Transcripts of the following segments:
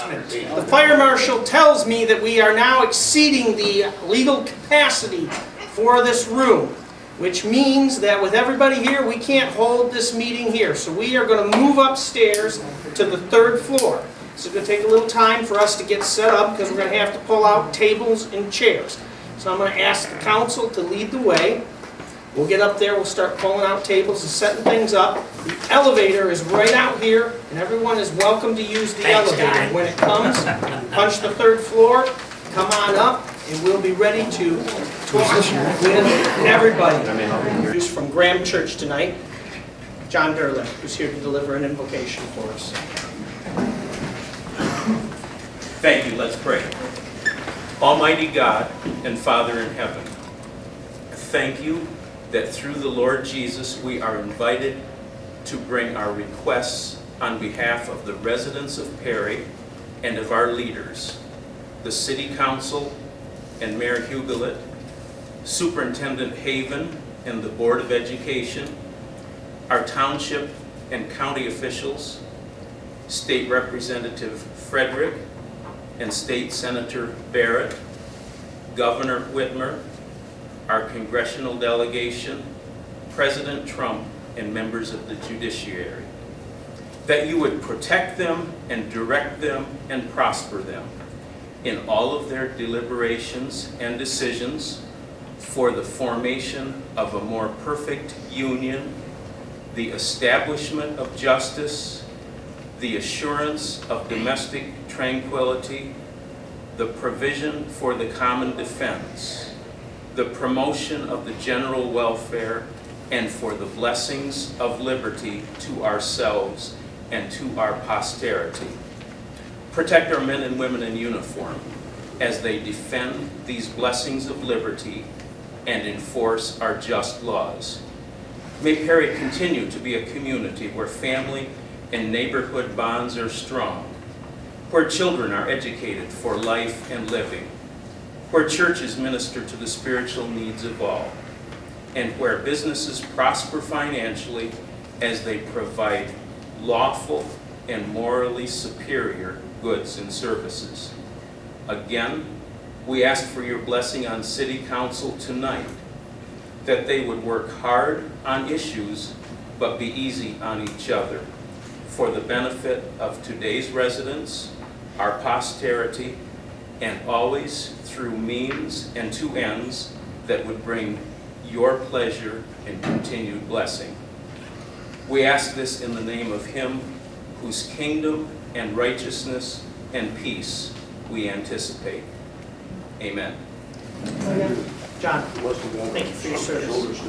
announcement. The fire marshal tells me that we are now exceeding the legal capacity for this room, which means that with everybody here, we can't hold this meeting here. So we are going to move upstairs to the 3rd floor. This is going to take a little time for us to get set up because we're going to have to pull out tables and chairs. So I'm going to ask the council to lead the way. We'll get up there, we'll start pulling out tables and setting things up. The elevator is right out here, and everyone is welcome to use the elevator. When it comes, punch the 3rd floor, come on up, and we'll be ready to talk with everybody. Who's from Graham Church tonight, John Derlin, who's here to deliver an invocation for us. Thank you. Let's pray. Almighty God and Father in heaven, thank you that through the Lord Jesus we are invited to bring our requests on behalf of the residents of Perry and of our leaders, the City Council and Mayor Hugelet, Superintendent Haven and the Board of Education, our township and county officials, State Representative Frederick and State Senator Barrett, Governor Whitmer, our congressional delegation, President Trump, and members of the judiciary, that you would protect them and direct them and prosper them in all of their deliberations and decisions for the formation of a more perfect union, the establishment of justice, the assurance of domestic tranquility, the provision for the common defense, the promotion of the general welfare, and for the blessings of liberty to ourselves and to our posterity. Protect our men and women in uniform as they defend these blessings of liberty and enforce our just laws. May Perry continue to be a community where family and neighborhood bonds are strong, where children are educated for life and living, where churches minister to the spiritual needs of all, and where businesses prosper financially as they provide lawful and morally superior goods and services. Again, we ask for your blessing on City Council tonight, that they would work hard on issues but be easy on each other for the benefit of today's residents, our posterity, and always through means and to ends that would bring your pleasure and continued blessing. We ask this in the name of Him whose kingdom and righteousness and peace we anticipate. Amen. John, thank you for your service.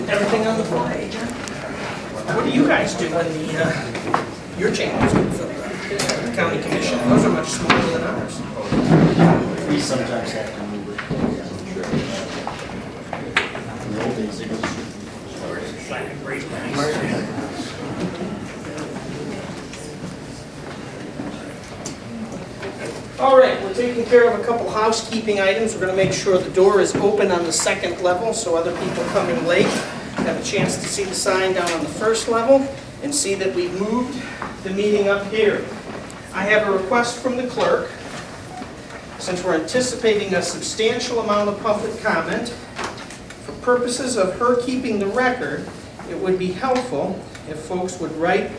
Everything on the fly, John? What do you guys do when your chambers get filled up? The county commission, those are much smaller than ours. We sometimes have to move it. In the old days, it was Great. All right, we're taking care of a couple housekeeping items. We're going to make sure the door is open on the 2nd level so other people coming late have a chance to see the sign down on the 1st level and see that we've moved the meeting up here. I have a request from the clerk Since we're anticipating a substantial amount of public comment, for purposes of her keeping the record, it would be helpful if folks would write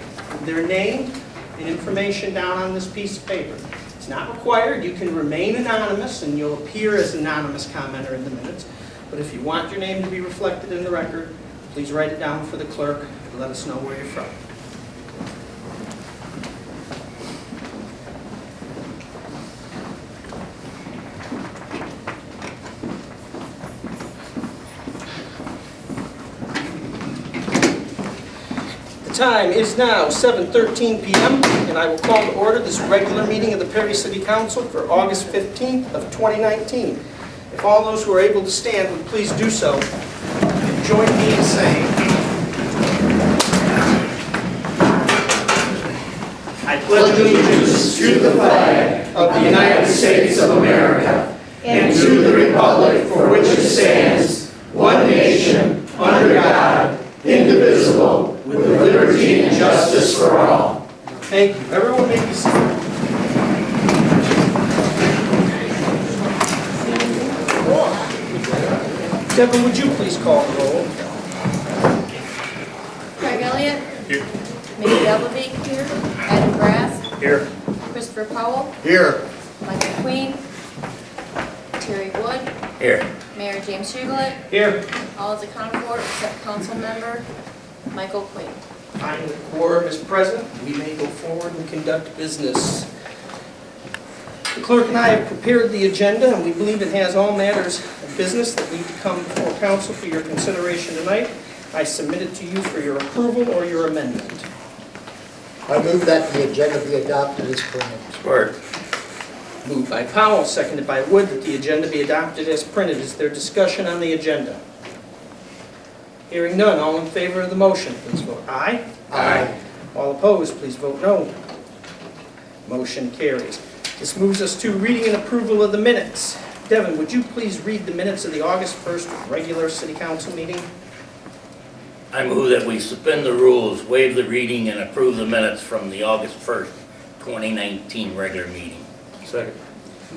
their name and information down on this piece of paper. It's not required. You can remain anonymous, and you'll appear as an anonymous commenter in the minutes. But if you want your name to be reflected in the record, please write it down for the clerk and let us know where you're from. The time is now 7:13 p.m. and I will call to order this regular meeting of the Perry City Council for August 15th of 2019. If all those who are able to stand would please do so and join me in saying, I pledge allegiance to the flag of the United States of America and to the republic for which it stands, one nation, under God, indivisible, with liberty and justice for all. Thank you. Everyone may be seated. Devin, would you please call the roll? Craig Elliott. Here. Minnie Delvig here. Adam Grass. Here. Christopher Powell. Here. Michael Queen. Terry Wood. Here. Mayor James Huglet. Here. All is accounted for except council member Michael Queen. Fine, the quorum is present. We may go forward and conduct business. The clerk and I have prepared the agenda, and we believe it has all matters of business that need to come before council for your consideration tonight. I submit it to you for your approval or your amendment. I move that the agenda be adopted as printed. Support. Moved by Powell, seconded by Wood, that the agenda be adopted as printed. Is there discussion on the agenda? Hearing none, all in favor of the motion, please vote aye. Aye. All opposed, please vote no. Motion carries. This moves us to reading and approval of the minutes. Devin, would you please read the minutes of the August 1st regular city council meeting? I move that we suspend the rules, waive the reading, and approve the minutes from the August 1st, 2019 regular meeting. Second.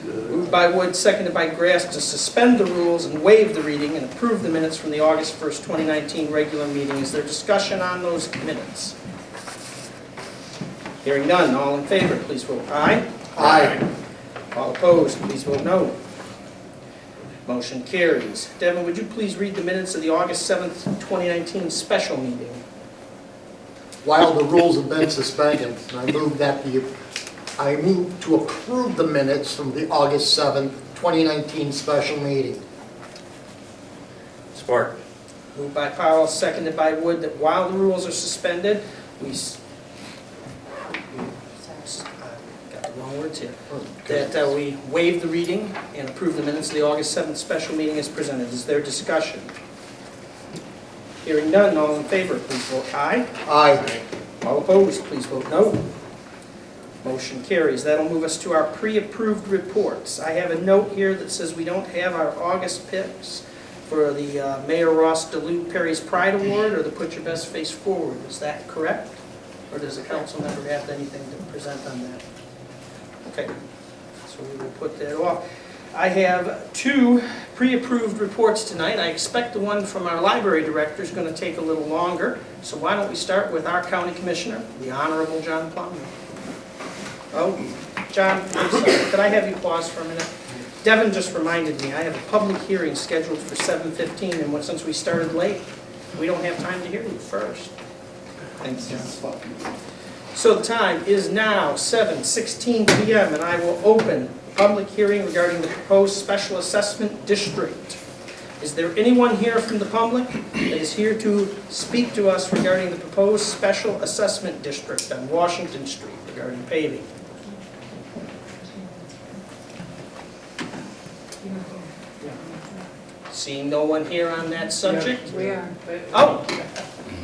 Moved by Wood, seconded by Grass, to suspend the rules and waive the reading and approve the minutes from the August 1st, 2019 regular meeting. Is there discussion on those minutes? Hearing none, all in favor, please vote aye. Aye. All opposed, please vote no. Motion carries. Devin, would you please read the minutes of the August 7th, 2019 special meeting? While the rules have been suspended, I move to approve the minutes from the August 7th, 2019 special meeting. Support. Moved by Powell, seconded by Wood, that while the rules are suspended, got the wrong words here, that we waive the reading and approve the minutes of the August 7th special meeting as presented. Is there discussion? Hearing none, all in favor, please vote aye. Aye. All opposed, please vote no. Motion carries. That'll move us to our pre-approved reports. I have a note here that says we don't have our August picks for the Mayor Ross DeLue Perry's Pride Award or the Put Your Best Face Forward. Is that correct? Or does the council member have anything to present on that? Okay, so we will put that off. I have two pre-approved reports tonight. I expect the one from our library director is going to take a little longer. So why don't we start with our county commissioner, the Honorable John Plummer. Oh, John, I'm sorry. Could I have you pause for a minute? Devin just reminded me, I have a public hearing scheduled for 7:15, and since we started late, we don't have time to hear you first. Thanks, John. So the time is now 7:16 p.m., and I will open the public hearing regarding the proposed special assessment district. Is there anyone here from the public that is here to speak to us regarding the proposed special assessment district on Washington Street regarding paving? Seeing no one here on that subject? We are. Oh,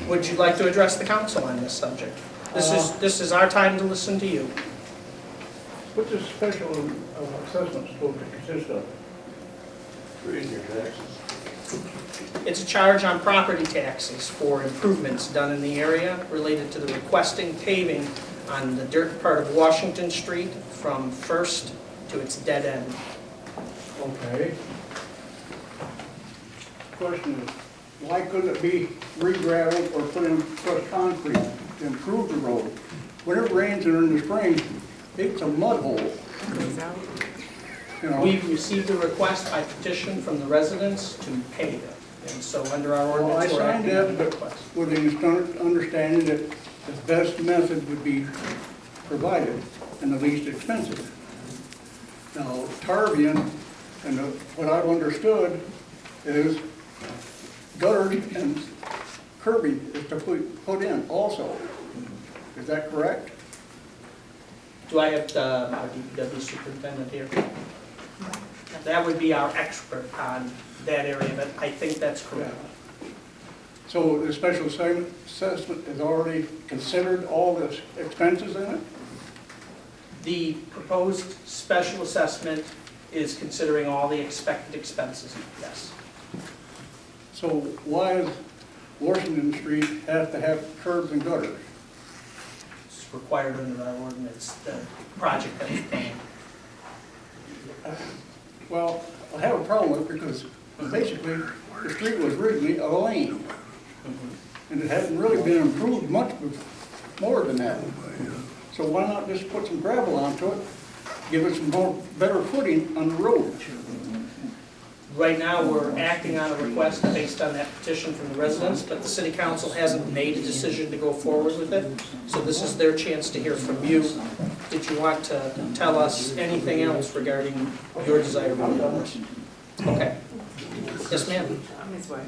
would you like to address the council on this subject? This is our time to listen to you. What's a special assessment supposed to consist of? Raise your taxes. It's a charge on property taxes for improvements done in the area related to the requesting paving on the dirt part of Washington Street from First to its dead end. Okay. Question is, why couldn't it be re-gravelled or put in crushed concrete to improve the road? When it rains in the spring, it's a mud hole. You know, We've received a request by petition from the residents to pave it. And so under our well, I ordinance, we're signed acting on it, the but request. with the understanding that the best method would be provided and the least expensive. Now, Tarvian, and what I've understood is gutters and curbing is to put in also. Is that correct? Do I have our DPW superintendent here? That would be our expert on that area, but I think that's correct. So the special assessment has already considered all the expenses in it? The proposed special assessment is considering all the expected expenses, yes. So why does Washington Street have to have curbs and gutters? It's required under our ordinance, the project that was planned. Well, I have a problem with it because basically the street was originally a lane. And it hasn't really been improved much more than that. So why not just put some gravel onto it, give it some more, better footing on the road? Right now, we're acting on a request based on that petition from the residents, but the city council hasn't made a decision to go forward with it. So this is their chance to hear from you. Did you want to tell us anything else regarding your desire? Okay. Yes, ma'am. Ms. White,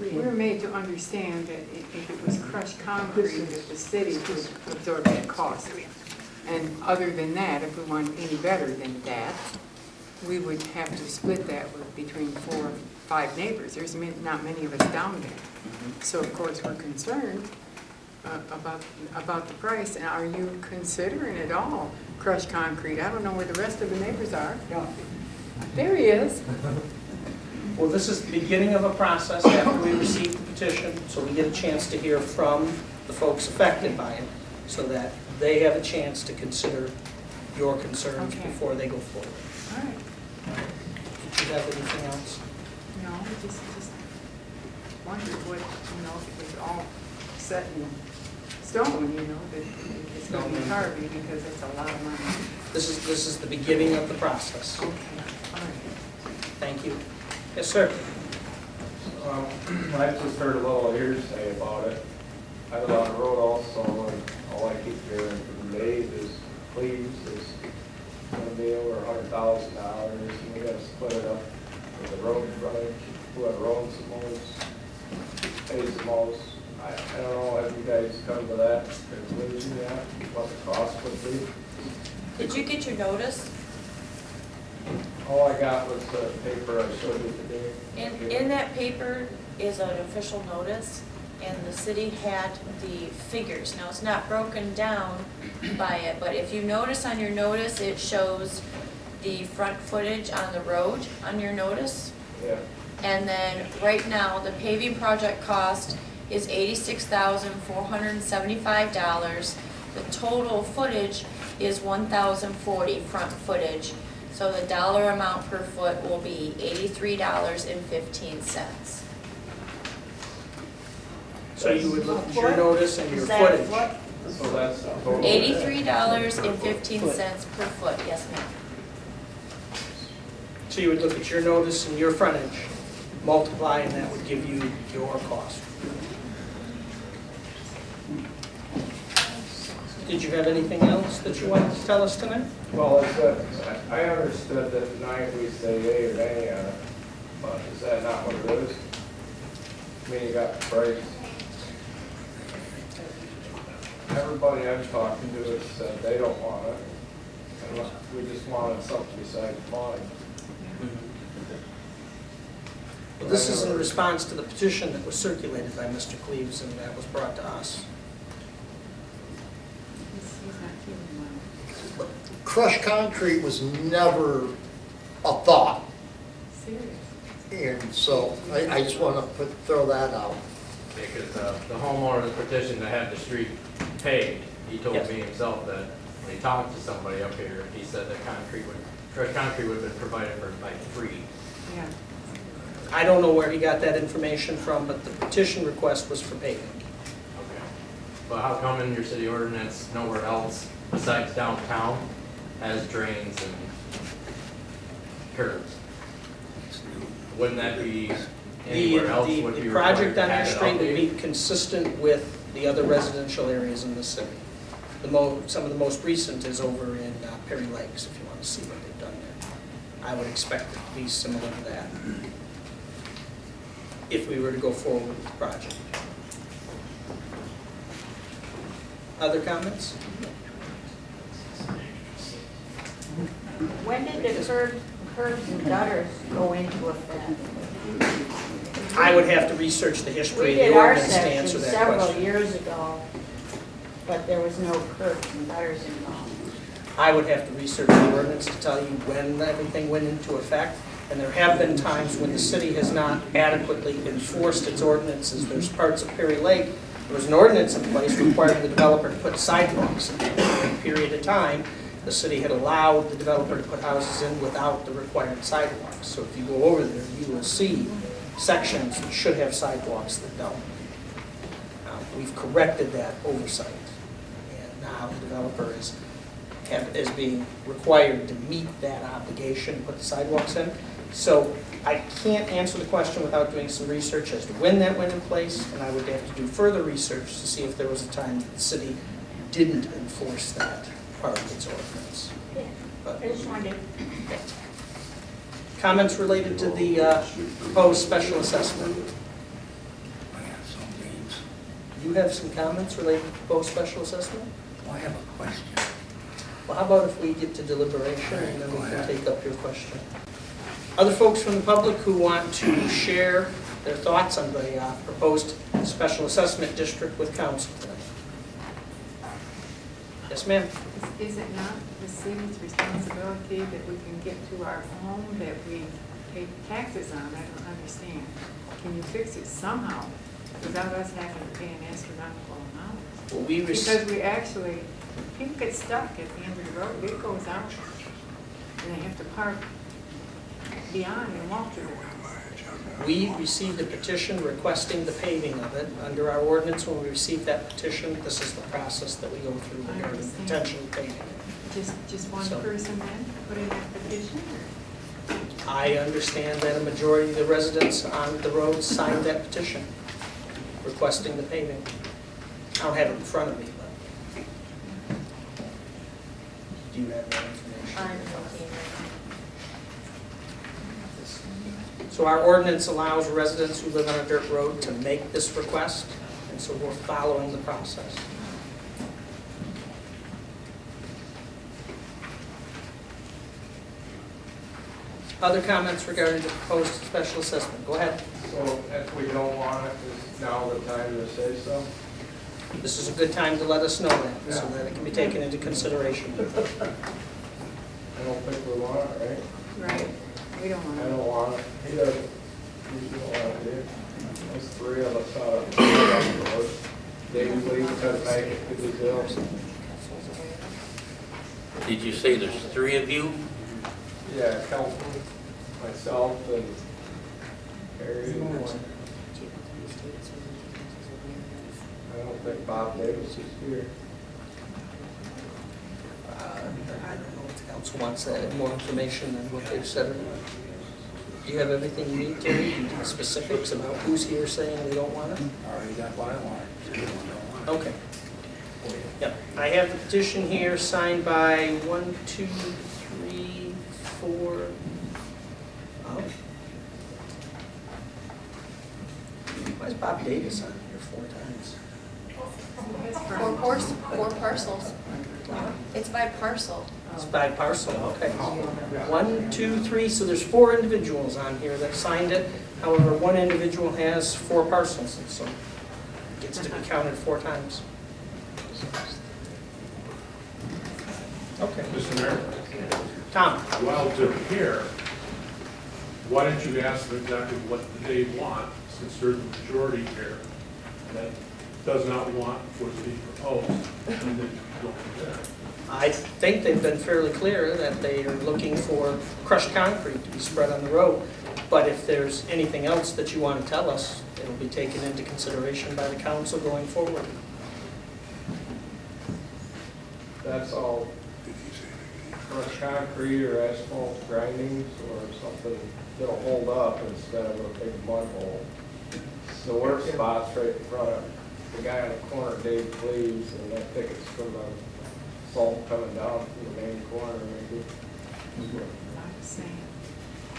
we were made to understand that if it was crushed concrete, that the city would absorb that cost. And other than that, if we want any better than that, we would have to split that with between 4 or 5 neighbors. There's not many of us down there. So of course, we're concerned about the price. And are you considering at all crushed concrete? I don't know where the rest of the neighbors are. Yeah. There he is. Well, this is the beginning of a process after we receive the petition, so we get a chance to hear from the folks affected by it, so that they have a chance to consider your concerns Okay. before they go forward. All right. Did you have anything else? No, I just wondered what, if it was all set in stone, that it's going to be carving because it's a lot of money. This is the beginning of the process. Okay, all right. Thank you. Yes, sir. I just heard a little hearsay about it. I live on the road also, and all I keep hearing from Dave is Cleves is gonna be over $100,000, and we gotta split it up with the road frontage, whoever owns the most, pays the most. I don't know, have you guys come to that conclusion yet, what the cost would be? Did you get your notice? All I got was the paper I showed you today. In that paper is an official notice, and the city had the figures. Now, it's not broken down by it, but if you notice on your notice, it shows the front footage on the road on your notice. Yeah. And then, right now, the paving project cost is $86,475. The total footage is $1,040 front footage. So the dollar amount per foot will be $83.15. So you would look at your notice and your Is that footage. what? So that's the total. $83.15 per foot, yes ma'am. So you would look at your notice and your frontage, multiply, and that would give you your cost. Did you have anything else that you wanted to tell us tonight? Well, I understood that tonight we say yea or nay on it, but is that not what it is? I mean, you got the price. Everybody I'm talking to has said they don't want it, and we just wanted something besides money. Well, this is in response to the petition that was circulated by Mr. Cleves, and that was brought to us. He's not feeling well. Crushed concrete was never a thought, Serious. and so I just want to throw that out. Because the homeowner petitioned to have the street paved. He told Yes. me himself that When he talked to somebody up here, he said that crushed concrete would have been provided for by free. Yeah. I don't know where he got that information from, but the petition request was for paving. Okay. But how come in your city ordinance, nowhere else besides downtown has drains and curbs? Wouldn't that be anywhere else would be The required project to on your have it street would be updated? consistent with the other residential areas in the city. Some of the most recent is over in Perry Lakes, if you want to see what they've done there. I would expect it to be similar to that, if we were to go forward with the project. Other comments? When did the curbs and gutters go into effect? I would have to research the history We of did the our ordinance to section answer that several question. years ago, but there was no curbs and gutters involved. I would have to research the ordinance to tell you when everything went into effect. And there have been times when the city has not adequately enforced its ordinances. There's parts of Perry Lake, there was an ordinance in place requiring the developer to put sidewalks in. For a period of time, the city had allowed the developer to put houses in without the required sidewalks. So if you go over there, you will see sections that should have sidewalks that don't. We've corrected that oversight. And now the developer is being required to meet that obligation to put the sidewalks in. So I can't answer the question without doing some research as to when that went in place, and I would have to do further research to see if there was a time that the city didn't enforce that part of its ordinance. But I just wanted comments related to the proposed special assessment? You have some comments related to the proposed special assessment? I have a question. Well, how about if we get to deliberation and then we can take up your question? Other folks from the public who want to share their thoughts on the proposed special assessment district with council tonight? Yes, ma'am? Is it not the city's responsibility that we can get to our home that we pay taxes on? I don't understand. Can you fix it somehow without us having to pay an astronomical amount? Well, Because we actually, people get stuck at the end of the road, it goes out, and they have to park beyond and walk to the house. we received a petition requesting the paving of it. Under our ordinance, when we receive that petition, this is the process that we go through I regarding understand. potential paving. Just one So- person then put in that petition? I understand that a majority of the residents on the road signed that petition requesting the paving. I don't have it in front of me, but do you have that information? I'm looking. So our ordinance allows residents who live on a dirt road to make this request, and so we're following the process. Other comments regarding the proposed special assessment? Go ahead. So if we don't want it, is now the time to say so? This is a good time to let us know that, so that it can be taken into consideration. I don't think we want it, right? Right, we don't want I to. don't want it. He doesn't. You don't want it. There's three of us out of the road. Dave Lee couldn't make it to the hill. Did you say there's three of you? Yeah, Kelton, myself, and Harry. I don't think Bob Davis is here. I don't know if the council wants that, more information than what they've said. Do you have everything you need, Terry? Do you need specifics about who's here saying they don't want it? Already got what I wanted. Okay. Yep, I have the petition here signed by 1, 2, 3, 4. Oh. Why is Bob Davis on here 4 times? Four parcels. It's by parcel. It's by parcel, okay. 1, 2, 3, so there's 4 individuals on here that signed it. However, one individual has 4 parcels, and so it gets to be counted 4 times. Okay. Mr. Mayor, Tom? while they're here, why don't you ask them exactly what they want, since they're the majority here, that does not want what's being proposed, and then go from there. I think they've been fairly clear that they are looking for crushed concrete to be spread on the road. But if there's anything else that you want to tell us, it'll be taken into consideration by the council going forward. That's all crushed concrete or asphalt grindings or something that'll hold up instead of a big mud hole. The worst spot's right in front of the guy on the corner, Dave Cleves, and I think it's from the salt coming down from the main corner maybe.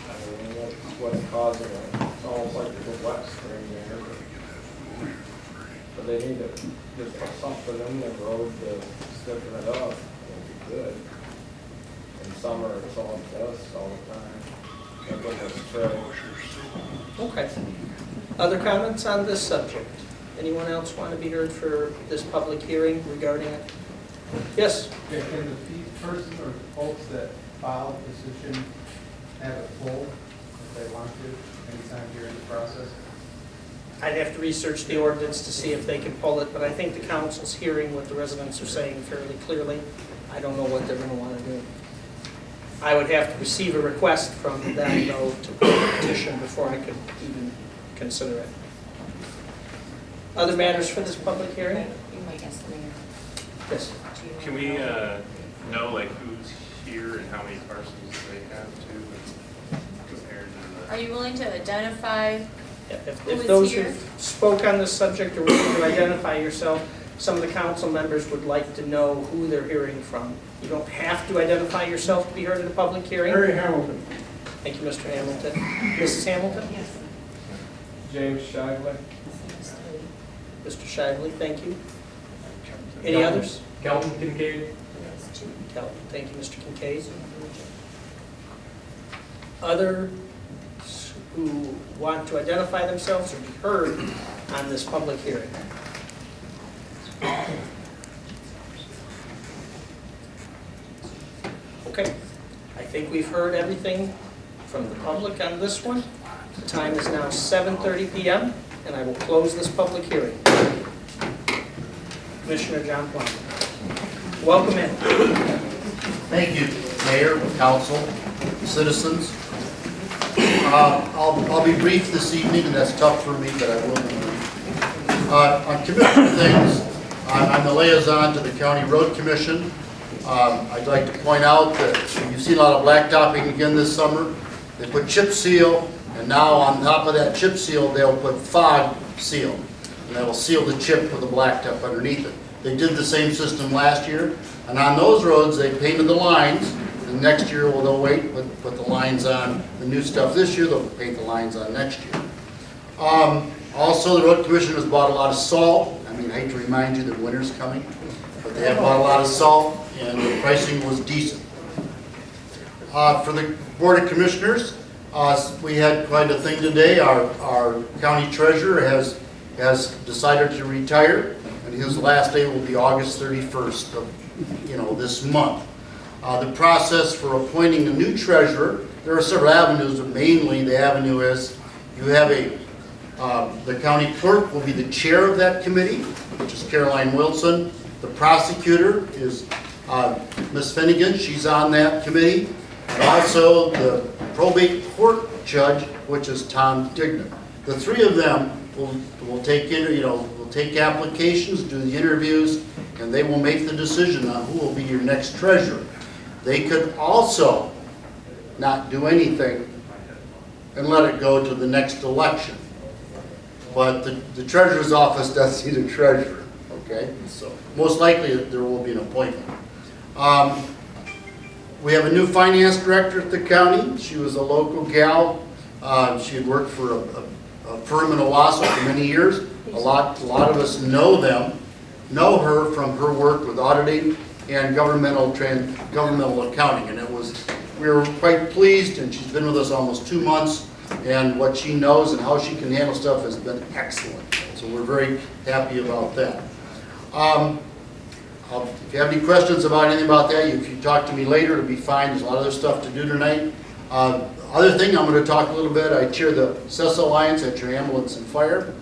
I don't know what's causing it. It's almost like there's a wet spring there. But they need to just put something in the road to stiffen it up. It'll be good. In summer, it's all dust all the time. And then it's spray. Okay. Other comments on this subject? Anyone else want to be heard for this public hearing regarding it? Yes? Yeah, can the person or folks that file a petition have it full if they want to, anytime during the process? I'd have to research the ordinance to see if they can pull it, but I think the council's hearing what the residents are saying fairly clearly. I don't know what they're going to want to do. I would have to receive a request from them, though, to put a petition before I could even consider it. Other matters for this public hearing? You might ask the mayor. Yes. Can we know like who's here and how many parcels they have to compared to the? Are you willing to identify? If Who is those here? who spoke on this subject are willing to identify yourself, some of the council members would like to know who they're hearing from. You don't have to identify yourself to be heard at a public hearing. Harry Hamilton. Thank you, Mr. Hamilton. Mrs. Hamilton? Yes. James Shively. Mr. Shively, thank you. Any others? Kelvin Kincaid? Kelvin, thank you, Mr. Kincaid. Others who want to identify themselves or be heard on this public hearing? Okay, I think we've heard everything from the public on this one. The time is now 7:30 p.m. and I will close this public hearing. Commissioner John Plummer. Welcome in. Thank you, Mayor, Council, citizens. I'll be brief this evening, and that's tough for me, but I will be brief. On commission things, I'm the liaison to the County Road Commission. I'd like to point out that you've seen a lot of blacktopping again this summer. They put chip seal, and now on top of that chip seal, they'll put fog seal. And that will seal the chip with the blacktop underneath it. They did the same system last year, and on those roads, they painted the lines. And next year, well, they'll wait, put the lines on the new stuff this year, they'll paint the lines on next year. Also, the Road Commission has bought a lot of salt. I mean, I hate to remind you that winter's coming, but they have bought a lot of salt, and the pricing was decent. For the Board of Commissioners, we had quite a thing today. Our county treasurer has decided to retire, and his last day will be August 31st of this month. The process for appointing a new treasurer, there are several avenues, but mainly the avenue is you have the county clerk will be the chair of that committee, which is Caroline Wilson. The prosecutor is Ms. Finnegan, she's on that committee. And also the probate court judge, which is Tom Dignan. The three of them will take applications, do the interviews, and they will make the decision on who will be your next treasurer. They could also not do anything and let it go to the next election. But the treasurer's office does see the treasurer, okay? So most likely there will be an appointment. We have a new finance director at the county. She was a local gal. She had worked for a firm in Owasso for many years. A lot of us know her from her work with auditing and governmental accounting, and we were quite pleased, and she's been with us almost 2 months, and what she knows and how she can handle stuff has been excellent. So we're very happy about that. If you have any questions about anything about that, if you talk to me later, it'll be fine. There's a lot of other stuff to do tonight. Other thing, I'm going to talk a little bit. I chair the CESA Alliance at your ambulance and fire,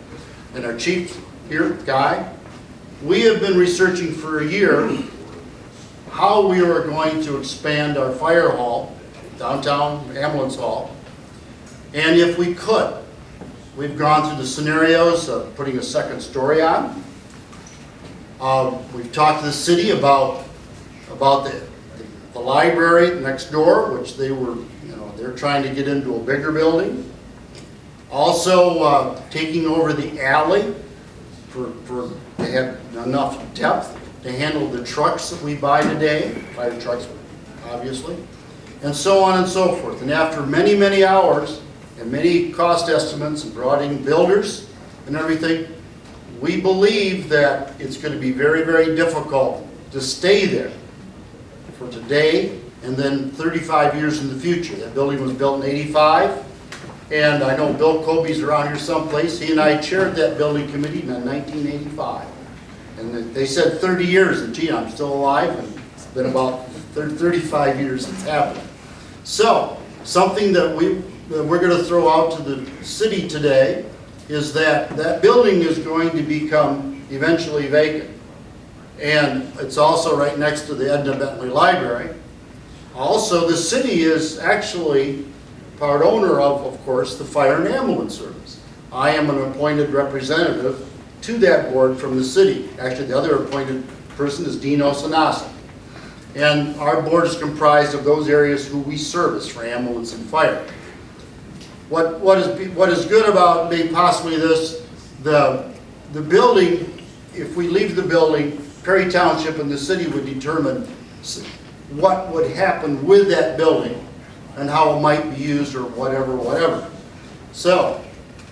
and our chief here, Guy. We have been researching for a year how we were going to expand our fire hall, downtown ambulance hall, and if we could. We've gone through the scenarios of putting a second story on. We've talked to the city about the library next door, which they were, they're trying to get into a bigger building. Also, taking over the alley to have enough depth to handle the trucks that we buy today, fire trucks, obviously, and so on and so forth. And after many, many hours and many cost estimates and brought in builders and everything, we believe that it's going to be very, very difficult to stay there for today and then 35 years in the future. That building was built in '85, and I know Bill Kobe's around here someplace. He and I chaired that building committee in 1985. And they said 30 years, and gee, I'm still alive, and it's been about 35 years since it's happened. So, something that we're going to throw out to the city today is that that building is going to become eventually vacant. And it's also right next to the Edna Bentley Library. Also, the city is actually part owner of course, the Fire and Ambulance Service. I am an appointed representative to that board from the city. Actually, the other appointed person is Dean Osanasa. And our board is comprised of those areas who we service for ambulance and fire. What is good about maybe possibly this, the building, if we leave the building, Perry Township and the city would determine what would happen with that building and how it might be used or whatever. So,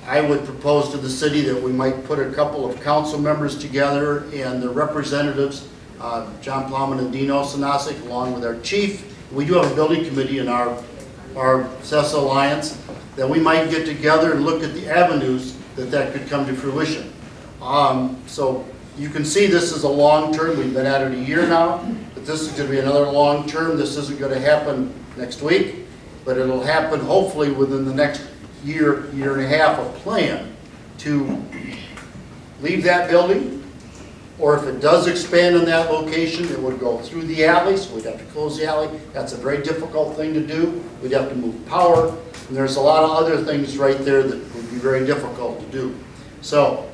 I would propose to the city that we might put a couple of council members together and the representatives, John Plowman and Dean Osanasic, along with our chief. We do have a building committee in our CESA Alliance, that we might get together and look at the avenues that could come to fruition. So you can see this is a long term. We've been at it a year now, but this is going to be another long term. This isn't going to happen next week, but it'll happen hopefully within the next year and a half, a plan to leave that building, or if it does expand in that location, it would go through the alley, so we'd have to close the alley. That's a very difficult thing to do. We'd have to move power, and there's a lot of other things right there that would be very difficult to do. So,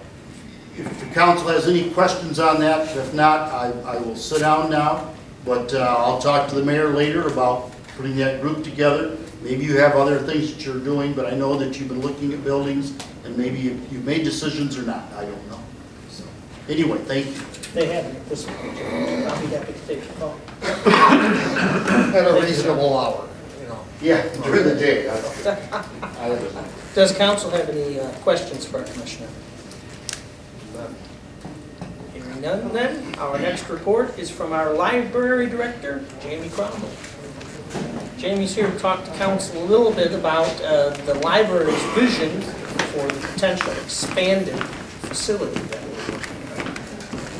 if the council has any questions on that, if not, I will sit down now, but I'll talk to the mayor later about putting that group together. Maybe you have other things that you're doing, but I know that you've been looking at buildings, and maybe you've made decisions or not. I don't know. So, anyway, thank you. They have it this week. I'll be happy to take your call. At a reasonable hour, Yeah, during the day. Does council have any questions for our commissioner? Hearing none then, our next report is from our library director, Jamie Cromwell. Jamie's here to talk to council a little bit about the library's vision for the potential expanded facility that we're working on.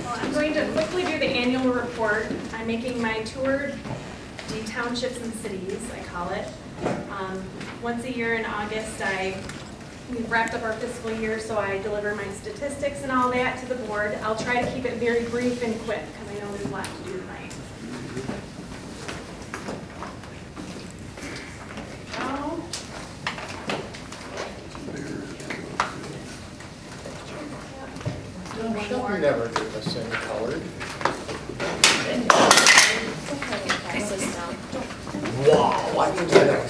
Well, I'm going to quickly do the annual report. I'm making my tour the townships and cities, I call it. Once a year in August, we've wrapped up our fiscal year, so I deliver my statistics and all that to the board. I'll try to keep it very brief and quick, because I know there's a lot to do tonight. You never did this any colored. Wow, I can get that.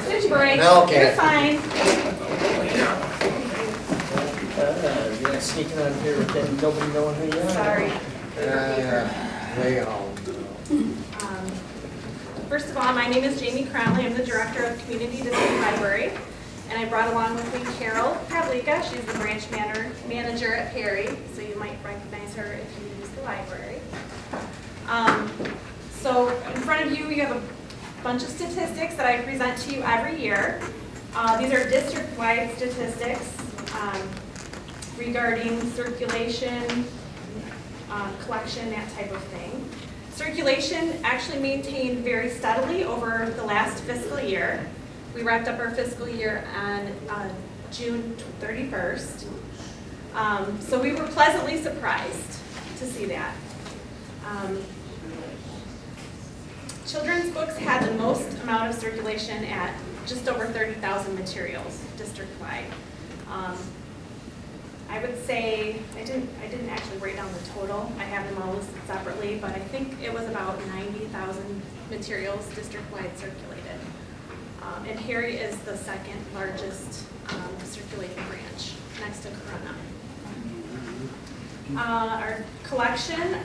Switch break. Okay. You're fine. You're not sneaking on here with them, nobody knowing who you are. Sorry. They all. First of all, my name is Jamie Cronley. I'm the director of Community District Library. And I brought along with me Carol Pavlika. She's the branch manager at Perry, so you might recognize her if you use the library. So in front of you, you have a bunch of statistics that I present to you every year. These are district-wide statistics regarding circulation, collection, that type of thing. Circulation actually maintained very steadily over the last fiscal year. We wrapped up our fiscal year on June 31st. So we were pleasantly surprised to see that. children's books had the most amount of circulation at just over 30,000 materials district-wide. I would say, I didn't actually write down the total. I have them all listed separately, but I think it was about 90,000 materials district-wide circulated. And Harry is the second largest circulating branch, next to Corona. Our collection.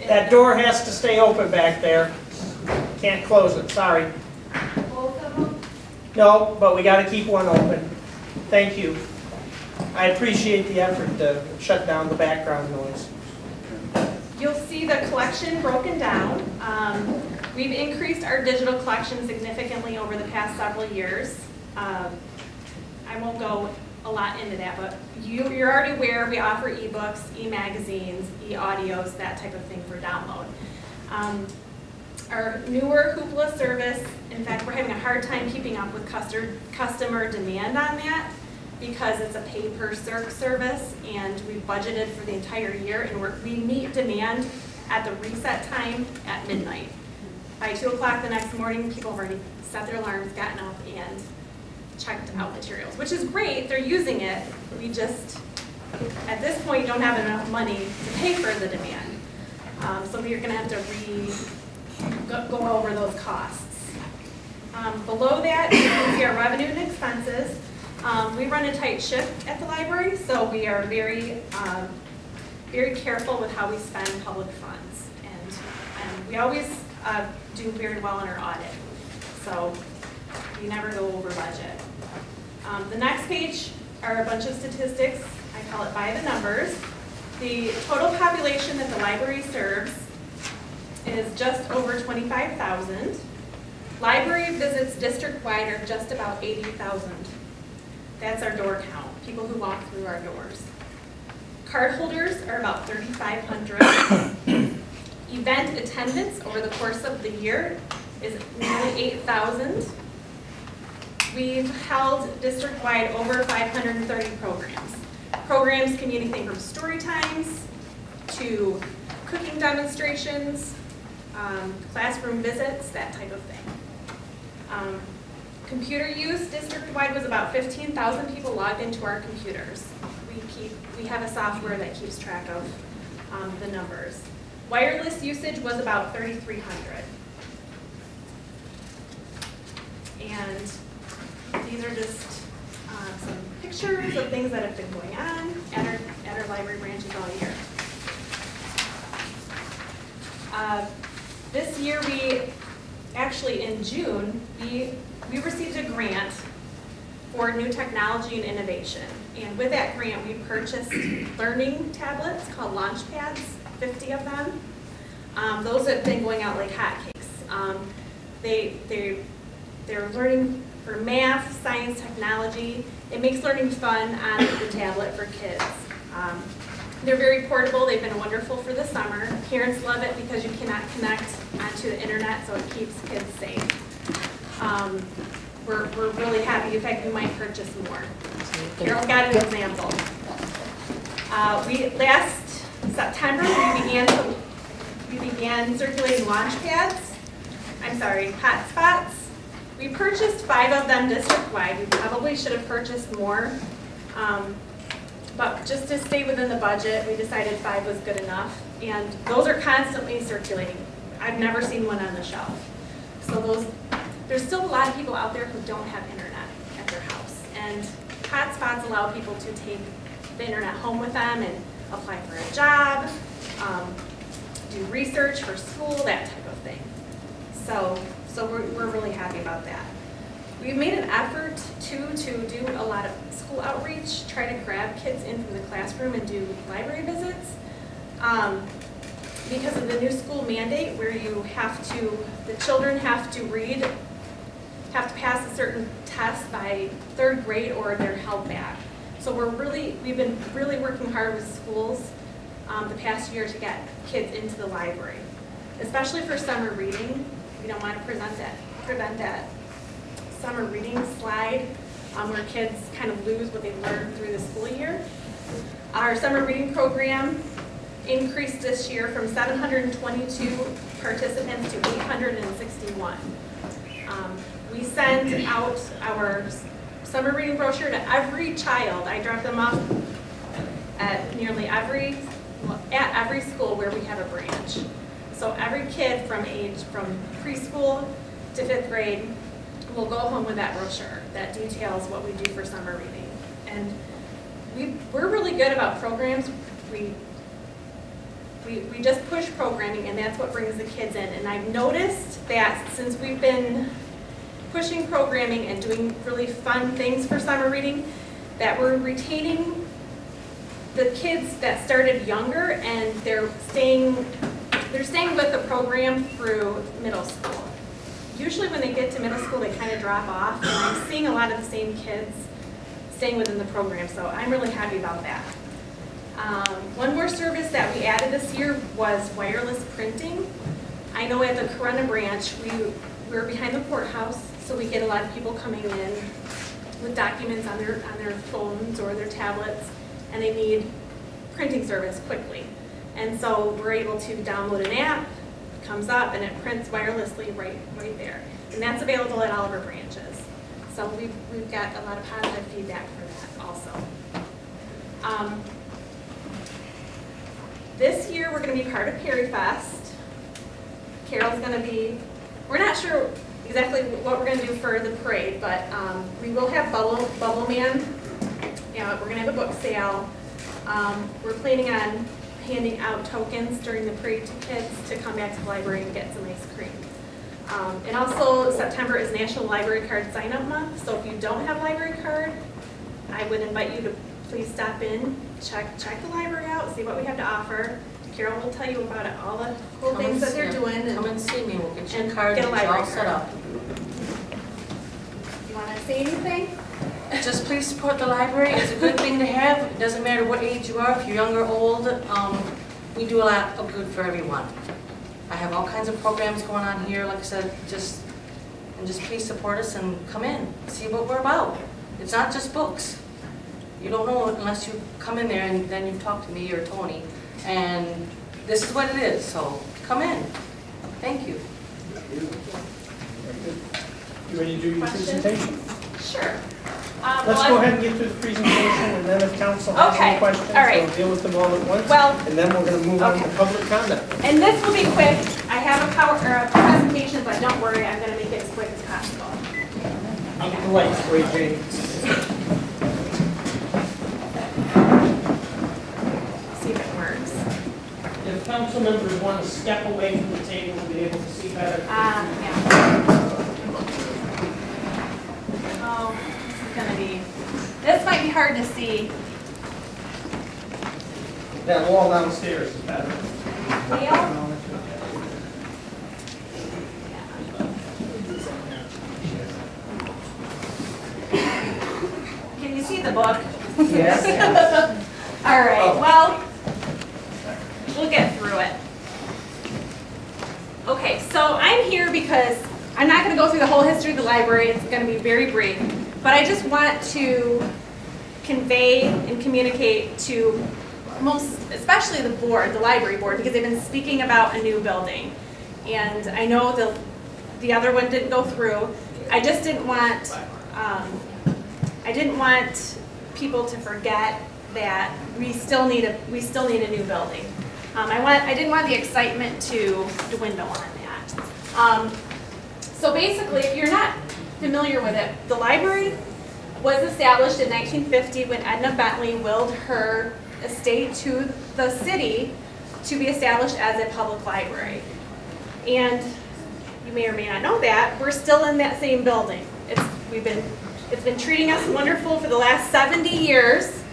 That door has to stay open back there. Can't close it, sorry. Both of them? No, but we gotta keep one open. Thank you. I appreciate the effort to shut down the background noise. You'll see the collection broken down. We've increased our digital collection significantly over the past several years. I won't go a lot into that, but you're already aware we offer ebooks, e-magazines, e-audios, that type of thing for download. Our newer Hoopla service, in fact, we're having a hard time keeping up with customer demand on that because it's a pay-per-circ service, and we budgeted for the entire year, and we meet demand at the reset time at midnight. By 2 o'clock the next morning, people have already set their alarms, gotten up, and checked out materials, which is great. They're using it. We just, at this point, don't have enough money to pay for the demand. So we're going to have to go over those costs. Below that, you can see our revenue and expenses. We run a tight ship at the library, so we are very, very careful with how we spend public funds. And we always do very well in our audit, so we never go over budget. The next page are a bunch of statistics. I call it by the numbers. The total population that the library serves is just over 25,000. Library visits district-wide are just about 80,000. That's our door count, people who walk through our doors. Card holders are about 3,500. Event attendance over the course of the year is nearly 8,000. We've held district-wide over 530 programs. Programs can be anything from story times to cooking demonstrations, classroom visits, that type of thing. Computer use district-wide was about 15,000 people logged into our computers. We have a software that keeps track of the numbers. Wireless usage was about 3,300. And these are just some pictures of things that have been going on at our library branches all year. This year, actually in June, we received a grant for new technology and innovation. And with that grant, we purchased learning tablets called Launchpads, 50 of them. Those have been going out like hotcakes. They're learning for math, science, technology. It makes learning fun on the tablet for kids. They're very portable. They've been wonderful for the summer. Parents love it because you cannot connect onto the internet, so it keeps kids safe. We're really happy. In fact, we might purchase more. Carol's got an example. Last September, we began circulating hotspots. We purchased 5 of them district-wide. We probably should have purchased more. But just to stay within the budget, we decided 5 was good enough. And those are constantly circulating. I've never seen one on the shelf. So there's still a lot of people out there who don't have internet at their house. And hotspots allow people to take the internet home with them and apply for a job, do research for school, that type of thing. So we're really happy about that. We've made an effort to do a lot of school outreach, try to grab kids in from the classroom and do library visits. Because of the new school mandate where the children have to pass a certain test by 3rd grade or they're held back. So we've been really working hard with schools the past year to get kids into the library, especially for summer reading. We don't want to prevent that summer reading slide where kids kind of lose what they've learned through the school year. Our summer reading program increased this year from 722 participants to 861. We sent out our summer reading brochure to every child. I dropped them off at nearly every school where we have a branch. So every kid from preschool to 5th grade will go home with that brochure that details what we do for summer reading. And we're really good about programs. We just push programming, and that's what brings the kids in. And I've noticed that since we've been pushing programming and doing really fun things for summer reading, that we're retaining the kids that started younger, and they're staying with the program through middle school. Usually when they get to middle school, they kind of drop off, and I'm seeing a lot of the same kids staying within the program, so I'm really happy about that. One more service that we added this year was wireless printing. I know at the Corunna branch, we're behind the courthouse, so we get a lot of people coming in with documents on their phones or their tablets, and they need printing service quickly. And so we're able to download an app, it comes up, and it prints wirelessly right there. And that's available at all of our branches. So we've got a lot of positive feedback for that also. This year we're going to be part of Perry Fest. Carol's going to be, we're not sure exactly what we're going to do for the parade, but we will have Bubble Man. We're going to have a book sale. We're planning on handing out tokens during the parade to kids to come back to the library and get some ice cream. And also September is National Library Card Sign-Up Month, so if you don't have a library card, I would invite you to please stop in, check the library out, see what we have to offer. Carol will tell you about it, all the cool things that they're doing. Come and see me, we'll get you a and card, get a get you all library set card. up. You want to say anything? Just please support the library, it's a good thing to have, it doesn't matter what age you are, if you're young or old, we do a lot of good for everyone. I have all kinds of programs going on here, like I said, just please support us and come in, see what we're about. It's not just books. You don't know unless you come in there and then you talk to me or Tony, and this is what it is, so come in. Thank you. You ready to do your Questions? presentation? Sure. Let's go ahead and get through the presentation, and then if council has Okay, any questions, all right. we'll deal with them all at once. Well, and then we're going to move on to okay. public comment. And this will be quick. I have a presentation, but don't worry, I'm going to make it as quick as possible. I'll get the lights for you, Jane. See if it works. If council members want to step away from the table to be able to see better. Yeah. Oh, this might be hard to see. That wall downstairs is better. Leo? Can you see the book? Yes. All right, well, we'll get through it. Okay, so I'm here because I'm not going to go through the whole history of the library. It's going to be very brief. But I just want to convey and communicate to especially the board, the library board, because they've been speaking about a new building. And I know the other one didn't go through. I just didn't want, people to forget that we still need a new building. I didn't want the excitement to dwindle on that. So basically, if you're not familiar with it, the library was established in 1950 when Edna Bentley willed her estate to the city to be established as a public library. And you may or may not know that, we're still in that same building. It's been treating us wonderful for the last 70 years,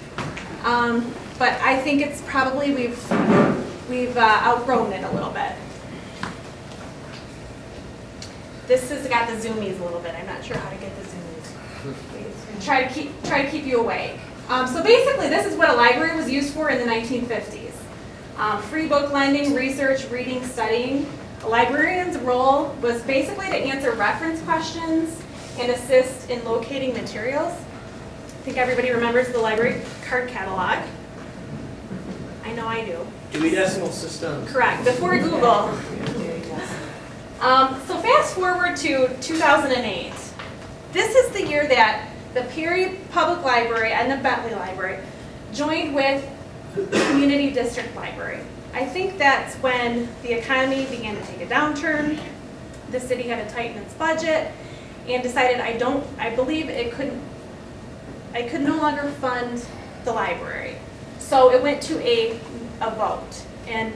but I think it's probably we've outgrown it a little bit. This has got the zoomies a little bit. I'm not sure how to get the zoomies. Try to keep you awake. So basically, this is what a library was used for in the 1950s. Free book lending, research, reading, studying. A librarian's role was basically to answer reference questions and assist in locating materials. I think everybody remembers the library card catalog. I know I do. Dewey Decimal System. Correct, before Google. So fast forward to 2008. This is the year that the Perry Public Library and the Bentley Library joined with Community District Library. I think that's when the economy began to take a downturn. The city had to tighten its budget and decided I believe I could no longer fund the library. So it went to a vote, and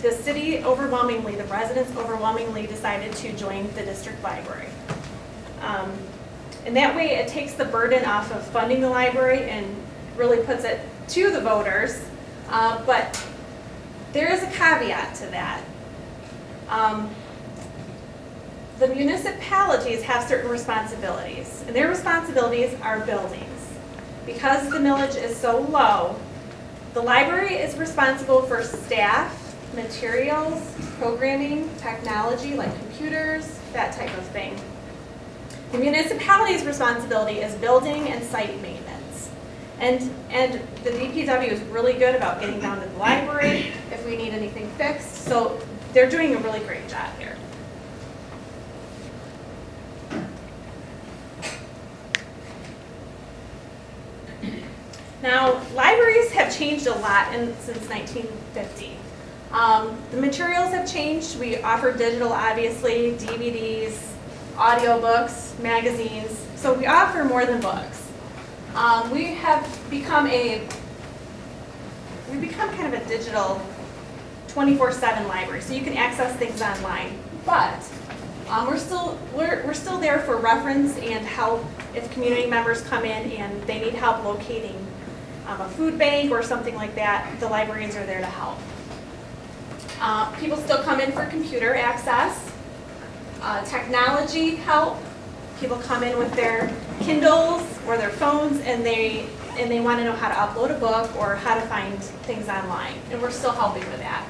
the city overwhelmingly, the residents overwhelmingly decided to join the district library. And that way it takes the burden off of funding the library and really puts it to the voters. But there is a caveat to that. The municipalities have certain responsibilities, and their responsibilities are buildings. Because the millage is so low, the library is responsible for staff, materials, programming, technology like computers, that type of thing. The municipality's responsibility is building and site maintenance. And the DPW is really good about getting down to the library if we need anything fixed. So they're doing a really great job here. Now, libraries have changed a lot since 1950. The materials have changed. We offer digital, obviously, DVDs, audiobooks, magazines. So we offer more than books. We have become kind of a digital 24/7 library, so you can access things online. But we're still there for reference and help if community members come in and they need help locating a food bank or something like that. The librarians are there to help. People still come in for computer access, technology help. People come in with their Kindles or their phones and they want to know how to upload a book or how to find things online, and we're still helping with that.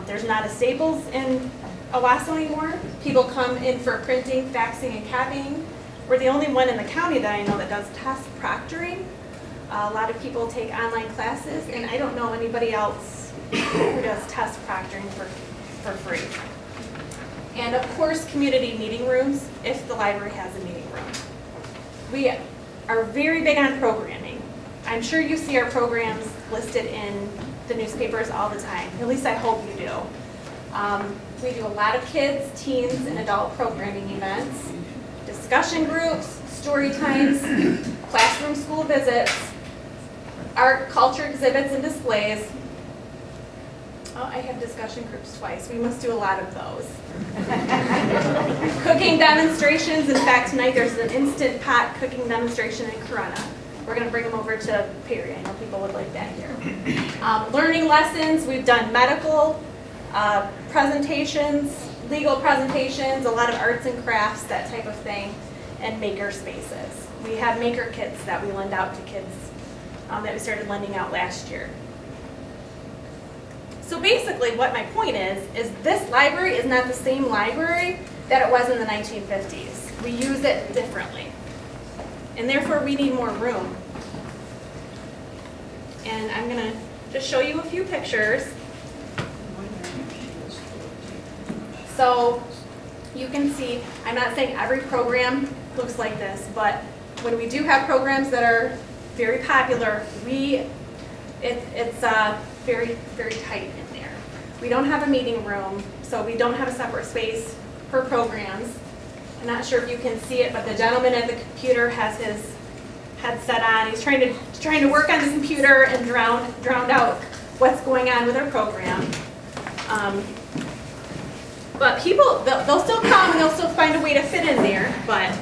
There's not a Staples in Owasso anymore. People come in for printing, faxing, and copying. We're the only one in the county that I know that does test proctoring. A lot of people take online classes, and I don't know anybody else who does test proctoring for free. And of course, community meeting rooms, if the library has a meeting room. We are very big on programming. I'm sure you see our programs listed in the newspapers all the time. At least I hope you do. We do a lot of kids, teens, and adult programming events, discussion groups, story times, classroom school visits, art, culture exhibits, and displays. Oh, I have discussion groups twice. We must do a lot of those. Cooking demonstrations. In fact, tonight there's an Instant Pot cooking demonstration in Corona. We're going to bring them over to Perry. I know people would like that here. Learning lessons. We've done medical presentations, legal presentations, a lot of arts and crafts, that type of thing, and maker spaces. We have maker kits that we lend out to kids that we started lending out last year. So basically what my point is this library is not the same library that it was in the 1950s. We use it differently. And therefore we need more room. And I'm going to just show you a few pictures. So you can see, I'm not saying every program looks like this, but when we do have programs that are very popular, it's very, very tight in there. We don't have a meeting room, so we don't have a separate space for programs. I'm not sure if you can see it, but the gentleman at the computer has his headset on. He's trying to work on the computer and drown out what's going on with our program. But people, they'll still come and they'll still find a way to fit in there. But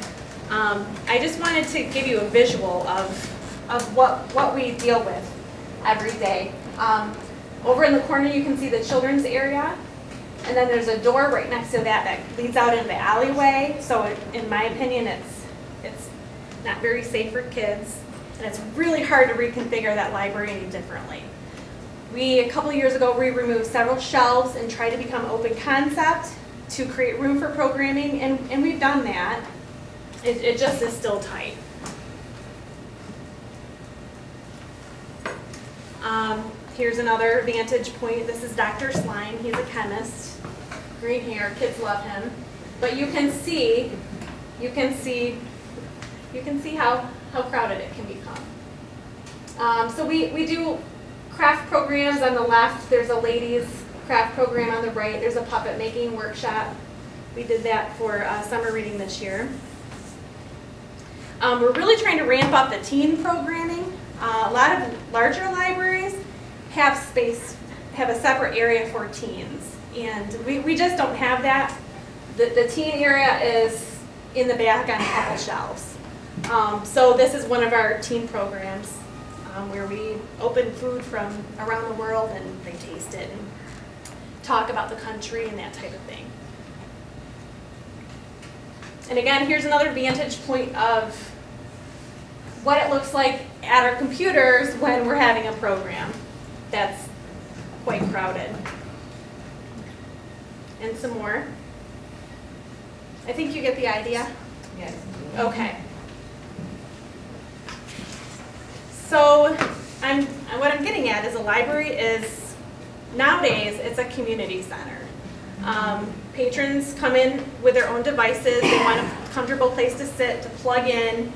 I just wanted to give you a visual of what we deal with every day. Over in the corner you can see the children's area, and then there's a door right next to that leads out into the alleyway. So in my opinion, it's not very safe for kids, and it's really hard to reconfigure that library any differently. A couple of years ago, we removed several shelves and tried to become open concept to create room for programming, and we've done that. It just is still tight. Here's another vantage point. This is Dr. Slime. He's a chemist. Green hair, kids love him. But you can see how crowded it can become. So we do craft programs on the left. There's a ladies craft program on the right. There's a puppet making workshop. We did that for summer reading this year. We're really trying to ramp up the teen programming. A lot of larger libraries have a separate area for teens, and we just don't have that. The teen area is in the back on a couple shelves. So this is one of our teen programs where we open food from around the world and they taste it and talk about the country and that type of thing. And again, here's another vantage point of what it looks like at our computers when we're having a program that's quite crowded. And some more. I think you get the idea? Yes. Okay. So what I'm getting at is a library is, nowadays, it's a community center. Patrons come in with their own devices. They want a comfortable place to sit, to plug in.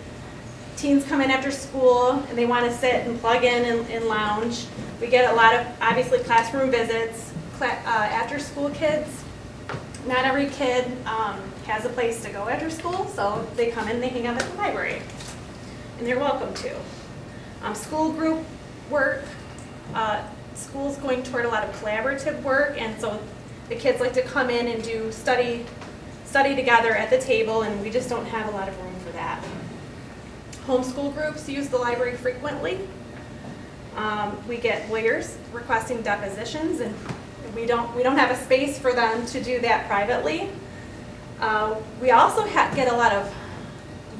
Teens come in after school and they want to sit and plug in and lounge. We get a lot of, obviously, classroom visits, after school kids. Not every kid has a place to go after school, so they come in, they hang out at the library, and they're welcome to. School group work, school's going toward a lot of collaborative work, and so the kids like to come in and do study together at the table, and we just don't have a lot of room for that. Homeschool groups use the library frequently. We get lawyers requesting depositions, and we don't have a space for them to do that privately. We also get a lot of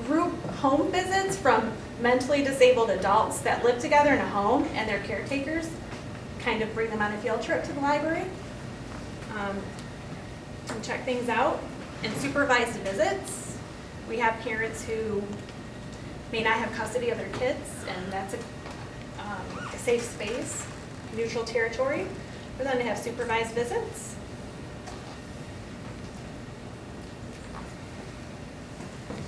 group home visits from mentally disabled adults that live together in a home and their caretakers kind of bring them on a field trip to the library and check things out. And supervised visits. We have parents who may not have custody of their kids, and that's a safe space, neutral territory for them to have supervised visits.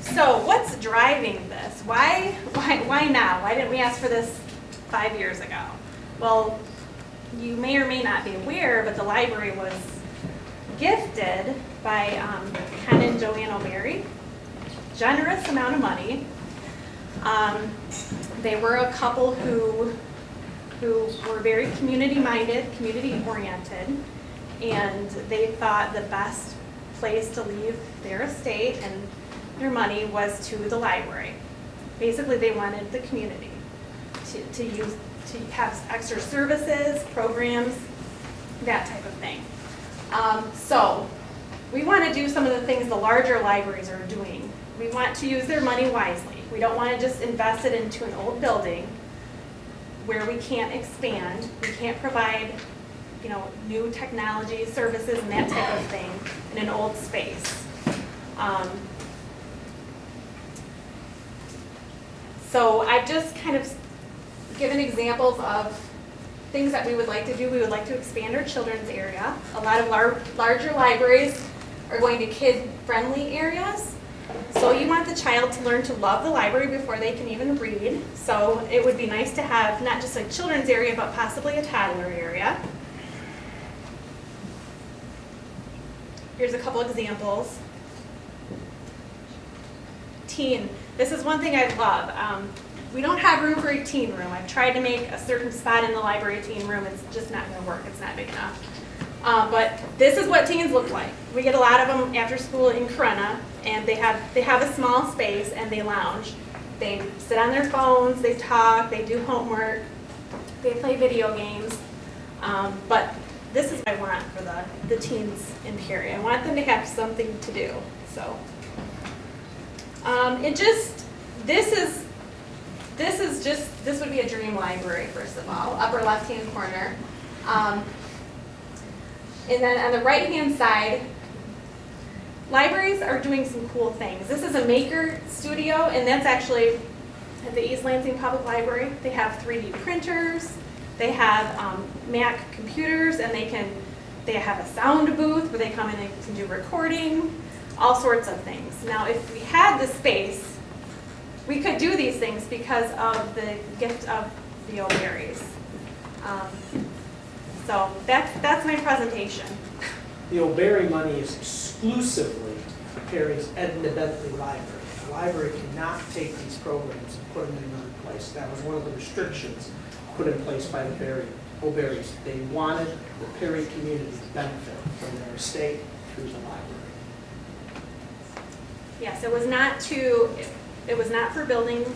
So what's driving this? Why now? Why didn't we ask for this 5 years ago? Well, you may or may not be aware, but the library was gifted by Ken and Joanne O'Berry. Generous amount of money. They were a couple who were very community-minded, community-oriented, and they thought the best place to leave their estate and their money was to the library. Basically, they wanted the community to have extra services, programs, that type of thing. So we want to do some of the things the larger libraries are doing. We want to use their money wisely. We don't want to just invest it into an old building where we can't expand, we can't provide, new technology, services, and that type of thing in an old space. So I've just kind of given examples of things that we would like to do. We would like to expand our children's area. A lot of larger libraries are going to kid-friendly areas. So you want the child to learn to love the library before they can even read. So it would be nice to have not just a children's area, but possibly a toddler area. Here's a couple examples. Teen. This is one thing I love. We don't have room for a teen room. I've tried to make a certain spot in the library teen room. It's just not going to work. It's not big enough. But this is what teens look like. We get a lot of them after school in Corunna, and they have a small space and they lounge. They sit on their phones, they talk, they do homework, they play video games. But this is what I want for the teens in Peoria. I want them to have something to do. So this would be a dream library, first of all, upper left-hand corner. And then on the right-hand side, libraries are doing some cool things. This is a maker studio, and that's actually at the East Lansing Public Library. They have 3D printers, They have Mac computers, and they have a sound booth where they come in and can do recording, all sorts of things. Now, if we had the space, we could do these things because of the gift of the O'Berrys. So that's my presentation. The O'Berry money is exclusively for Perry's Edna Bentley Library. The library cannot take these programs and put them in another place. That was one of the restrictions put in place by the O'Berrys. They wanted the Perry community to benefit from their estate through the library. Yes, it was not for buildings,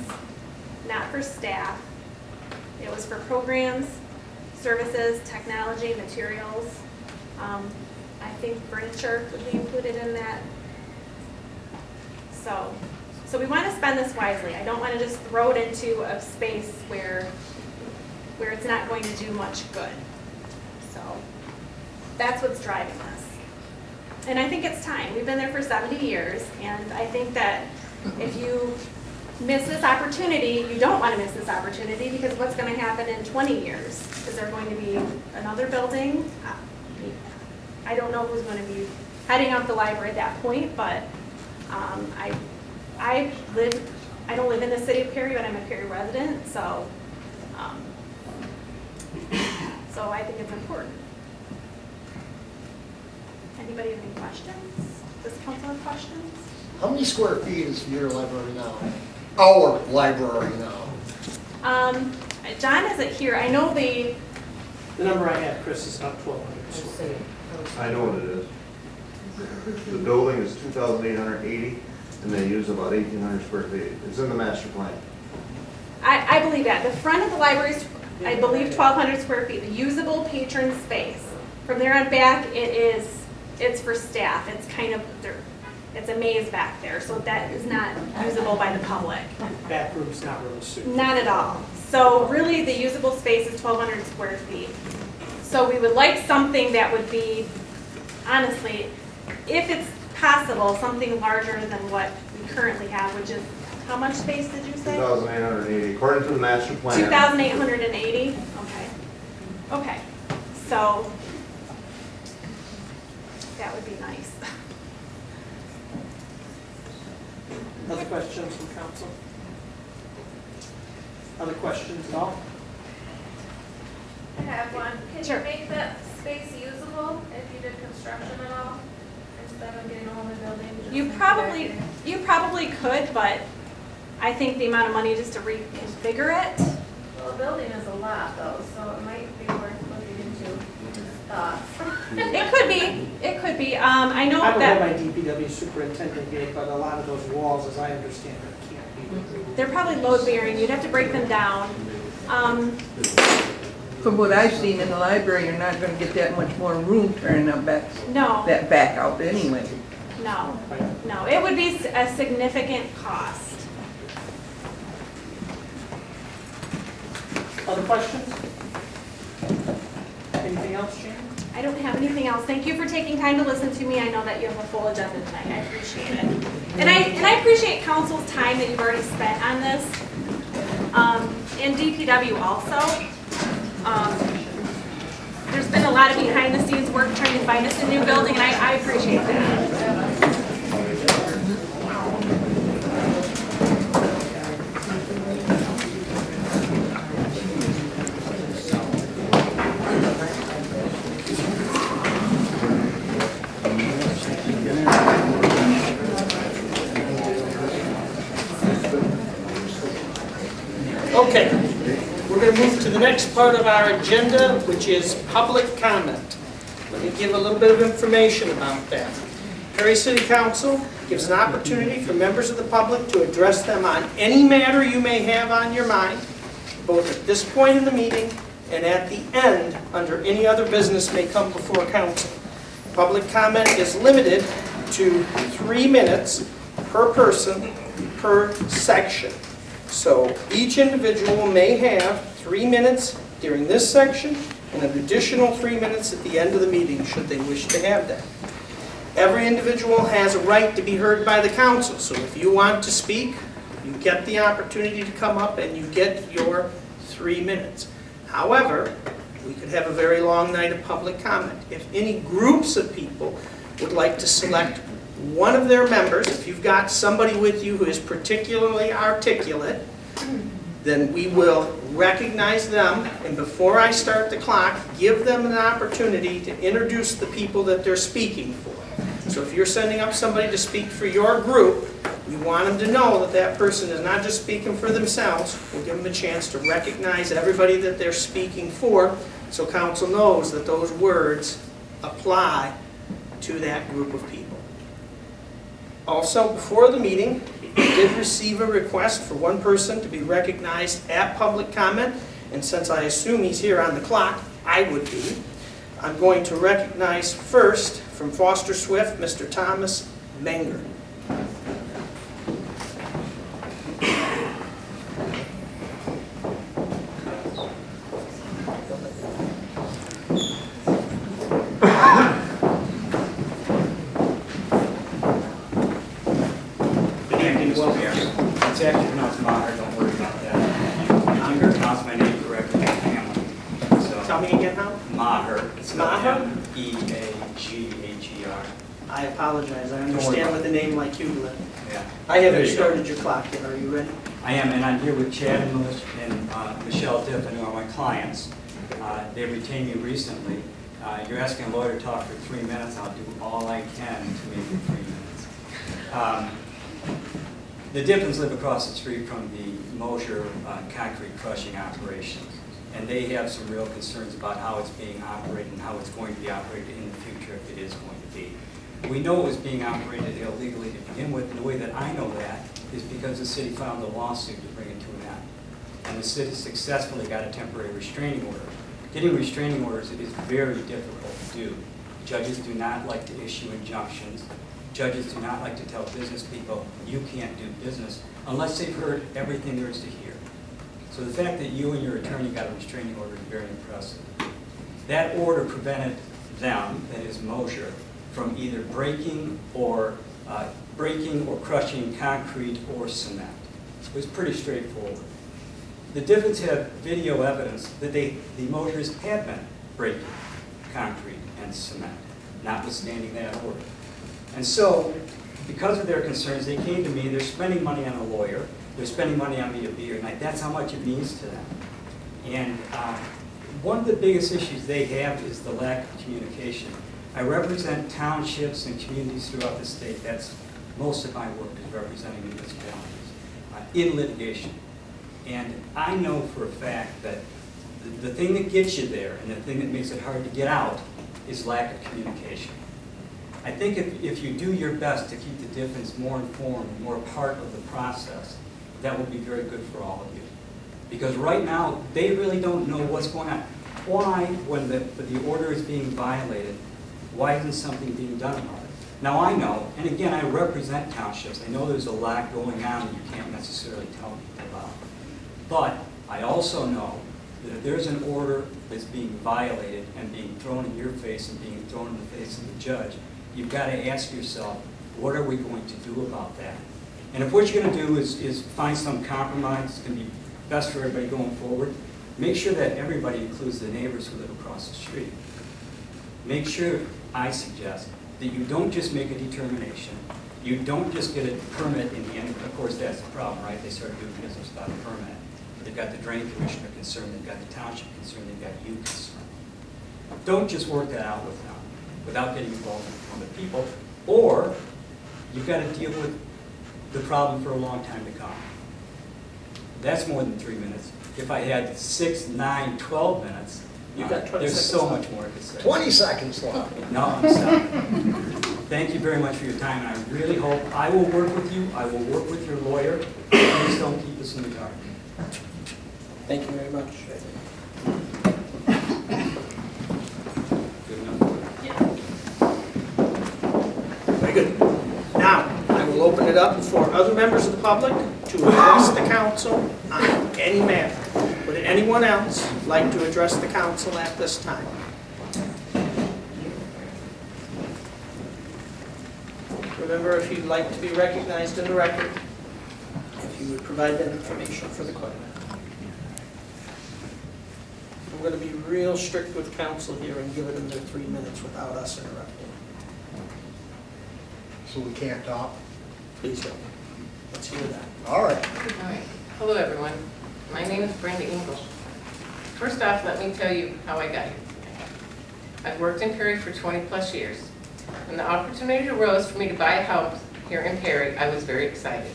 not for staff. It was for programs, services, technology, materials. I think furniture could be included in that. So we want to spend this wisely. I don't want to just throw it into a space where it's not going to do much good. So that's what's driving this. And I think it's time. We've been there for 70 years, and I think that if you miss this opportunity, you don't want to miss this opportunity, because what's going to happen in 20 years? Is there going to be another building? I don't know who's going to be heading up the library at that point, but I don't live in the city of Perry, but I'm a Perry resident, so I think it's important. Anybody have any questions? Does council have questions? How many square feet is your library now? Our library now? John isn't here. I know the number I have, Chris, is about 1,200. I know what it is. The building is 2,880, and they use about 1,800 square feet. It's in the master plan. I believe that. The front of the library is, I believe, 1,200 square feet, the usable patron space. From there on back, it's for staff. It's kind of, it's a maze back there, so that is not usable by the public. Back room's not really suitable. Not at all. So really, the usable space is 1,200 square feet. So we would like something that would be, honestly, if it's possible, something larger than what we currently have, which is, how much space did you say? 2,880, according to the master plan. 2,880? Okay. Okay. So that would be nice. Other questions from council? Other questions at all? I have one. Can Sure. you make that space usable if you did construction at all? Instead of getting a whole new building? You probably could, but I think the amount of money just to reconfigure it. Well, a building is a lot though, so it might be worth looking into. It could be. It could be. I know I would that have my DPW superintendent here, but a lot of those walls, as I understand it, can't be removed. they're probably load bearing. You'd have to break them down. From what I've seen in the library, you're not gonna get that much more room turning up back, No. that back out anyway. No. No. It would be a significant cost. Other questions? Anything else, Jan? I don't have anything else. Thank you for taking time to listen to me. I know that you have a full agenda tonight. I appreciate it. And I appreciate council's time that you've already spent on this. And DPW also. There's been a lot of behind the scenes work trying to find us a new building, and I appreciate that. Okay, we're going to move to the next part of our agenda, which is public comment. Let me give a little bit of information about that. Perry City Council gives an opportunity for members of the public to address them on any matter you may have on your mind, both at this point in the meeting and at the end, under any other business may come before council. Public comment is limited to 3 minutes per person per section. So each individual may have 3 minutes during this section and an additional 3 minutes at the end of the meeting should they wish to have that. Every individual has a right to be heard by the council, so if you want to speak, you get the opportunity to come up and you get your 3 minutes. However, we could have a very long night of public comment. If any groups of people would like to select one of their members, if you've got somebody with you who is particularly articulate, then we will recognize them, and before I start the clock, give them an opportunity to introduce the people that they're speaking for. So if you're sending up somebody to speak for your group, we want them to know that that person is not just speaking for themselves. We'll give them a chance to recognize everybody that they're speaking for, so council knows that those words apply to that group of people. Also, before the meeting, we did receive a request for one person to be recognized at public comment, and since I assume he's here on the clock, I would be. I'm going to recognize first, from Foster Swift, Mr. Thomas Menger. It's actually pronounced Maher, don't worry about that. I'm going to pronounce my name correctly in the family. So, tell me again how? Maher. It's Maher? M-E-A-G-H-E-R. I apologize, I understand with a name like you, Lynn. Yeah. I haven't started your clock yet, are you ready? I am, and I'm here with Chad and Michelle Tiffin, who are my clients. They retained me recently. You're asking a lawyer to talk for 3 minutes. I'll do all I can to make it 3 minutes. The Diffins live across the street from the Mosher concrete crushing operation, and they have some real concerns about how it's being operated and how it's going to be operated in the future if it is going to be. We know it was being operated illegally to begin with, and the way that I know that is because the city filed a lawsuit to bring it to an end. And the city successfully got a temporary restraining order. Getting restraining orders is very difficult to do. Judges do not like to issue injunctions. Judges do not like to tell business people, you can't do business, unless they've heard everything there is to hear. So the fact that you and your attorney got a restraining order is very impressive. That order prevented them, that is Mosher, from either breaking or crushing concrete or cement. It was pretty straightforward. The Diffins have video evidence that the Moshers had been breaking concrete and cement, notwithstanding that order. And so, because of their concerns, they came to me. They're spending money on a lawyer. They're spending money on me to be here tonight. That's how much it means to them. And one of the biggest issues they have is the lack of communication. I represent townships and communities throughout the state. That's most of my work is representing municipalities in litigation. And I know for a fact that the thing that gets you there and the thing that makes it hard to get out is lack of communication. I think if you do your best to keep the Diffins more informed, more part of the process, that will be very good for all of you. Because right now, they really don't know what's going on. Why, when the order is being violated, why isn't something being done about it? Now I know, and again, I represent townships. I know there's a lot going on that you can't necessarily tell people about. But I also know that if there's an order that's being violated and being thrown in your face and being thrown in the face of the judge, you've got to ask yourself, what are we going to do about that? And if what you're going to do is find some compromise that's going to be best for everybody going forward, make sure that everybody includes the neighbors who live across the street. Make sure, I suggest, that you don't just make a determination. You don't just get a permit in the end. Of course, that's the problem, right? They started doing business without a permit. They've got the drain commissioner concerned. They've got the township concerned. They've got you concerned. Don't just work that out with them without getting involved with other people, or you've got to deal with the problem for a long time to come. That's more than 3 minutes. If I had 6, 9, 12 minutes, You've got 20 there's seconds so left. much more to say. 20 seconds left. No, I'm stopping. Thank you very much for your time, and I really hope I will work with you. I will work with your lawyer. Please don't keep us in the dark. Thank you very much. Good enough? Very good. Now, I will open it up for other members of the public to address the council on any matter. Would anyone else like to address the council at this time? Remember, if you'd like to be recognized in the record, if you would provide that information for the clerk. gonna be real strict with council here and giving them their 3 minutes without us interrupting. So we can't talk? Please don't. Let's hear that. All right. All right. Hello, everyone. My name is Brenda Engel. First off, let me tell you how I got here. I've worked in Perry for 20-plus years. When the opportunity arose for me to buy a house here in Perry, I was very excited.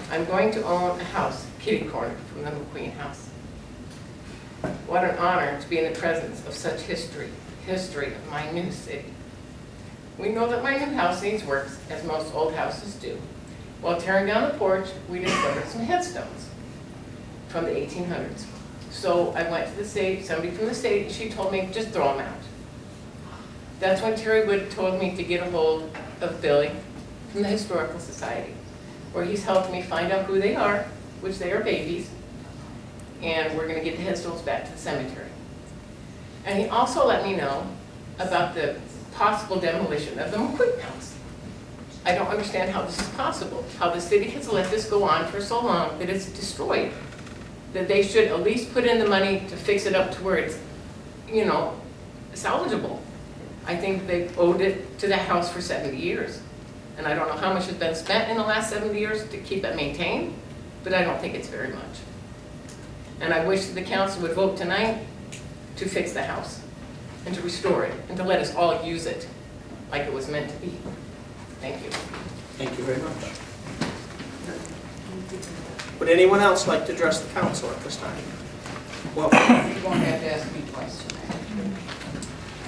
I'm going to own a house, kitty corner, from the McQueen House. What an honor to be in the presence of such history of my new city. We know that my new house needs work, as most old houses do. While tearing down the porch, we discovered some headstones from the 1800s. So I went to the state, somebody from the state, and she told me, just throw them out. That's when Terry Wood told me to get a hold of Billy from the Historical Society, where he's helped me find out who they are, which they are babies, and we're gonna get the headstones back to the cemetery. And he also let me know about the possible demolition of the McQueen House. I don't understand how this is possible, how the city has let this go on for so long that it's destroyed. That they should at least put in the money to fix it up to where it's, you know, salvageable. I think they've owed it to the house for 70 years. And I don't know how much has been spent in the last 70 years to keep it maintained, but I don't think it's very much. And I wish that the council would vote tonight to fix the house and to restore it and to let us all use it like it was meant to be. Thank you. Thank you very much. Would anyone else like to address the council at this time? Welcome. You won't have to ask me twice tonight.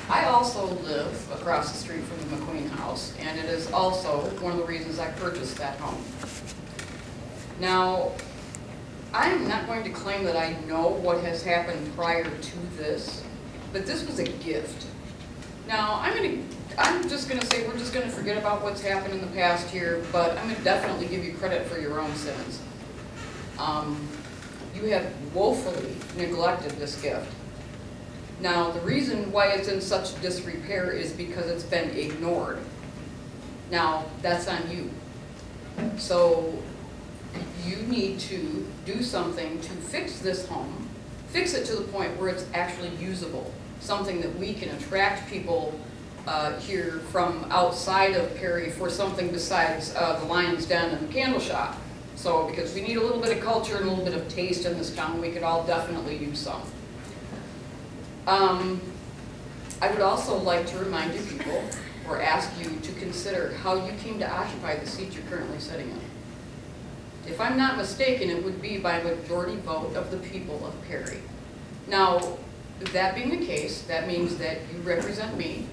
I also live across the street from the McQueen House, and it is also one of the reasons I purchased that home. Now, I'm not going to claim that I know what has happened prior to this, but this was a gift. Now, I'm just going to say we're just going to forget about what's happened in the past here, but I'm going to definitely give you credit for your own sins. You have woefully neglected this gift. Now, the reason why it's in such disrepair is because it's been ignored. Now, that's on you. So, you need to do something to fix this home, fix it to the point where it's actually usable, something that we can attract people here from outside of Perry for something besides the Lion's Den and the candle shop. So, because we need a little bit of culture and a little bit of taste in this town, we could all definitely use some. I would also like to remind you people, or ask you to consider how you came to occupy the seat you're currently sitting in. If I'm not mistaken, it would be by majority vote of the people of Perry. Now, that being the case, that means that you represent me,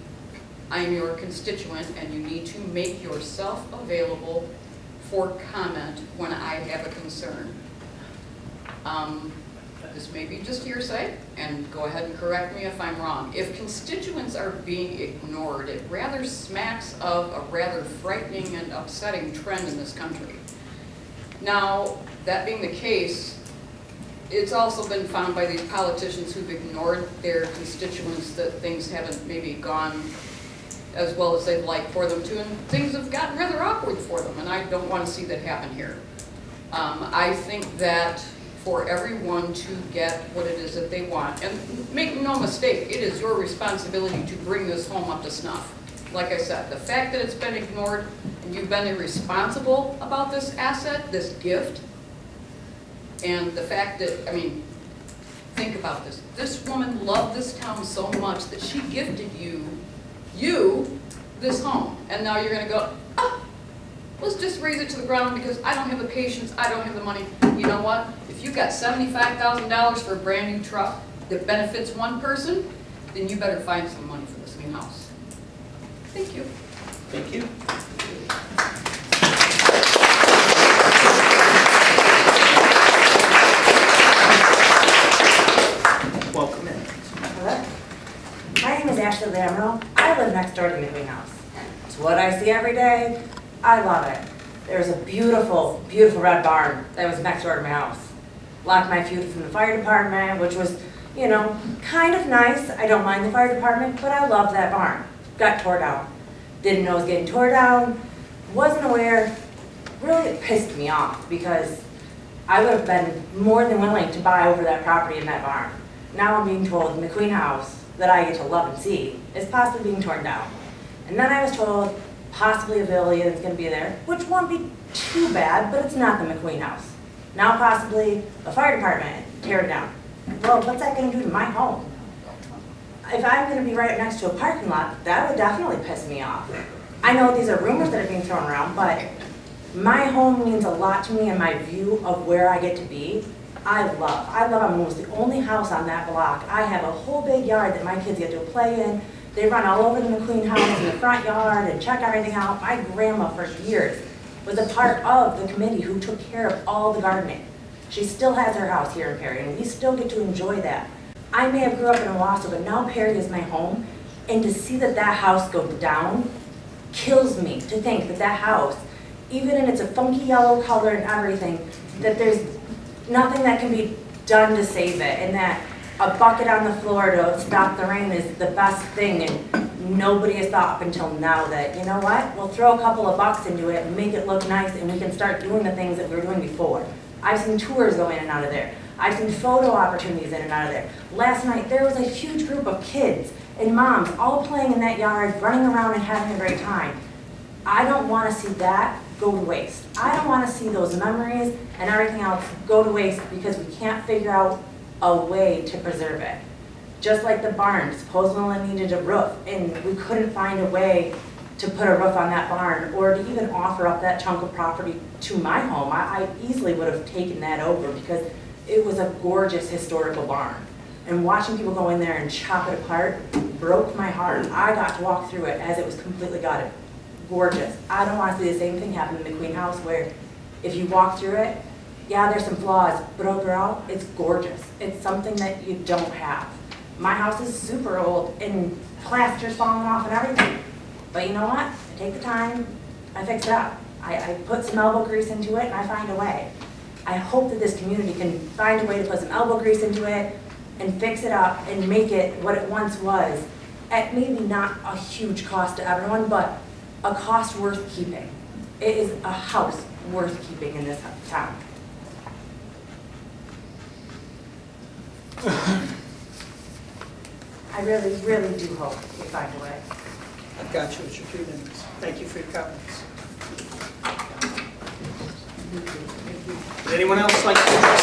I am your constituent, and you need to make yourself available for comment when I have a concern. This may be just hearsay, and go ahead and correct me if I'm wrong. If constituents are being ignored, it rather smacks of a rather frightening and upsetting trend in this country. Now, that being the case, it's also been found by these politicians who've ignored their constituents that things haven't maybe gone as well as they'd like for them to, and things have gotten rather awkward for them, and I don't want to see that happen here. I think that for everyone to get what it is that they want, and make no mistake, it is your responsibility to bring this home up to snuff. Like I said, the fact that it's been ignored and you've been irresponsible about this asset, this gift, and the fact that, I mean, think about this. This woman loved this town so much that she gifted you this home. And now you're going to go, oh, let's just raise it to the ground because I don't have the patience, I don't have the money. You know what? If you got $75,000 for a brand new truck that benefits one person, then you better find some money for this new house. Thank you. Thank you. Welcome in. Hello. My name is Ashley Lamro. I live next door to the McQueen House. It's what I see every day. I love it. There's a beautiful, beautiful red barn that was next door to my house. Locked my feud from the fire department, which was, you know, kind of nice. I don't mind the fire department, but I love that barn. Got tore down. Didn't know it was getting tore down. Wasn't aware. Really, it pissed me off because I would have been more than willing to buy over that property in that barn. Now I'm being told the McQueen house that I get to love and see is possibly being torn down. And then I was told possibly a pavilion is gonna be there, which won't be too bad, but it's not the McQueen house. Now possibly the fire department tear it down. Well, what's that gonna do to my home? If I'm gonna be right next to a parking lot, that would definitely piss me off. I know these are rumors that are being thrown around, but my home means a lot to me and my view of where I get to be. I love, I'm almost the only house on that block. I have a whole big yard that my kids get to play in. They run all over the McQueen house in the front yard and check everything out. My grandma for years was a part of the committee who took care of all the gardening. She still has her house here in Perry, and we still get to enjoy that. I may have grew up in Owasso, but now Perry is my home, and to see that that house go down kills me. To think that that house, even in its a funky yellow color and everything, that there's nothing that can be done to save it, and that a bucket on the floor to stop the rain is the best thing, and nobody has thought up until now that, you know what, we'll throw a couple of bucks into it and make it look nice, and we can start doing the things that we were doing before. I've seen tours go in and out of there. I've seen photo opportunities in and out of there. Last night, there was a huge group of kids and moms all playing in that yard, running around and having a great time. I don't want to see that go to waste. I don't want to see those memories and everything else go to waste because we can't figure out a way to preserve it. Just like the barn, supposedly needed a roof, and we couldn't find a way to put a roof on that barn or to even offer up that chunk of property to my home. I easily would have taken that over because it was a gorgeous historical barn. And watching people go in there and chop it apart broke my heart. I got to walk through it as it was completely gutted. Gorgeous. I don't want to see the same thing happen in the McQueen house where if you walk through it, yeah, there's some flaws, but overall, it's gorgeous. It's something that you don't have. My house is super old and plaster's falling off and everything. But you know what? I take the time, I fix it up. I put some elbow grease into it and I find a way. I hope that this community can find a way to put some elbow grease into it and fix it up and make it what it once was at maybe not a huge cost to everyone, but a cost worth keeping. It is a house worth keeping in this town. I really, really do hope we find a way. I've got you at your 3 minutes. Thank you for your comments. Would anyone else like to comment?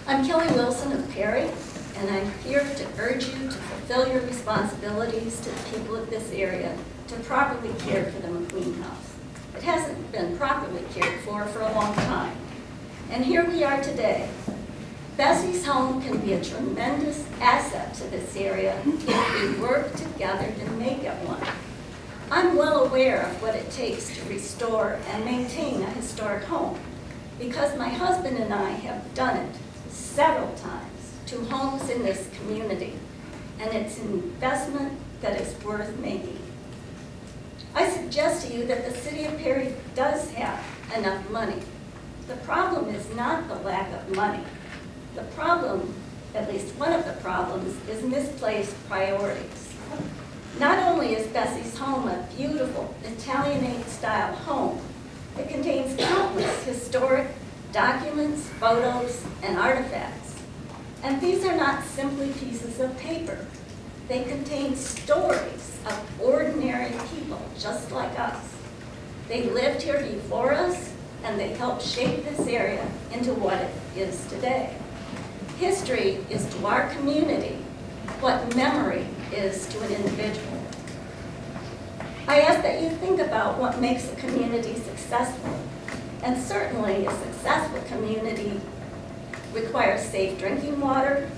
I'm Kelly Wilson of Perry, and I'm here to urge you to fulfill your responsibilities to the people of this area to properly care for the McQueen house. It hasn't been properly cared for a long time. And here we are today. Bessie's home can be a tremendous asset to this area if we work together to make it one. I'm well aware of what it takes to restore and maintain a historic home because my husband and I have done it several times to homes in this community, and it's an investment that is worth making. I suggest to you that the city of Perry does have enough money. The problem is not the lack of money. The problem, at least one of the problems, is misplaced priorities. Not only is Bessie's home a beautiful Italianate-style home, it contains countless historic documents, photos, and artifacts. And these are not simply pieces of paper. They contain stories of ordinary people just like us. They lived here before us, and they helped shape this area into what it is today. History is to our community what memory is to an individual. I ask that you think about what makes a community successful. And certainly a successful community requires safe drinking water,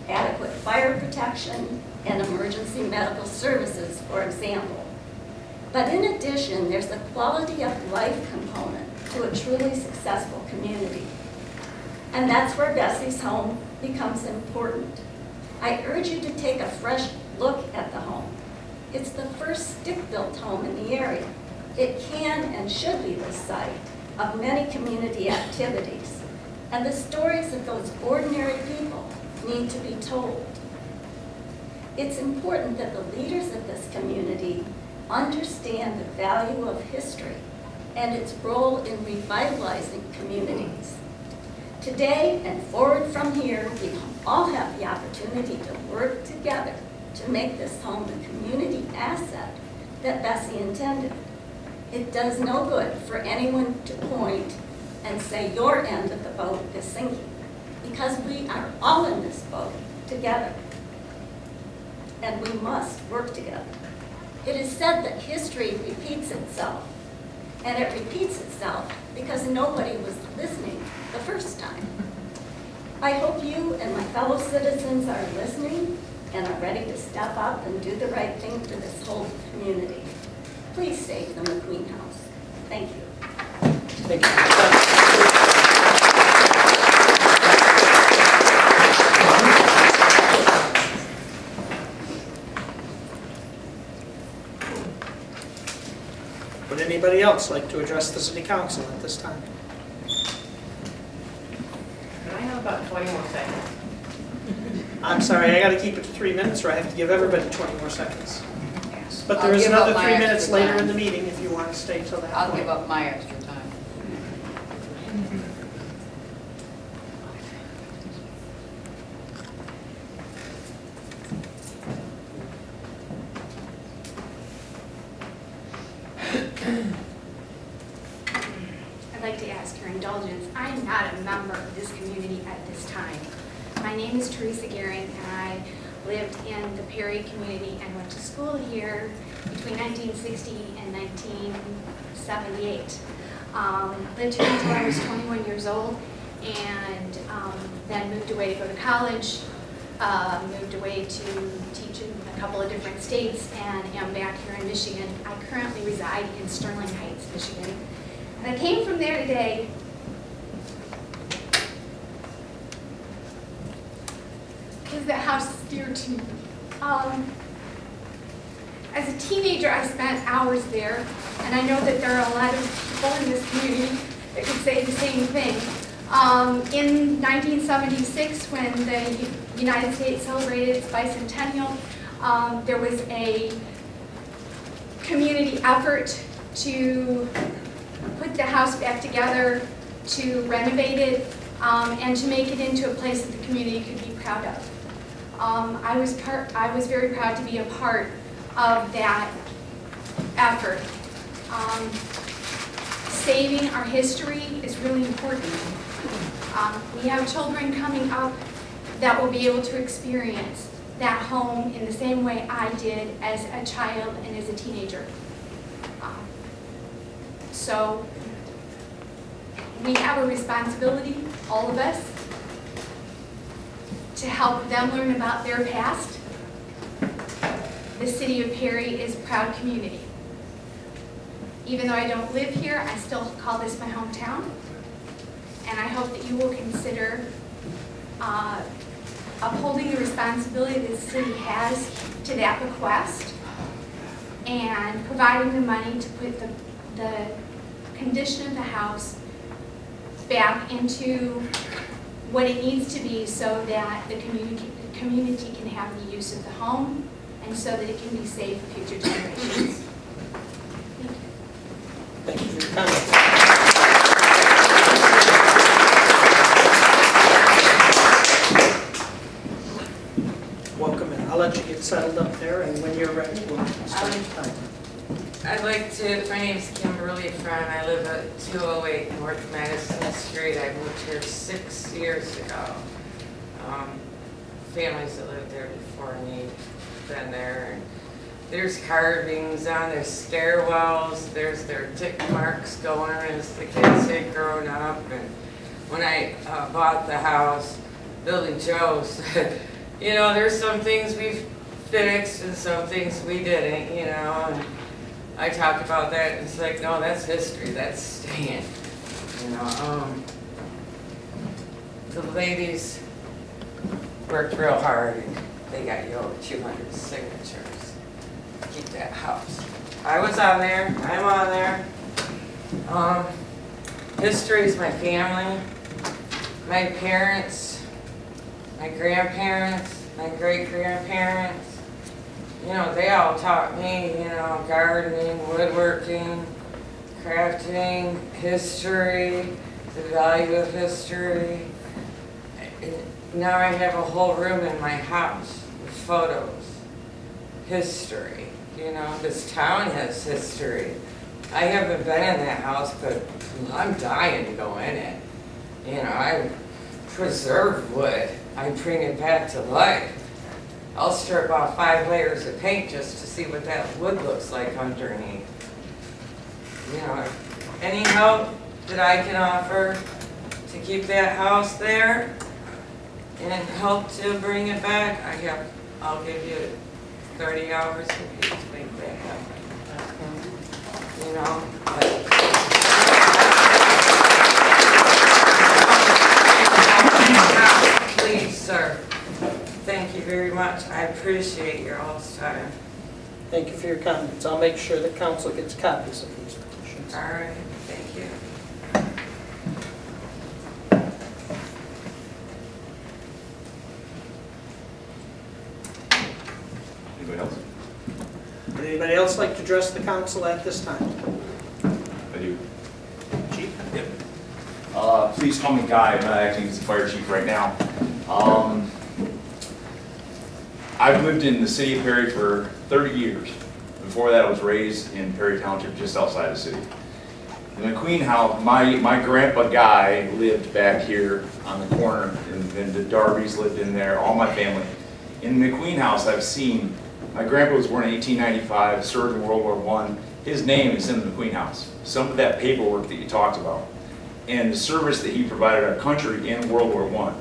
adequate fire protection, and emergency medical services, for example. But in addition, there's a quality of life component to a truly successful community. And that's where Bessie's home becomes important. I urge you to take a fresh look at the home. It's the first stick-built home in the area. It can and should be the site of many community activities. And the stories of those ordinary people need to be told. It's important that the leaders of this community understand the value of history and its role in revitalizing communities. Today and forward from here, we all have the opportunity to work together to make this home the community asset that Bessie intended. It does no good for anyone to point and say your end of the boat is sinking, because we are all in this boat together, and we must work together. It is said that history repeats itself, and it repeats itself because nobody was listening the first time. I hope you and my fellow citizens are listening and are ready to step up and do the right thing for this whole community. Please save the McQueen House. Thank you. Thank you. Would anybody else like to address the city council at this time? Can I have about 20 more seconds? I'm sorry, I gotta keep it to 3 minutes, or I have to give everybody 20 more seconds. But there I'll is give up another my 3 minutes extra later time. in the meeting if you want to stay till that I'll point. give up my extra time. I'd like to ask your indulgence. I am not a member of this community at this time. My name is Teresa Gehring, and I lived in the Perry community and went to school here between 1960 and 1978. Lived here until I was 21 years old, and then moved away to go to college, moved away to teach in a couple of different states, and am back here in Michigan. I currently reside in Sterling Heights, Michigan. And I came from there today because the house is dear to me. As a teenager, I spent hours there, and I know that there are a lot of people in this community that could say the same thing. In 1976, when the United States celebrated its bicentennial, there was a community effort to put the house back together, to renovate it, and to make it into a place that the community could be proud of. I was very proud to be a part of that effort. Saving our history is really important. We have children coming up that will be able to experience that home in the same way I did as a child and as a teenager. So we have a responsibility, all of us, to help them learn about their past. The city of Perry is a proud community. Even though I don't live here, I still call this my hometown. And I hope that you will consider upholding the responsibility that the city has to that bequest and providing the money to put the condition of the house back into what it needs to be so that the community can have the use of the home and so that it can be safe for future generations. Thank you for your comments. Welcome, and I'll let you get settled up there, and when you're ready, we'll start the time. I'd like to, my name's Kimberly Fran, I live at 208 North Madison Street. I moved here 6 years ago. Families that lived there before me have been there. And there's carvings on their stairwells, there's their tick marks going as the kids had grown up. And when I bought the house, Billy Joe said, you know, there's some things we've fixed and some things we didn't, you know. And I talked about that, and it's like, no, that's history, that's staying, you know. The ladies worked real hard, and they got you over 200 signatures to keep that house. I was on there, I'm on there. History is my family, my parents, my grandparents, my great-grandparents. You know, they all taught me, you know, gardening, woodworking, crafting, history, the value of history. Now I have a whole room in my house with photos, history. You know, this town has history. I haven't been in that house, but I'm dying to go in it. You know, I preserve wood. I bring it back to life. I'll strip off 5 layers of paint just to see what that wood looks like underneath. You know, any help that I can offer to keep that house there and help to bring it back, I'll give you 30 hours to make that happen. You know, please, sir. Thank you very much. I appreciate your all's time. Thank you for your comments. I'll make sure that council gets copies of these petitions. All right, thank you. Anybody else? Would anybody else like to address the council at this time? I do. Chief? Yep. Please call me Guy. I'm not acting as the fire chief right now. I've lived in the city of Perry for 30 years. Before that, I was raised in Perry Township, just outside the city. The McQueen house, my grandpa Guy lived back here on the corner, and the Darby's lived in there, all my family. In the McQueen house, I've seen, my grandpa was born in 1895, served in World War I. His name is in the McQueen house. Some of that paperwork that you talked about, and the service that he provided our country in World War I.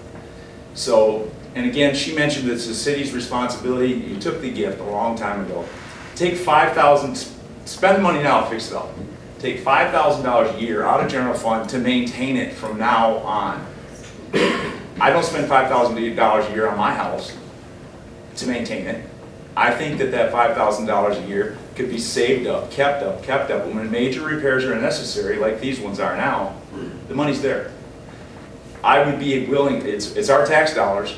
So, and again, she mentioned it's the city's responsibility. You took the gift a long time ago. Take $5,000, spend money now, fix it up. Take $5,000 a year out of general fund to maintain it from now on. I don't spend $5,000 a year on my house to maintain it. I think that $5,000 a year could be saved up, kept up, and when major repairs are necessary, like these ones are now, the money's there. I would be willing, it's our tax dollars.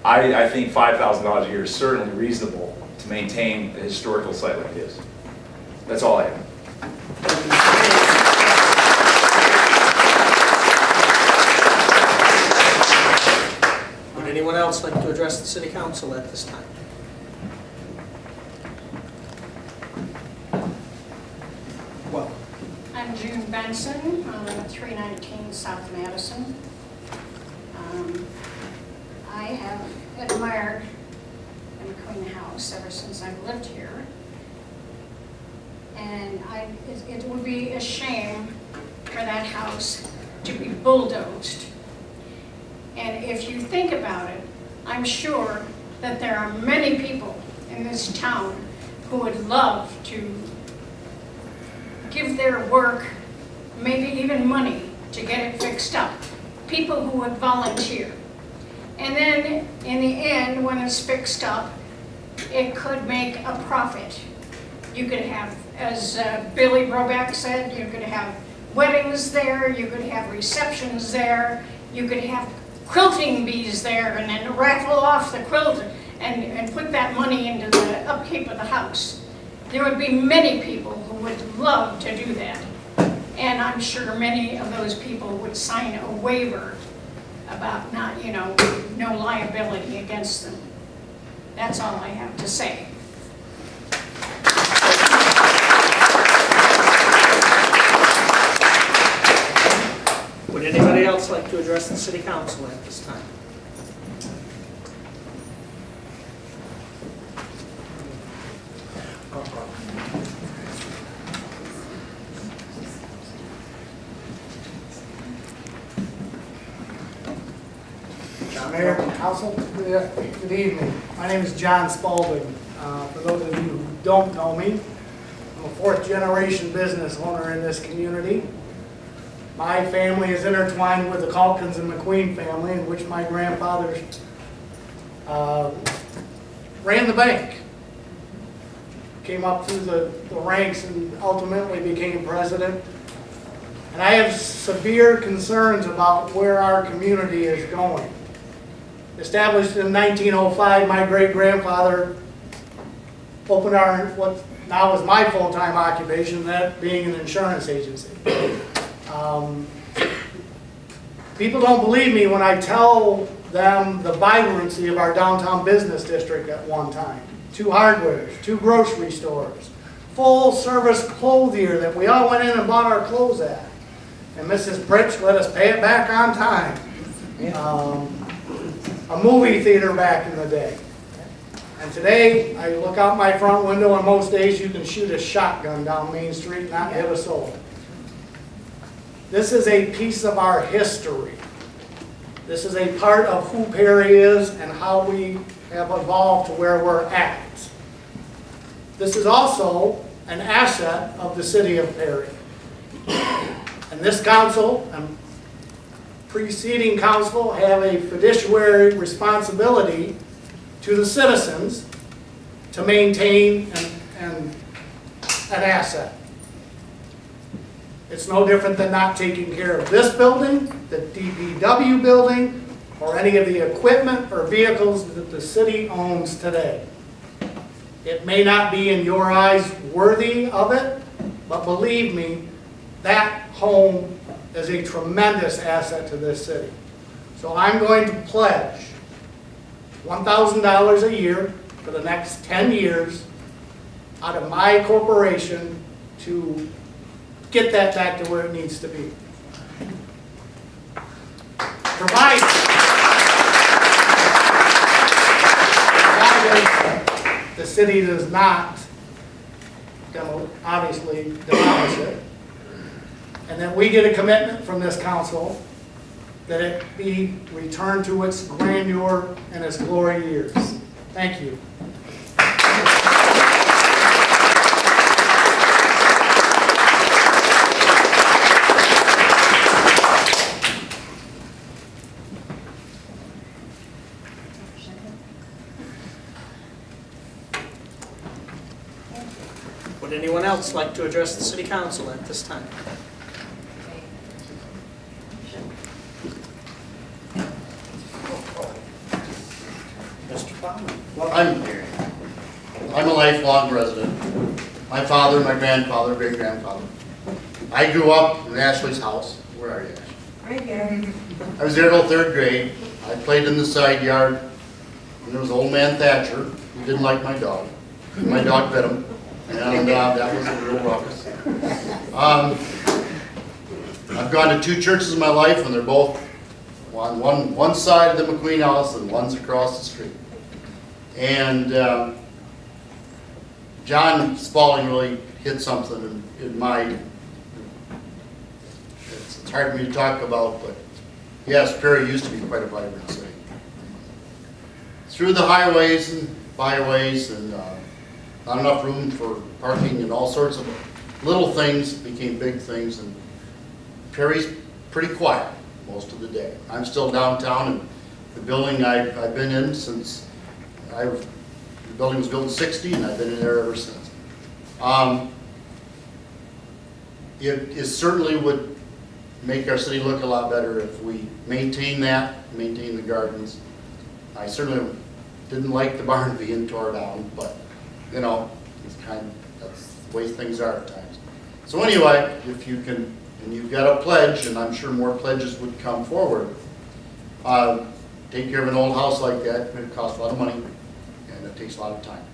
I think $5,000 a year is certainly reasonable to maintain a historical site like this. That's all I have. Would anyone else like to address the city council at this time? Well, I'm June Benson, I'm at 319 South Madison. I have admired the McQueen house ever since I've lived here. And it would be a shame for that house to be bulldozed. And if you think about it, I'm sure that there are many people in this town who would love to give their work, maybe even money, to get it fixed up. People who would volunteer. And then, in the end, when it's fixed up, it could make a profit. You could have, as Billy Brobeck said, you could have weddings there, you could have receptions there, you could have quilting bees there, and then raffle off the quilt and put that money into the upkeep of the house. There would be many people who would love to do that. And I'm sure many of those people would sign a waiver about not, no liability against them. That's all I have to say. Would anybody else like to address the city council at this time? Mayor, Council, good evening. My name is John Spalding. For those of you who don't know me, I'm a fourth-generation business owner in this community. My family is intertwined with the Calkins and McQueen family, in which my grandfather ran the bank. Came up through the ranks and ultimately became president. And I have severe concerns about where our community is going. Established in 1905, my great-grandfather opened our, what now is my full-time occupation, that being an insurance agency. People don't believe me when I tell them the vibrancy of our downtown business district at one time. 2 hardwares, 2 grocery stores, full-service clothier that we all went in and bought our clothes at. And Mrs. Pritch let us pay it back on time. A movie theater back in the day. And today, I look out my front window and most days you can shoot a shotgun down Main Street and not hit a soul. This is a piece of our history. This is a part of who Perry is and how we have evolved to where we're at. This is also an asset of the city of Perry. And this council and preceding council have a fiduciary responsibility to the citizens to maintain an asset. It's no different than not taking care of this building, the DPW building, or any of the equipment or vehicles that the city owns today. It may not be in your eyes worthy of it, but believe me, that home is a tremendous asset to this city. So I'm going to pledge $1,000 a year for the next 10 years out of my corporation to get that back to where it needs to be. Provided the city does not, obviously, demolish it, and then we get a commitment from this council that it be returned to its grandeur and its glory years. Thank you. Would anyone else like to address the city council at this time? Mr. Fowler. Well, I'm a lifelong resident. My father, my grandfather, great-grandfather. I grew up in Ashley's house. Where are you, Ashley? Right here. I was there till 3rd grade. I played in the side yard. And there was old man Thatcher, who didn't like my dog. My dog bit him. And that was a real ruckus. I've gone to 2 churches in my life, and they're both on one side of the McQueen house, and one's across the street. And John Spalding really hit something in my. It's hard for me to talk about, but yes, Perry used to be quite a vibrant city. Through the highways and byways and not enough room for parking and all sorts of little things became big things, and Perry's pretty quiet most of the day. I'm still downtown, and the building I've been in since the building was built in '60, and I've been in there ever since. It certainly would make our city look a lot better if we maintain the gardens. I certainly didn't like the barn being torn down, but you know, that's the way things are at times. So anyway, if you can, and you've got a pledge, and I'm sure more pledges would come forward, take care of an old house like that. It costs a lot of money, and it takes a lot of time.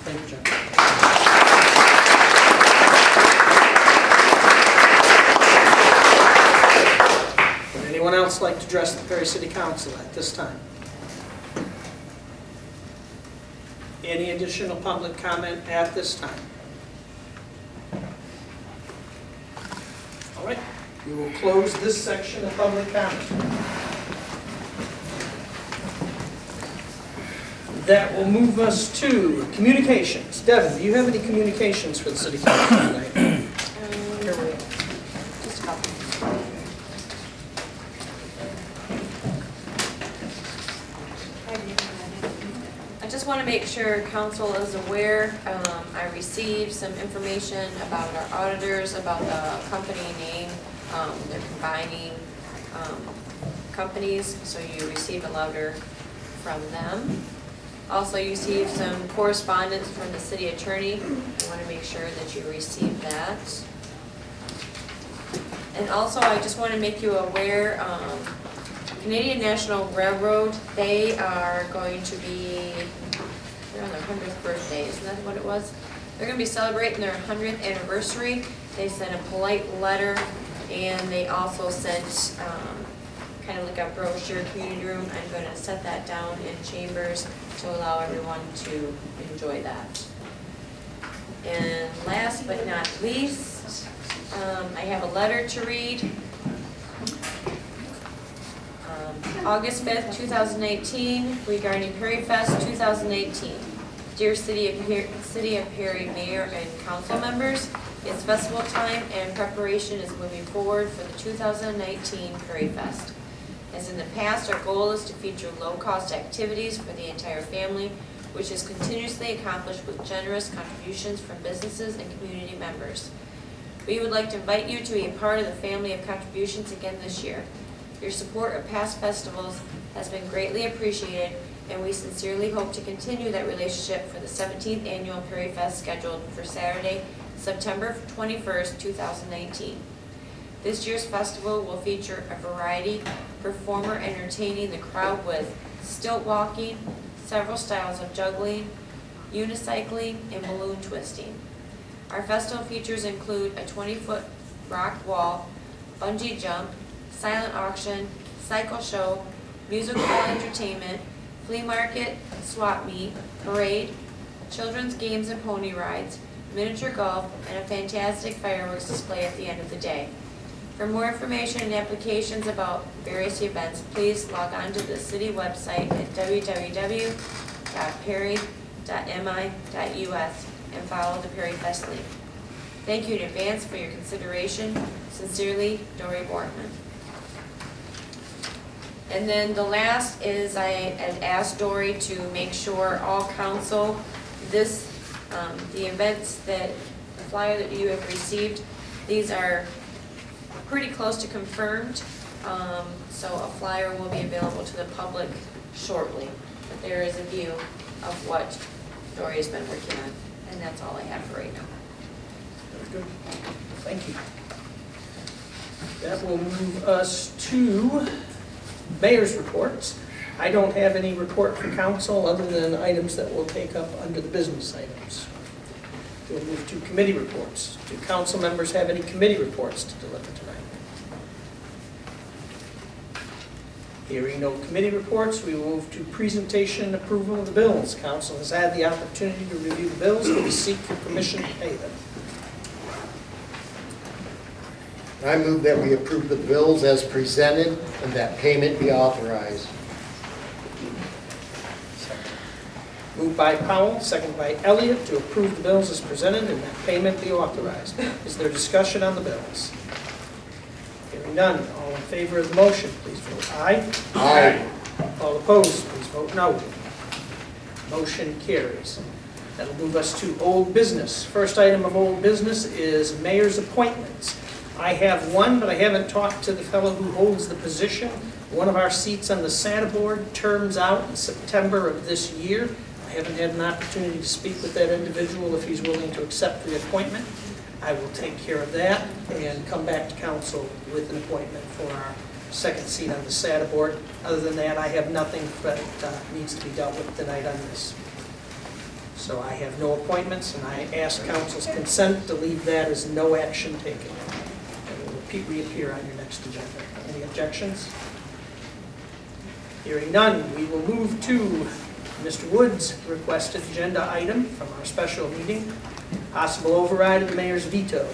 Thank you, John. Would anyone else like to address the Perry City Council at this time? Any additional public comment at this time? All right, we will close this section of public comment. That will move us to communications. Devin, do you have any communications for the City Council tonight? Just a couple. I just want to make sure council is aware. I received some information about our auditors, about the company name. They're combining companies, so you receive a letter from them. Also, you received some correspondence from the city attorney. I want to make sure that you received that. And also, I just want to make you aware, Canadian National Railroad, they are going to be, they're on their 100th birthday, isn't that what it was? They're going to be celebrating their 100th anniversary. They sent a polite letter, and they also sent kind of like a brochure, community room. I'm going to set that down in chambers to allow everyone to enjoy that. And last but not least, I have a letter to read. August 5th, 2018, regarding Perry Fest 2018. Dear City of Perry Mayor and Council members, it's festival time and preparation is moving forward for the 2019 Perry Fest. As in the past, our goal is to feature low-cost activities for the entire family, which is continuously accomplished with generous contributions from businesses and community members. We would like to invite you to be a part of the family of contributions again this year. Your support of past festivals has been greatly appreciated, and we sincerely hope to continue that relationship for the 17th Annual Perry Fest scheduled for Saturday, September 21st, 2019. This year's festival will feature a variety, performer entertaining the crowd with stilt walking, several styles of juggling, unicycling, and balloon twisting. Our festival features include a 20-foot rock wall, bungee jump, silent auction, cycle show, musical entertainment, flea market, swap meet, parade, children's games and pony rides, miniature golf, and a fantastic fireworks display at the end of the day. For more information and applications about various events, please log on to the city website at www.perry.mi.us and follow the Perry Fest link. Thank you in advance for your consideration. Sincerely, Dory Bortman. And then the last is I had asked Dory to make sure all council, the events that, the flyer that you have received, these are pretty close to confirmed. So a flyer will be available to the public shortly. But there is a view of what Dory has been working on. And that's all I have for right now. Very good. Thank you. That will move us to mayor's reports. I don't have any report from council other than items that we'll take up under the business items. We'll move to committee reports. Do council members have any committee reports to deliver tonight? Hearing no committee reports, we will move to presentation and approval of the bills. Council has had the opportunity to review the bills. We seek your permission to pay them. I move that we approve the bills as presented and that payment be authorized. Moved by Powell, second by Elliott, to approve the bills as presented and that payment be authorized. Is there discussion on the bills? Hearing none, all in favor of the motion, please vote aye. Aye. All opposed, please vote no. Motion carries. That'll move us to old business. First item of old business is mayor's appointments. I have one, but I haven't talked to the fellow who holds the position. One of our seats on the SATA board terms out in September of this year. I haven't had an opportunity to speak with that individual if he's willing to accept the appointment. I will take care of that and come back to council with an appointment for our second seat on the SATA board. Other than that, I have nothing that needs to be dealt with tonight on this. So I have no appointments, and I ask council's consent to leave that as no action taken. Reappear on your next agenda. Any objections? Hearing none, we will move to Mr. Wood's requested agenda item from our special meeting, possible override of the mayor's veto.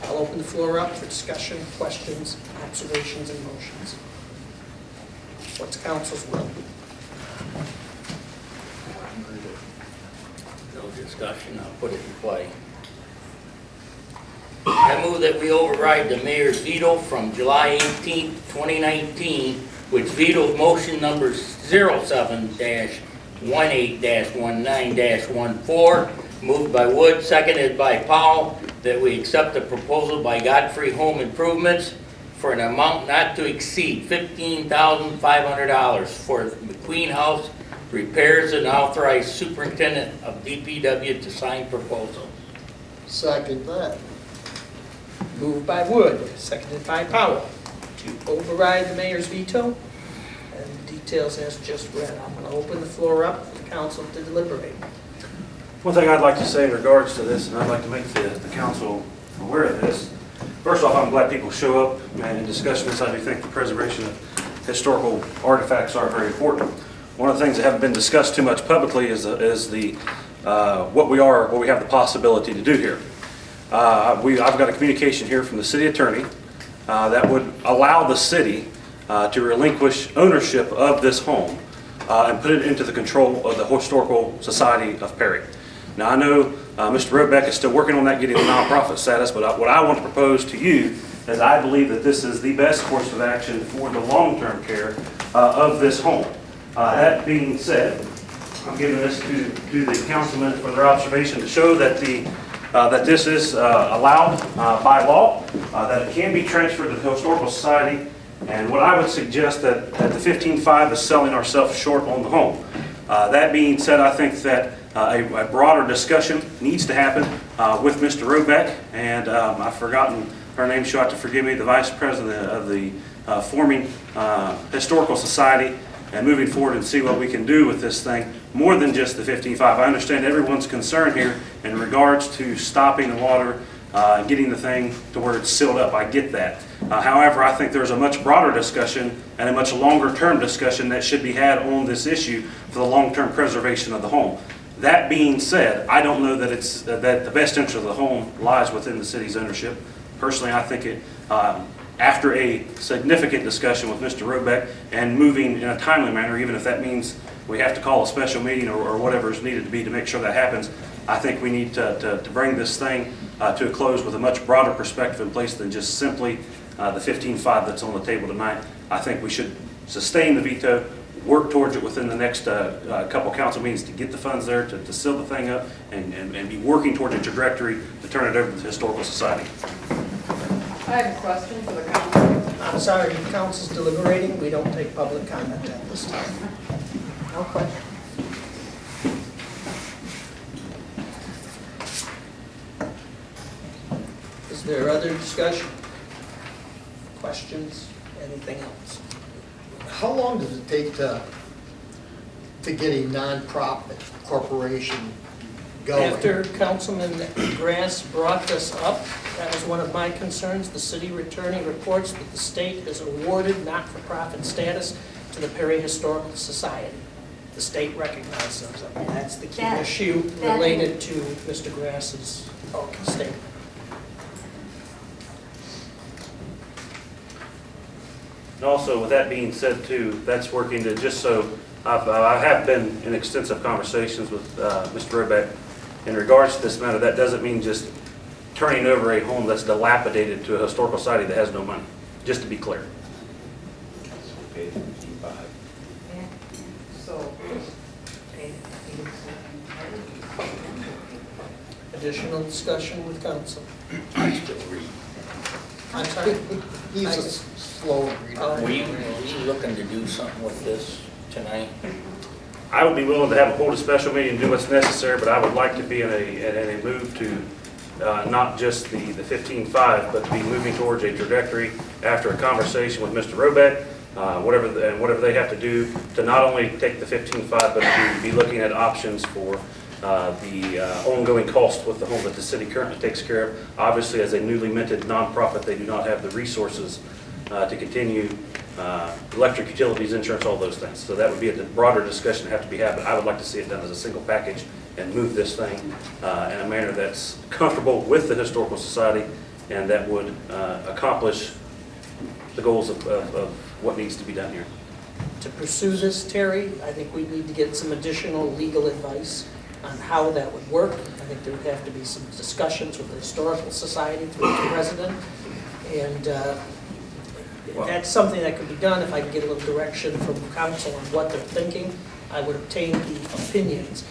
I'll open the floor up for discussion, questions, observations, and motions. What's council's will? No discussion, I'll put it in play. I move that we override the mayor's veto from July 18th, 2019, which vetoes motion number 07-18-19-14, moved by Wood, seconded by Powell, that we accept the proposal by Godfrey Home Improvements for an amount not to exceed $15,500 for McQueen House repairs and authorize superintendent of DPW to sign proposal. Second that. Moved by Wood, seconded by Powell, to override the mayor's veto. And the details as just read. I'm going to open the floor up for the council to deliberate. One thing I'd like to say in regards to this, and I'd like to make the council aware of this. First off, I'm glad people show up and discuss this. I do think the preservation of historical artifacts are very important. One of the things that haven't been discussed too much publicly is what we have the possibility to do here. I've got a communication here from the city attorney that would allow the city to relinquish ownership of this home and put it into the control of the Historical Society of Perry. Now, I know Mr. Robeck is still working on that, getting the nonprofit status, but what I want to propose to you is I believe that this is the best course of action for the long-term care of this home. That being said, I'm giving this to the councilmen for their observation to show that that this is allowed by law, that it can be transferred to the Historical Society, and what I would suggest that the 15.5 is selling ourselves short on the home. That being said, I think that a broader discussion needs to happen with Mr. Robeck, and I've forgotten her name, she'll have to forgive me, the Vice President of the forming Historical Society, and moving forward and see what we can do with this thing, more than just the 15.5. I understand everyone's concern here in regards to stopping the water and getting the thing to where it's sealed up. I get that. However, I think there's a much broader discussion and a much longer term discussion that should be had on this issue for the long-term preservation of the home. That being said, I don't know that that the best interest of the home lies within the city's ownership. Personally, I think it, after a significant discussion with Mr. Robeck and moving in a timely manner, even if that means we have to call a special meeting or whatever is needed to be to make sure that happens, I think we need to bring this thing to a close with a much broader perspective in place than just simply the 15.5 that's on the table tonight. I think we should sustain the veto, work towards it within the next couple council meetings to get the funds there, to seal the thing up, and be working toward a trajectory to turn it over to the Historical Society. I have a question for the council. I'm sorry, the council's deliberating. We don't take public comment at this time. No question. Is there other discussion? Questions? Anything else? How long does it take to get a nonprofit corporation going? After Councilman Grass brought this up, that was one of my concerns. The city attorney reports that the state has awarded not-for-profit status to the Perry Historical Society. The state recognizes them. And that's the key issue related to Mr. Grass's statement. And also, with that being said too, that's working to just so, I have been in extensive conversations with Mr. Robeck in regards to this matter. That doesn't mean just turning over a home that's dilapidated to a historical society that has no money, just to be clear. So, Additional discussion with council. I still read. I'm sorry? He's a slow reader. Were you looking to do something with this tonight? I would be willing to hold a special meeting and do what's necessary, but I would like to be in a move to not just the 15.5, but to be moving towards a trajectory after a conversation with Mr. Robeck, whatever they have to do to not only take the 15.5, but to be looking at options for the ongoing cost with the home that the city currently takes care of. Obviously, as a newly minted nonprofit, they do not have the resources to continue electric utilities, insurance, all those things. So that would be a broader discussion to have to be had, but I would like to see it done as a single package and move this thing in a manner that's comfortable with the Historical Society and that would accomplish the goals of what needs to be done here. To pursue this, Terry, I think we need to get some additional legal advice on how that would work. I think there would have to be some discussions with the Historical Society through the president. And that's something that could be done if I could get a little direction from council on what they're thinking. I would obtain the opinions.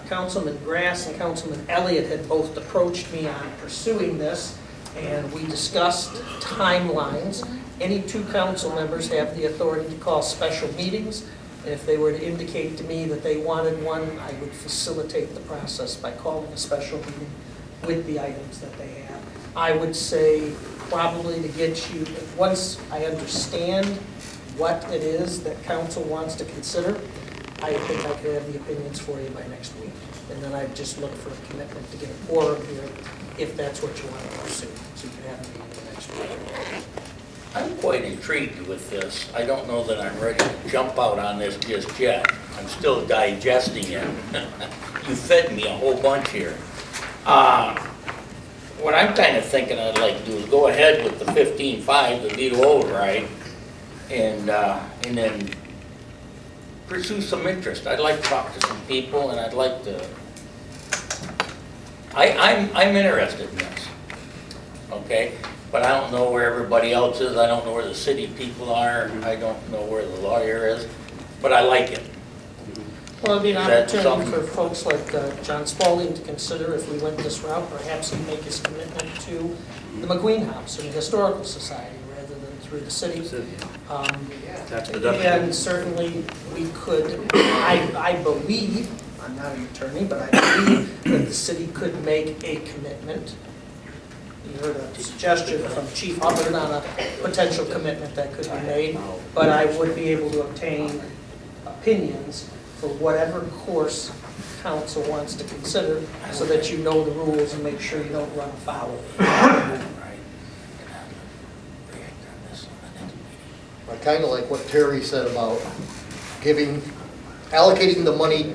Councilman Grass and Councilman Elliott had both approached me on pursuing this, and we discussed timelines. Any two council members have the authority to call special meetings And if they were to indicate to me that they wanted one, I would facilitate the process by calling a special meeting with the items that they have. I would say probably to get you, once I understand what it is that council wants to consider, I think I could have the opinions for you by next week. And then I'd just look for a commitment to get a quorum here, if that's what you want to pursue. So you can have a meeting the next week. I'm quite intrigued with this. I don't know that I'm ready to jump out on this just yet. I'm still digesting it. You fed me a whole bunch here. What I'm kind of thinking I'd like to do is go ahead with the 15.5, the veto override, and then pursue some interest. I'd like to talk to some people, and I'd like to. I'm interested in this. Okay, but I don't know where everybody else is. I don't know where the city people are. I don't know where the lawyer is, but I like it. Well, it'd be an Is that opportunity something- for folks like John Spalding to consider if we went this route, perhaps he'd make his commitment to the McQueen House and the Historical Society rather than through the city. Tax deduction. And certainly we could, I believe, I'm not an attorney, but I believe that the city could make a commitment. You heard a suggestion from Chief Hubbard on a potential commitment that could be made, but I would be able to obtain opinions for whatever course council wants to consider, so that you know the rules and make sure you don't run afoul of them. I kind of like what Terry said about allocating the money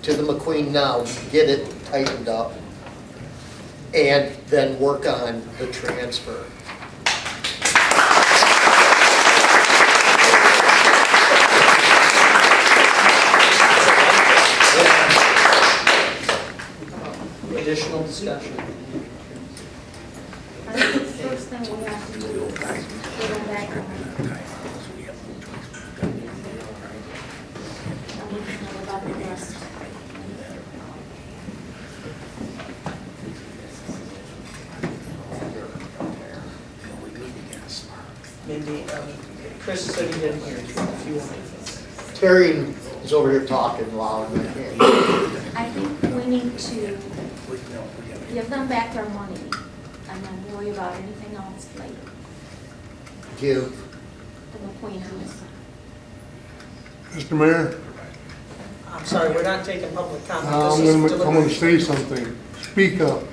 to the McQueen now, get it tightened up, and then work on the transfer. Additional discussion. I think the first thing we have to do is get them back on. And we can know about the rest. Mindy, Chris said he didn't hear you, if you want to. Terry is over here talking loud, and I can't hear. I think we need to give them back their money and then worry about anything else later. Give. The McQueen House. Mr. Mayor, I'm sorry, we're not taking public comment. I'm This is gonna deliberation. say something. Speak up.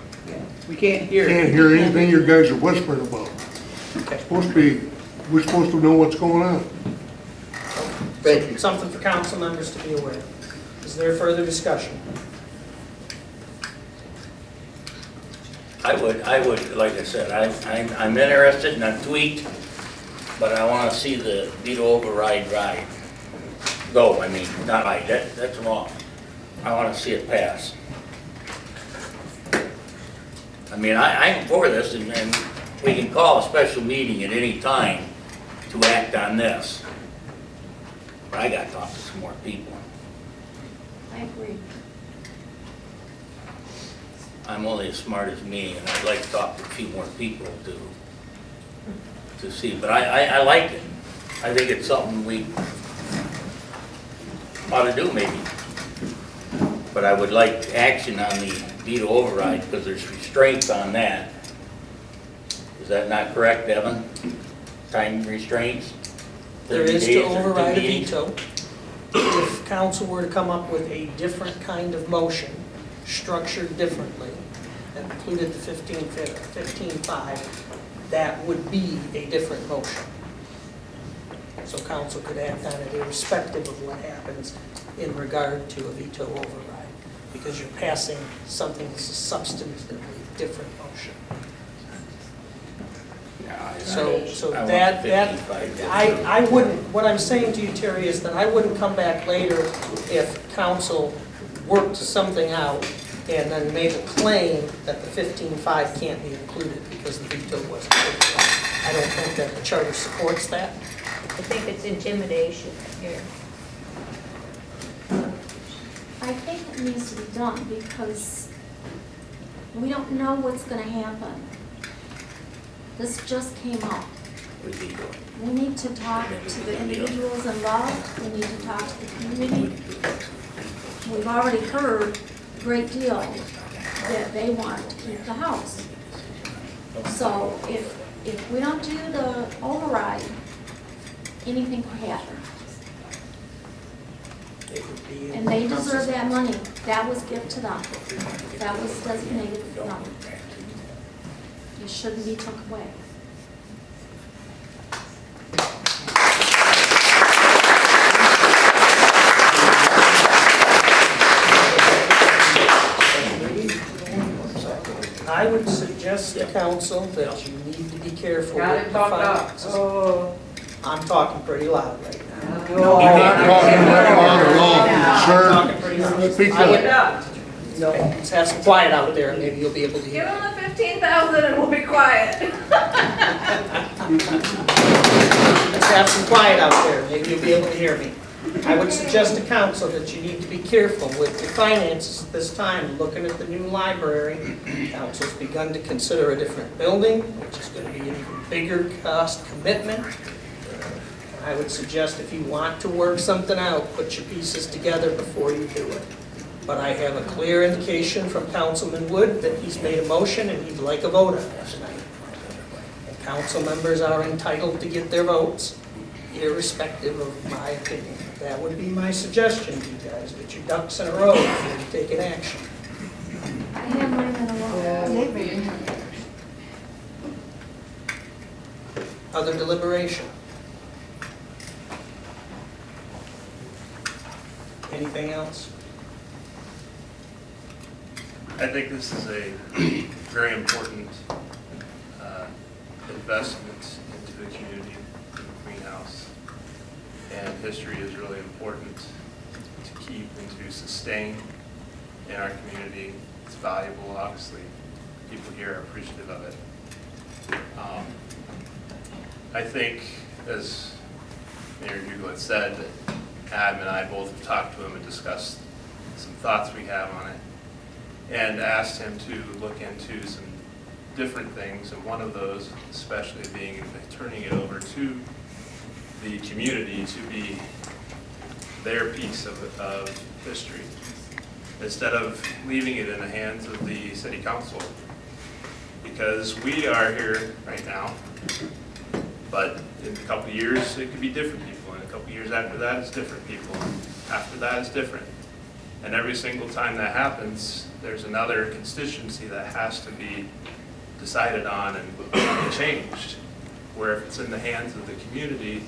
We can't hear. Can't hear anything you guys are whispering about. Okay. We're supposed to know what's going on. Thank you. Something for council members to be aware of. Is there further discussion? I would, like I said, I'm interested and I'm tweaked, but I want to see the veto override go. I mean, not ride, that's wrong. I want to see it pass. I mean, I'm for this, and we can call a special meeting at any time to act on this. But I got to talk to some more people. I agree. I'm only as smart as me, and I'd like to talk to a few more people to see. But I like it. I think it's something we ought to do maybe. But I would like action on the veto override because there's restraints on that. Is that not correct, Devin? Time restraints? There 30 is to days or 2 override a meetings? veto. If council were to come up with a different kind of motion, structured differently, that included the 15.5, that would be a different motion. So council could act on it irrespective of what happens in regard to a veto override, because you're passing something that's a substantively different motion. So I want that, 15.5. I wouldn't, what I'm saying to you, Terry, is that I wouldn't come back later if council worked something out and then made a claim that the 15.5 can't be included because the veto wasn't taken. I don't think that the charter supports that. I think it's intimidation here. I think it needs to be done because we don't know what's gonna happen. This just came up. with Vito. We need to talk to the individuals involved, we need to talk to the community. We've already heard a great deal that they want to keep the house. So if we don't do the override, anything could happen. And they deserve that money. That was given to them. That was designated for them. It shouldn't be took away. I would suggest to council that you need to be careful Got with it the talked up. finances. Oh. I'm talking pretty loud right now. No, I'm not talking very loud at all, sir. I'm talking pretty loud. Speak I would- up. No, let's have some quiet out there, and maybe you'll be able to hear. Give them the 15,000 and we'll be quiet. Let's have some quiet out there, maybe you'll be able to hear me. I would suggest to council that you need to be careful with the finances at this time. Looking at the new library, council's begun to consider a different building, which is going to be an even bigger cost commitment. I would suggest if you want to work something out, put your pieces together before you do it. But I have a clear indication from Councilman Wood that he's made a motion and he'd like a vote on it tonight. And council members are entitled to get their votes, irrespective of my opinion. That would be my suggestion to you guys. Get your ducks in a row before you take an action. I have mine in a row. Other deliberation? Anything else? I think this is a very important investment into the community, in the Queen House. And history is really important to keep and to sustain in our community. It's valuable, obviously. People here are appreciative of it. I think, as Mayor Hugo had said, that Adam and I both have talked to him and discussed some thoughts we have on it, and asked him to look into some different things, and one of those especially being turning it over to the community to be their piece of history, instead of leaving it in the hands of the city council. Because we are here right now, but in a couple of years it could be different people, and a couple of years after that it's different people, and after that it's different. And every single time that happens, there's another constituency that has to be decided on and changed. Where if it's in the hands of the community,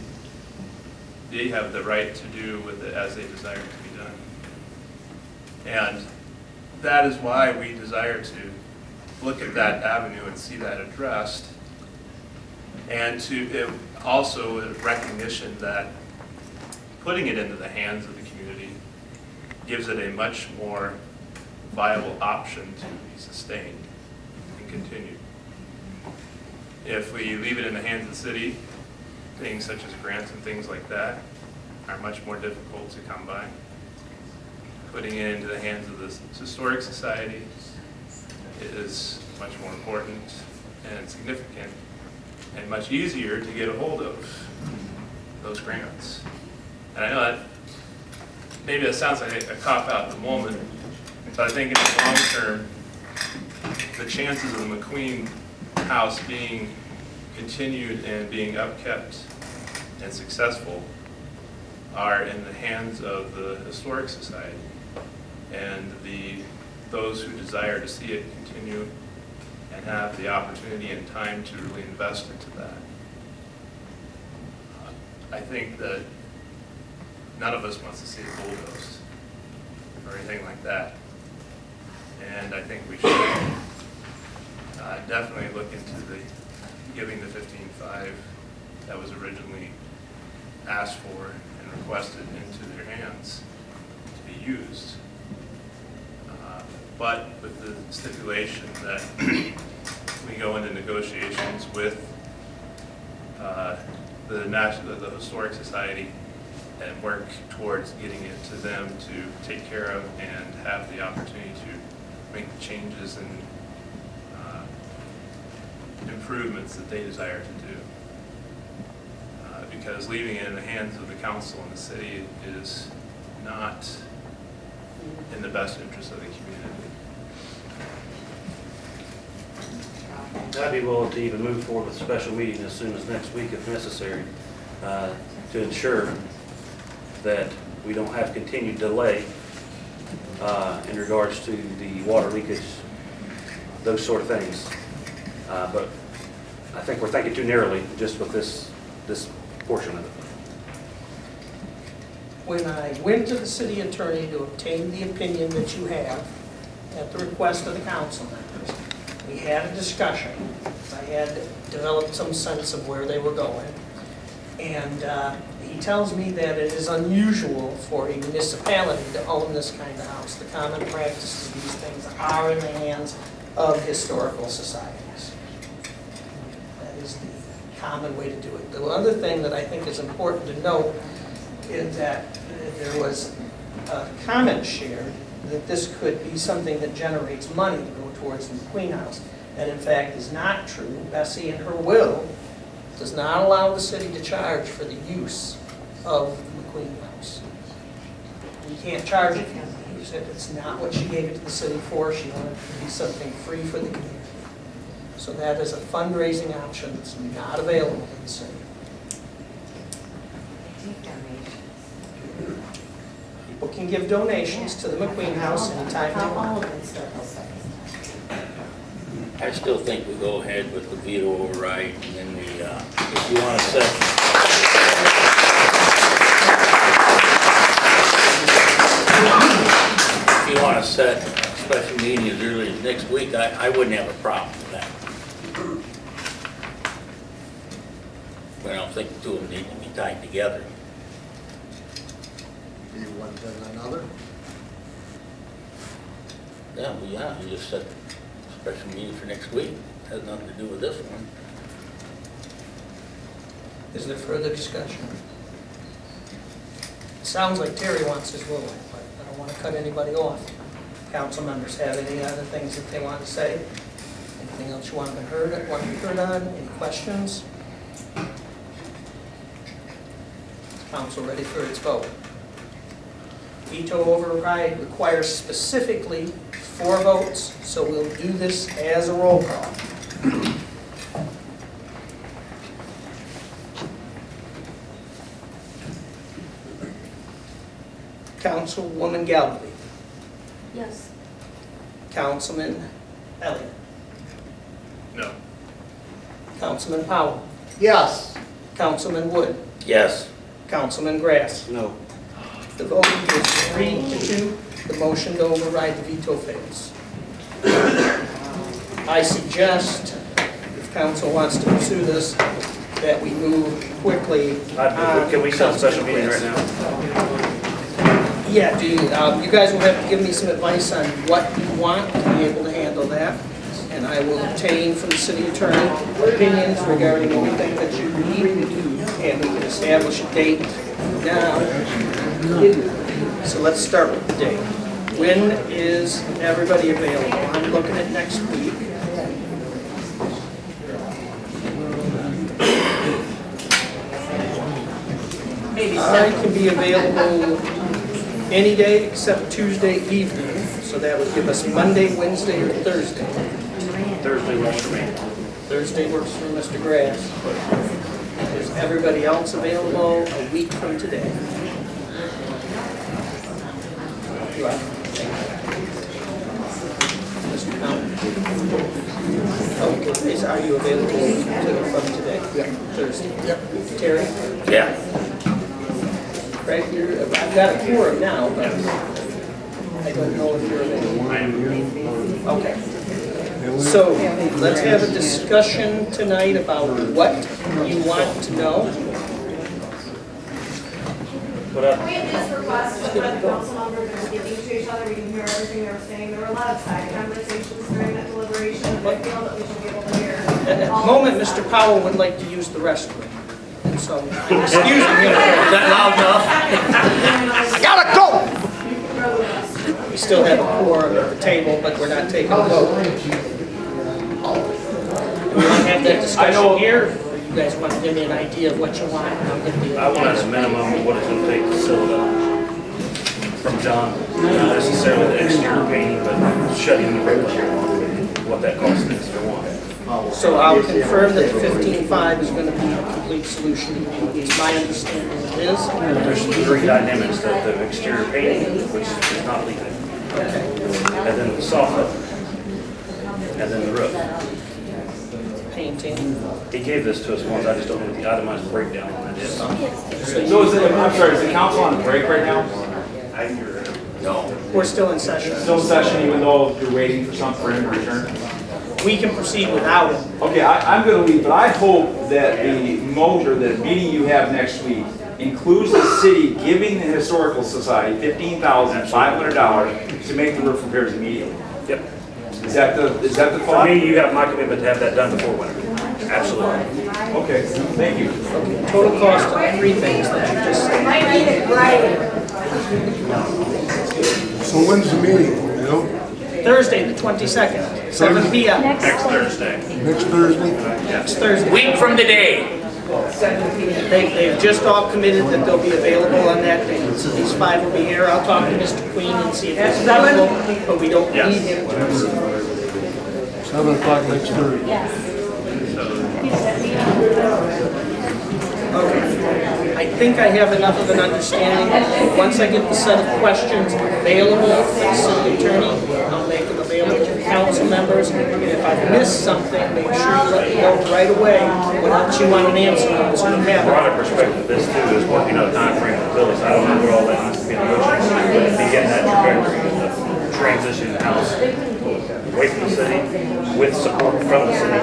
they have the right to do with it as they desire to be done. And that is why we desire to look at that avenue and see that addressed. And to also a recognition that putting it into the hands of the community gives it a much more viable option to be sustained and continued. If we leave it in the hands of the city, things such as grants and things like that are much more difficult to come by. Putting it into the hands of the Historic Society is much more important and significant and much easier to get a hold of those grants. And I know that maybe that sounds like a cop-out at the moment, but I think in the long term, the chances of the McQueen House being continued and being upkept and successful are in the hands of the Historic Society and those who desire to see it continue and have the opportunity and time to really invest into that. I think that none of us wants to see it bulldozed or anything like that. And I think we should definitely look into giving the 15.5 that was originally asked for and requested into their hands to be used. But with the stipulation that we go into negotiations with the Historic Society and work towards getting it to them to take care of and have the opportunity to make the changes and improvements that they desire to do. because leaving it in the hands of the council and the city is not in the best interest of the community. I'd be willing to even move forward with a special meeting as soon as next week if necessary, to ensure that we don't have continued delay in regards to the water leakage, those sort of things. But I think we're thinking too narrowly just with this portion of it. When I went to the city attorney to obtain the opinion that you have, at the request of the council members, we had a discussion. I had developed some sense of where they were going. And he tells me that it is unusual for a municipality to own this kind of house. The common practice of these things are in the hands of historical societies. That is the common way to do it. The other thing that I think is important to note is that there was a comment shared that this could be something that generates money to go towards the McQueen House. That in fact is not true. Bessie in her will does not allow the city to charge for the use of the McQueen House. We can't charge if you use it. It's not what she gave it to the city for. She wanted it to be something free for the community. So that is a fundraising option that's not available to the city. People can give donations to the McQueen House anytime they want. I still think we go ahead with the veto override, and then we, if you want to set, if you want to set a special meeting as early as next week, I wouldn't have a problem with that. But I don't think the two of them need to be tied together. Do you want another? Yeah, you just set a special meeting for next week. Has nothing to do with this one. Is there further discussion? It sounds like Terry wants his rule, but I don't want to cut anybody off. Council members have any other things that they want to say? Anything else you want to be heard on? Any questions? Council ready for its vote? Veto override requires specifically 4 votes, so we'll do this as a roll call. Councilwoman Galvin. Yes. Councilman Elliott. No. Councilman Powell. Yes. Councilman Wood. Yes. Councilman Grass. No. The vote is 3-2. The motion to override the veto fails. I suggest, if council wants to pursue this, that we move quickly. Can we set a special meeting right now? Yeah, you guys will have to give me some advice on what you want to be able to handle that. And I will obtain from the city attorney opinions regarding what we think that you need. And we can establish a date now. So let's start with the date. When is everybody available? I'm looking at next week. I can be available any day except Tuesday evening. So that would give us Monday, Wednesday, or Thursday. Thursday works for me. Thursday works for Mr. Grass. Is everybody else available a week from today? You are. Mr. Powell? Okay, are you available from today? Yeah. Thursday? Yep. Terry? Yeah. Craig, I've got a quorum now, but I don't know if you're available. Okay. So let's have a discussion tonight about what you want to know. We had just requested for the council members and giving to each other, we can hear everything they were saying. There were a lot of side conversations during that deliberation, and I feel that we should be able to hear. At the moment, Mr. Powell would like to use the restroom. And so, excuse me. Is that loud enough? Gotta go! We still have a quorum at the table, but we're not taking a vote. Do we want to have that discussion here? you guys want to give me an idea of what you want, and I'll get the. I want as a minimum of what it's gonna take to seal it up. From John, not necessarily the exterior painting, but shutting the regular, what that cost is for one. So I'll confirm that the 15.5 is going to be a complete solution. It's my understanding it is. There's three dynamics, the exterior painting, which is not leaking. And then the soffit, and then the roof. Painting. He gave this to us once, I just don't know what the itemized breakdown on that is. So is it, I'm sorry, is the council on break right now? No. We're still in session. Still in session even though you're waiting for something for him to return? We can proceed without him. Okay, I'm gonna leave, but I hope that the the meeting you have next week includes the city giving the Historical Society $15,500 to make the roof repairs immediately. Yep. Is that the For thought? me, you have my commitment to have that done before winter. Absolutely. Okay, thank you. Total cost of three things that you just said. I need it right. So when's the meeting, you know? Thursday, the 22nd, 7 p.m. Next Thursday. Next Thursday? Next Thursday. Week from today. They've just all committed that they'll be available on that day. So these five will be here. I'll talk to Mr. Queen and see if he's available, but we don't need him to proceed. 7 o'clock next Thursday. Okay. I think I have enough of an understanding. Once I get the set of questions available to the city attorney, I'll make them available to council members. And if I've missed something, make sure you let me know right away what you want an answer on, so you have it. Broader perspective, this too is working out a timeframe with Billy, so I don't know what all that needs to be negotiated, but be getting that trajectory of transitioning the house away from the city, with support from the city,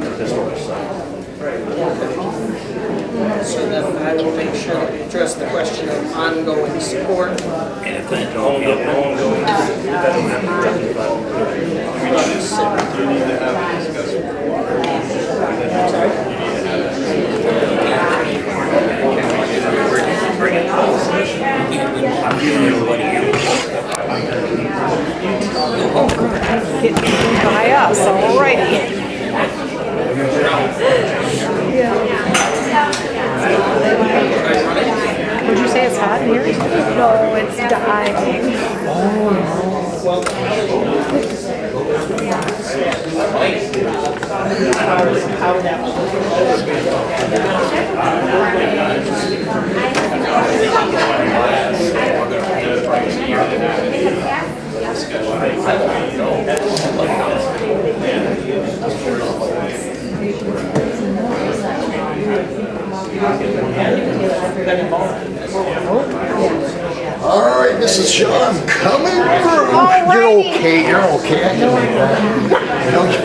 to the historical site. So then I will make sure that we address the question of ongoing support. And if that Ongoing, don't get ongoing, that don't have to justify. You need to have a discussion. I'm giving everybody here. Getting by us, alrighty. Would you say it's hot in here? No, it's dying. How that All right, Mrs. Shaw, I'm coming through. You're okay, you're okay. I can make that. You don't get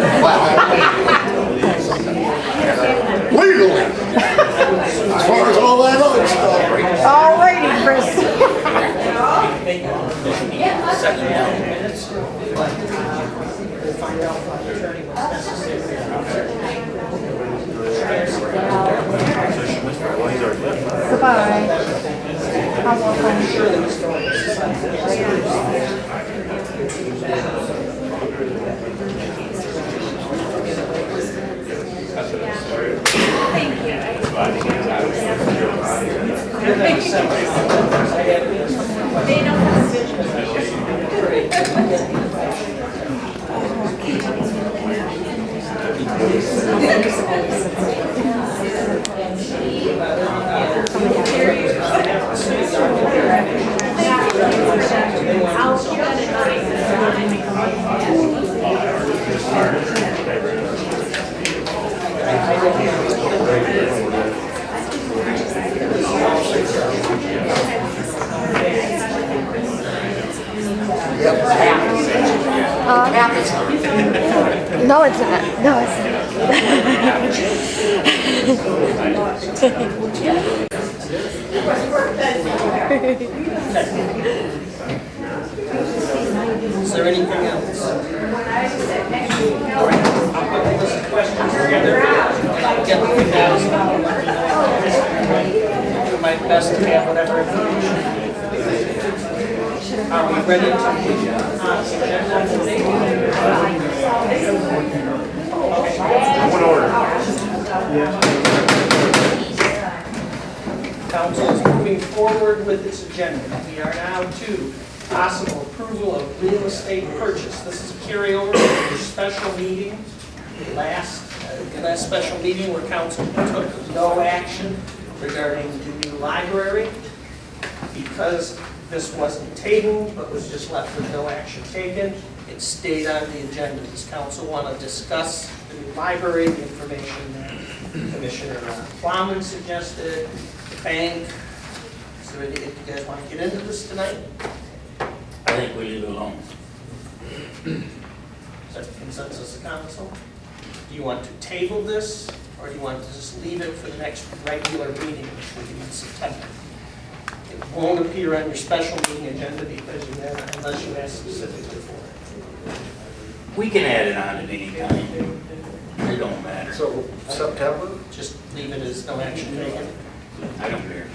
legally. As far as all that other stuff. Alrighty, Chris. Goodbye. I'll walk home. No, it's not. No, it's Is there anything else? All right. I'll put a list of questions together. I'll get the emails. Do my best to have whatever information. Are we ready to One order. forward with its agenda. We are now to possible approval of real estate purchase. This is a carryover from your special meeting, last special meeting where council took no action regarding the new library. Because this wasn't tabled, but was just left with no action taken, it stayed on the agenda. Does council want to discuss the new library, the information that Commissioner Plowman suggested, the bank? So if you guys want to get into this tonight? I think we leave it alone. Is that the consensus of council? Do you want to table this, or do you want to just leave it for the next regular meeting, which will be in September? It won't appear on your special meeting agenda because you have, unless you ask specifically for it. We can add it on at any time. It don't matter. So September? Just leave it as no action taken. I don't care.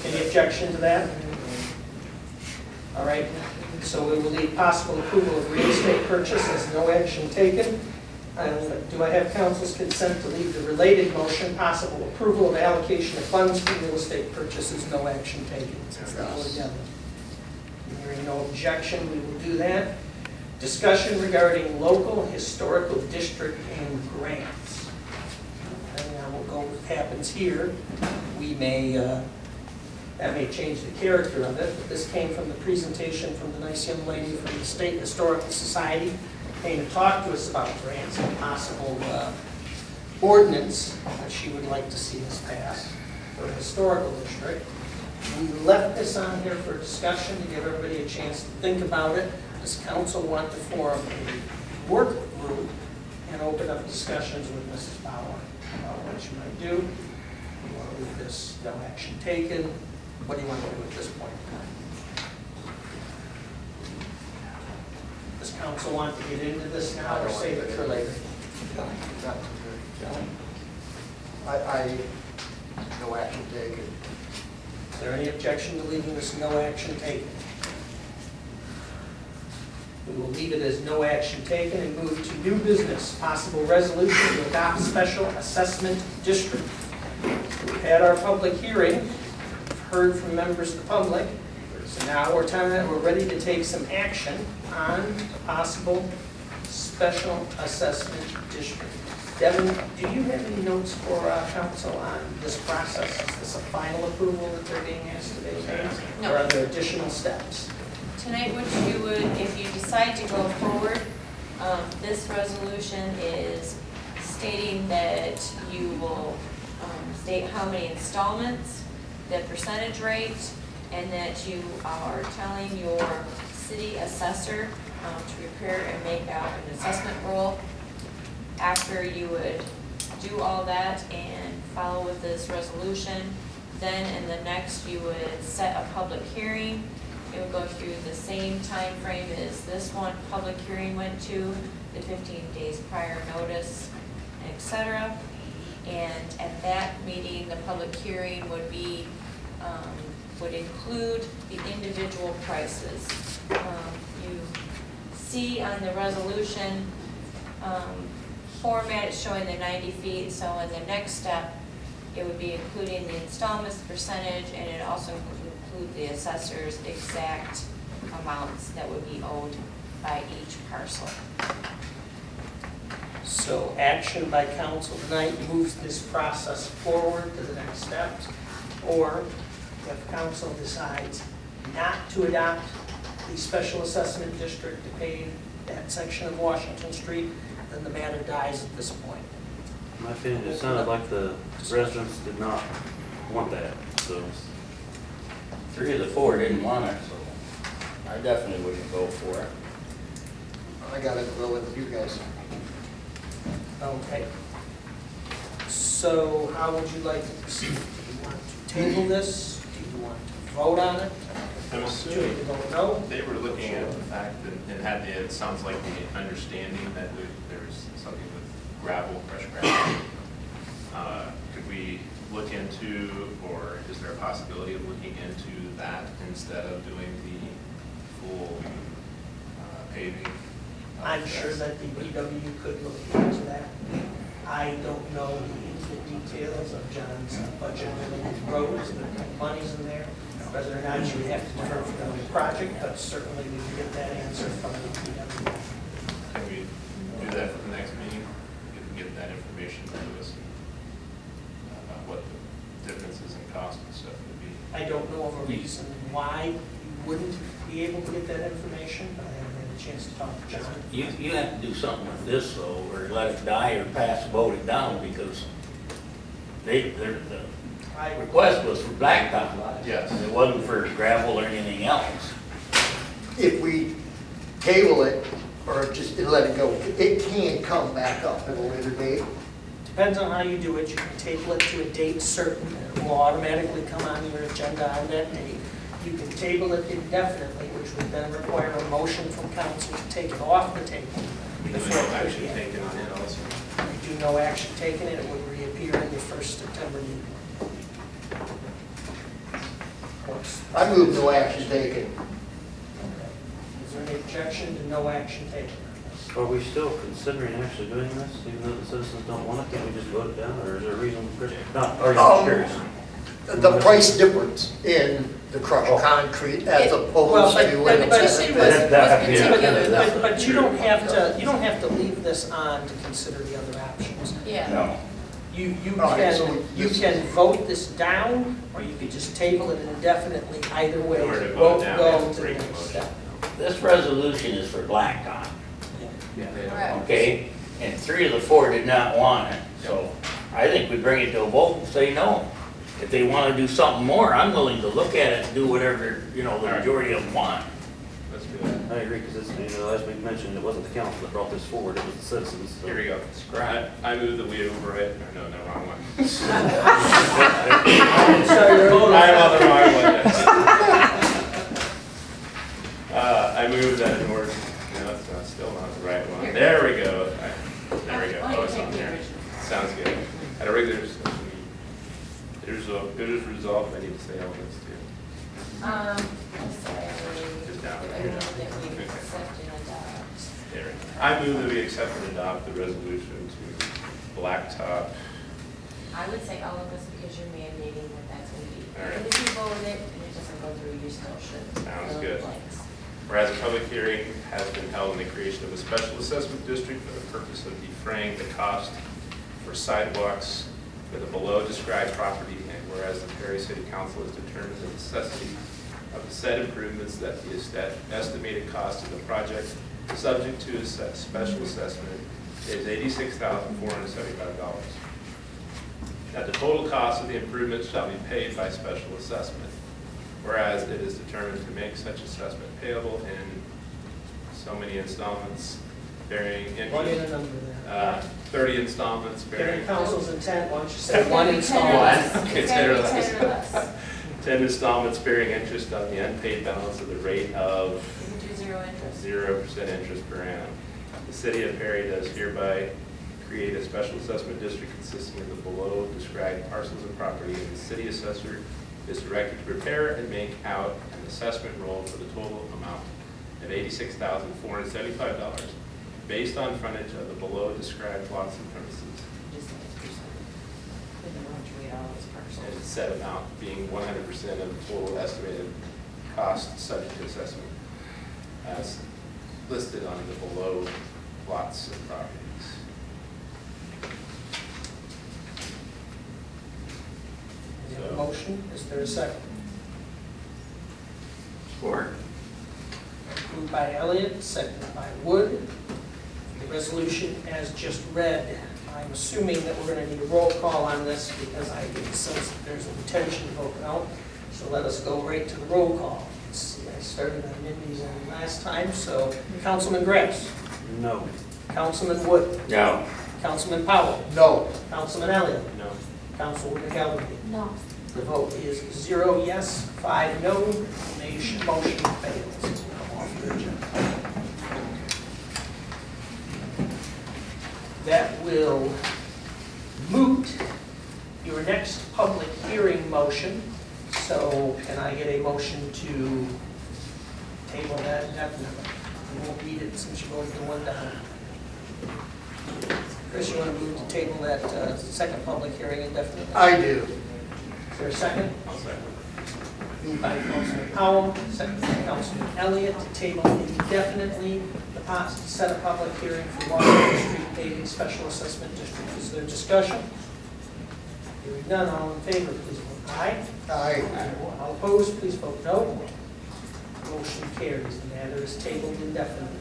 Any objection to that? All right, so we will leave possible approval of real estate purchase as no action taken. And do I have council's consent to leave the related motion, possible approval of allocation of funds for real estate purchases, no action taken? Since they're all together. Hearing no objection, we will do that. Discussion regarding local historical district and grants. And now we'll go with what happens here. We may, that may change the character of it, but this came from the presentation from the nice young lady from the State Historical Society. Came to talk to us about grants and possible ordinance that she would like to see us pass for a historical district. We left this on here for discussion to give everybody a chance to think about it. Does council want to form a work group and open up discussions with Mrs. Bauer about what you might do? You want to leave this no action taken? What do you want to do at this point in time? Does council want to get into this now or save it for later? I, no action taken. Is there any objection to leaving this no action taken? We will leave it as no action taken and move to new business, possible resolution to adopt special assessment district. We've had our public hearing, heard from members of the public, so now we're ready to take some action on possible special assessment district. Devin, do you have any notes for council on this process? Is this a final approval that they're being asked to make? No. Or are there additional steps? Tonight, what you would, if you decide to go forward, this resolution is stating that you will state how many installments, the percentage rate, and that you are telling your city assessor to prepare and make out an assessment roll. After you would do all that and follow with this resolution, then in the next you would set a public hearing. It would go through the same time frame as this one public hearing went to, the 15 days prior notice, etc. And at that meeting, the public hearing would be, would include the individual prices. You see on the resolution format, it's showing the 90 feet, so in the next step, it would be including the installments percentage, and it also include the assessor's exact amounts that would be owed by each parcel. So action by council tonight moves this process forward to the next steps, or if council decides not to adopt the special assessment district to pay that section of Washington Street, then the matter dies at this point. In my opinion, it sounded like the residents did not want that, so. 3 of the 4 didn't want it, so I definitely wouldn't go for it. I gotta go with you guys. Okay. So how would you like to proceed? Do you want to table this? Do you want to vote on it? I'm assuming Do you vote no? they were looking at the fact that it had the, it sounds like the understanding that there's something with gravel, fresh gravel. Could we look into, or is there a possibility of looking into that instead of doing the full paving? I'm sure that the DPW could look into that. I don't know the ins the details of John's budget related to roads, the money's in there, whether or not you would have to defer for the project, but certainly we can get that answer from the DPW. Can we do that for the next meeting? Get that information to us, about what the differences in cost and stuff would be. I don't know of a reason why you wouldn't be able to get that information, but I haven't had a chance to talk to John. You have to do something with this though, or let it die or vote it down, because the request was for blacktop. Yes. It wasn't for gravel or anything else. If we table it or just let it go, it can come back up at a later date. Depends on how you do it. You can table it to a date certain, and it will automatically come on your agenda on that date. You can table it indefinitely, which would then require a motion from council to take it off the table. No action taken on it also. If you do no action taken, it would reappear in your first September meeting. I move no action taken. Is there any objection to no action taken? Are we still considering actually doing this, even though the citizens don't want it? Can't we just vote it down, or is there a reason? Not, are you just curious? The price difference in the crushed concrete as opposed to. But you don't have to leave this on to consider the other options. Yeah. No. You so can vote this down, or you could just table it indefinitely. Either way, Or to it vote won't down go and to the break the next motion. step. This resolution is for blacktop, Correct. okay? And 3 of the 4 did not want it, so I think we bring it to a vote and say no. If they want to do something more, I'm willing to look at it and do whatever, the majority of them want. Let's do that. I agree, because as we mentioned, it wasn't the council that brought this forward, it was the citizens. So. Here we go. Right. I move that we override, no, wrong one. I'm on the wrong one. I move that in order, no, that's not, still not the right one. There we go. There we go. Oh, it's on there. Sounds good. At a regular session, it is resolved, I need to say all this too. I'm sorry. Just down I there. move that we accept and adopt. There. I move that we accept and adopt the resolution to blacktop. I would say all of this because you're mandating that that's going to be. All right. And if you vote it and it doesn't go through, you still should. Sounds fill in the good. blanks. Whereas a public hearing has been held in the creation of a special assessment district for the purpose of defraying the cost for sidewalks for the below described property, and whereas the Perry City Council has determined the necessity of the said improvements that the estimated cost of the project subject to a special assessment is $86,475. That the total cost of the improvements shall be paid by special assessment. Whereas it is determined to make such assessment payable in so many installments bearing Plug in a interest. number there. 30 installments Given bearing. council's intent, why don't you say one installment? One. 10 installments bearing interest on the unpaid balance of the rate of You can do zero interest. 0% interest per annum. The city of Perry does hereby create a special assessment district consisting of the below described parcels of property, and the city assessor is directed to prepare and make out an assessment roll for the total amount of $86,475 based on frontage of the below described lots and premises. Just 9%. We don't want to read all those parcels. And said amount being 100% of the total estimated cost subject to assessment as listed on the below lots and properties. Is there a motion? Is there a second? Support. Moved by Elliott, seconded by Wood. The resolution as just read. I'm assuming that we're going to need a roll call on this because I get the sense that there's an intention to vote no. So let us go right to the roll call. Let's see, I started on Mindy's end last time, so Councilman Grass. No. Councilman Wood. No. Councilman Powell. No. Councilman Elliott. No. Councilwoman Galvin. No. The vote is 0 yes, 5 no. Motion fails. Come off your agenda. That will moot your next public hearing motion. So can I get a motion to table that indefinitely? We won't read it since you're going to one down. Chris, you want to move to table that second public hearing indefinitely? I do. Is there a second? Moved by Councilman Powell, second by Councilman Elliott, to table indefinitely the set a public hearing for Washington Street paving special assessment district. Is there discussion? Hearing none, all in favor, please vote aye. Aye. All opposed, please vote no. Motion carries. The matter is tabled indefinitely.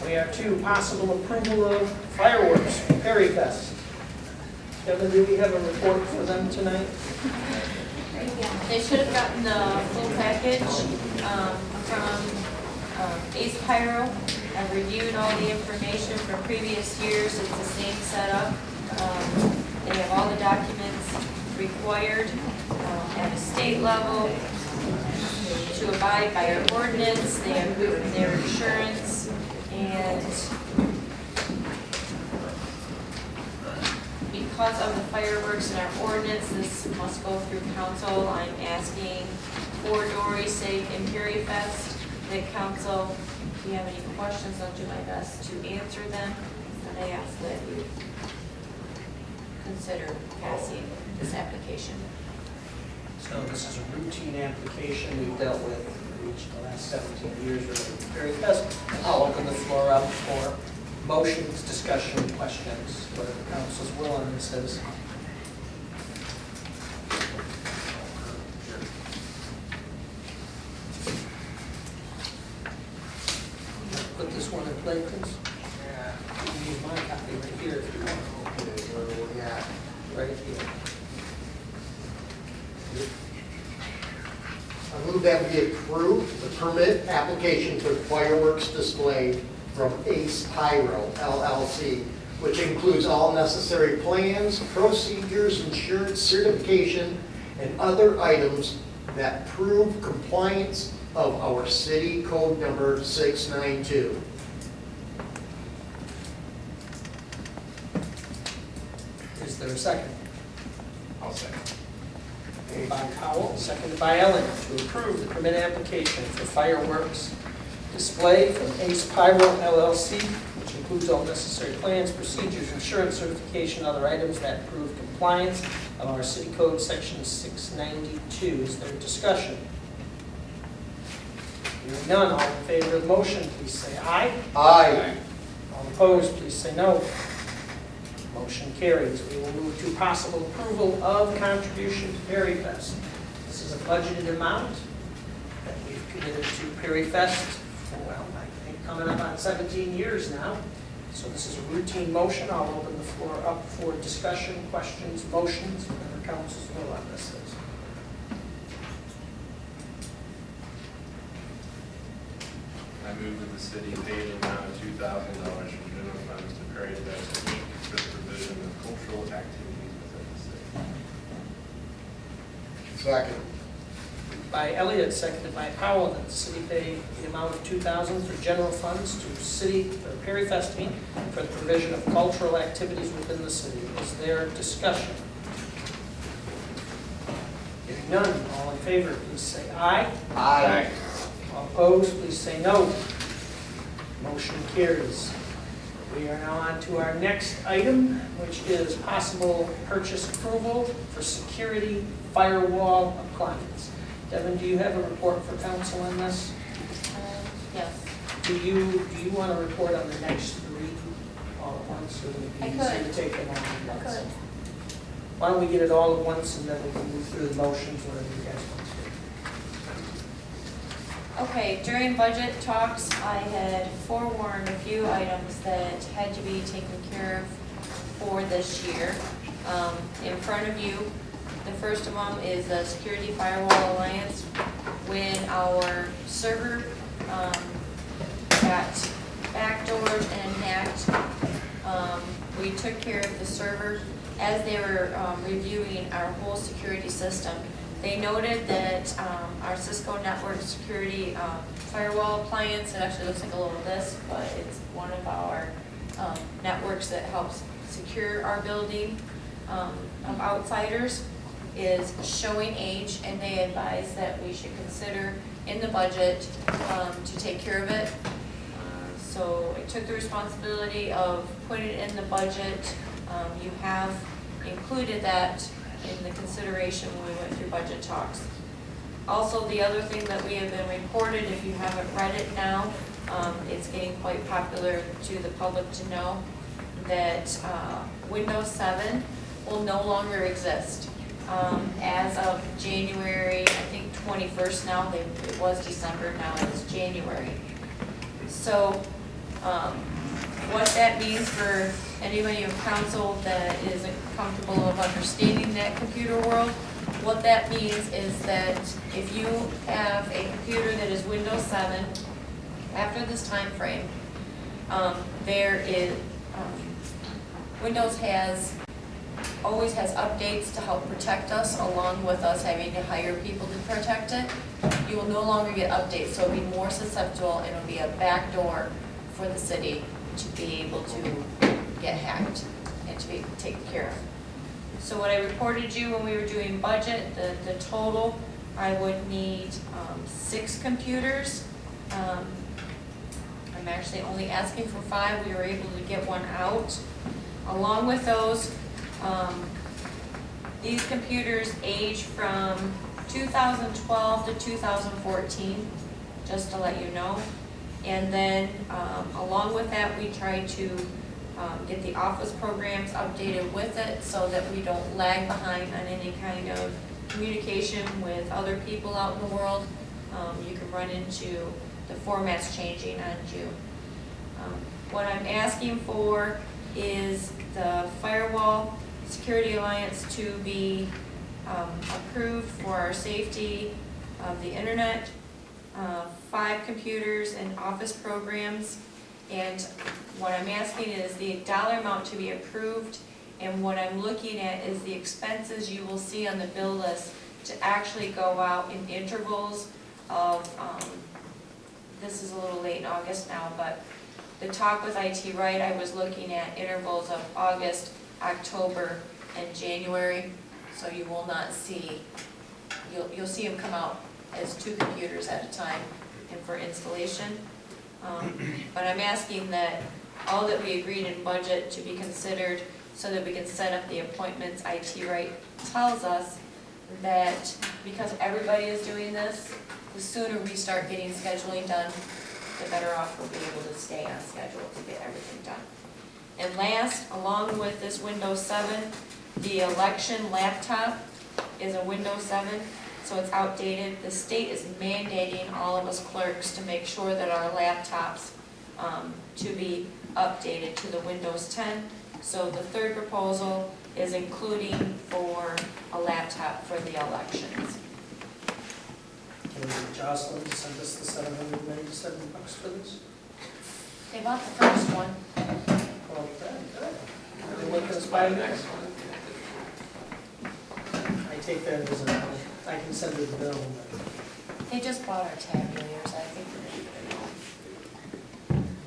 We are to possible approval of fireworks, Perry Fest. Kevin, do we have a report for them tonight? They should have gotten the full package from Ace Pyro. I've reviewed all the information from previous years. It's the same setup. They have all the documents required at a state level to abide by our ordinance. They have their insurance, and because of the fireworks in our ordinance, this must go through council. I'm asking for Dory's sake and Perry Fest that council, if you have any questions, I'll do my best to answer them. And I ask that you consider passing this application. So this is a routine application we've dealt with for each of the last 17 years related to Perry Fest. I'll open the floor up for motions, discussion, questions, whatever council's will on this is. Put this one in play, please. Yeah. You can use my copy right here if you want. Okay, where are we at? Right here. I move that we approve the permit application for fireworks display from Ace Pyro LLC, which includes all necessary plans, procedures, insurance, certification, and other items that prove compliance of our city code number 692. Is there a second? I'll second. Moved by Powell, seconded by Ellen, to approve the permit application for fireworks display from Ace Pyro LLC, which includes all necessary plans, procedures, insurance, certification, other items that prove compliance of our city code section 692. Is there discussion? Hearing none, all in favor of the motion, please say aye. Aye. All opposed, please say no. Motion carries. We will move to possible approval of contribution to Perry Fest. This is a budgeted amount that we've committed to Perry Fest for, well, I think coming up on 17 years now. So this is a routine motion. I'll open the floor up for discussion, questions, motions, whatever council's will on this is. I move that the city pay the amount of $2,000 from general funds to Perry Fest Inc. for the provision of cultural activities within the city. Second. By Elliott, seconded by Powell, that the city pay the amount of $2,000 for general funds to city, or Perry Fest Inc. for the provision of cultural activities within the city. Is there discussion? Hearing none, all in favor, please say aye. Aye. All opposed, please say no. Motion carries. We are now on to our next item, which is possible purchase approval for security firewall appliance. Devin, do you have a report for council on this? Yes. Do you want to report on the next three all at once, or would it be I easier to could. take them all at I once? could. Why don't we get it all at once, and then we can move through the motions, whatever you guys want to do. Okay, during budget talks, I had forewarned a few items that had to be taken care of for this year. In front of you, the first of them is the Security Firewall Alliance. When our server got backdoored and hacked, we took care of the server. As they were reviewing our whole security system, they noted that our Cisco network security firewall appliance, it actually looks like a little this, but it's one of our networks that helps secure our building of outsiders, is showing age, and they advise that we should consider in the budget to take care of it. So So I took the responsibility of putting it in the budget. You have included that in the consideration when we went through budget talks. Also, the other thing that we have been reported, if you haven't read it now, it's getting quite popular to the public to know that Windows 7 will no longer exist. As of January, I think 21st now, it was December, now it's January. So what that means for anybody in council that isn't comfortable of understanding that computer world, what that means is that if you have a computer that is Windows 7, after this time frame, Windows always has updates to help protect us, along with us having to hire people to protect it. You will no longer get updates, so it'll be more susceptible, and it'll be a backdoor for the city to be able to get hacked and to be taken care of. So what I reported you when we were doing budget, the total, I would need 6 computers. I'm actually only asking for 5. We were able to get 1 out. Along with those, these computers age from 2012 to 2014, just to let you know. And then along with that, we try to get the office programs updated with it so that we don't lag behind on any kind of communication with other people out in the world. You can run into the formats changing on you. What I'm asking for is the Firewall Security Alliance to be approved for our safety of the internet, 5 computers and office programs. And what I'm asking is the dollar amount to be approved, and what I'm looking at is the expenses you will see on the bill list to actually go out in intervals of, this is a little late in August now, but the talk with IT Right, I was looking at intervals of August, October, and January. So you will not see, you'll see them come out as 2 computers at a time and for installation. But I'm asking that all that we agreed in budget to be considered so that we can set up the appointments. IT Right tells us that because everybody is doing this, the sooner we start getting scheduling done, the better off we'll be able to stay on schedule to get everything done. And last, along with this Windows 7, the election laptop is a Windows 7, so it's outdated. The state is mandating all of us clerks to make sure that our laptops to be updated to the Windows 10. So the third proposal is including for a laptop for the elections. Can we get Jocelyn to send us the $797 for this? They bought the first one. Well, good. Are they making us buy the next one? I take that as a, I can send her the bill. They just bought our tabulars, I think.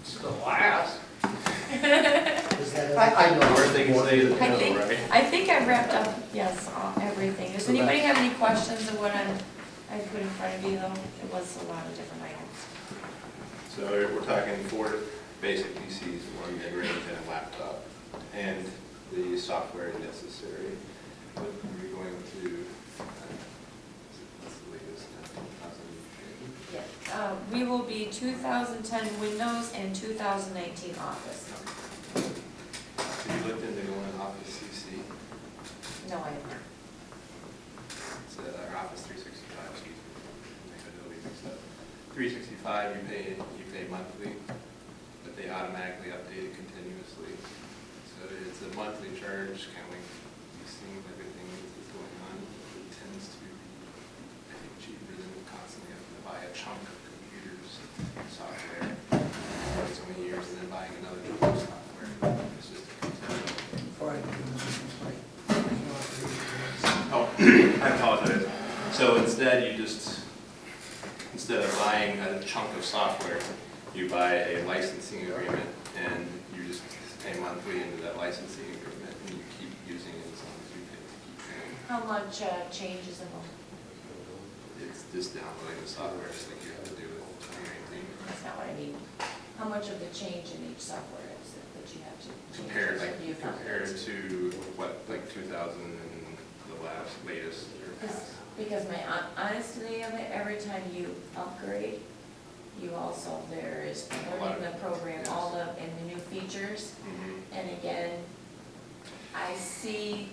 It's the last. I know. Worst they can say is no, right? I think I wrapped up, yes, everything. Does anybody have any questions of what I put in front of you, though? It was a lot of different items. So we're talking 4 basic PCs, 1 mid-range and a laptop, and the software necessary. What are we going to, what's the latest, 2000? Yeah, we will be 2010 Windows and 2019 Office. Have you looked into going Office CC? No, I have not. It's our Office 365, excuse me, make Adobe mixed up. 365, you pay monthly, but they automatically update it continuously. So it's a monthly charge, kind of like you've seen everything that's going on. It tends to be, I think, cheaper than constantly having to buy a chunk of computers software every so many years and then buying another chunk of software. It's just a continuum. Before I do this, Oh, I apologize. So instead, instead of buying a chunk of software, you buy a licensing agreement, and you just pay monthly into that licensing agreement, and you keep using it as long as you pay to keep paying. How much changes in them? It's just downloading the software, just like you have to do with 2019. That's not what I need. how much of the change in each software is it that you have to change? Compared, What do you find? compared to what, like 2000 and the latest or past. Because my honesty of it, every time you upgrade, you also, there is learning the program, all the, and the new features. And again, I see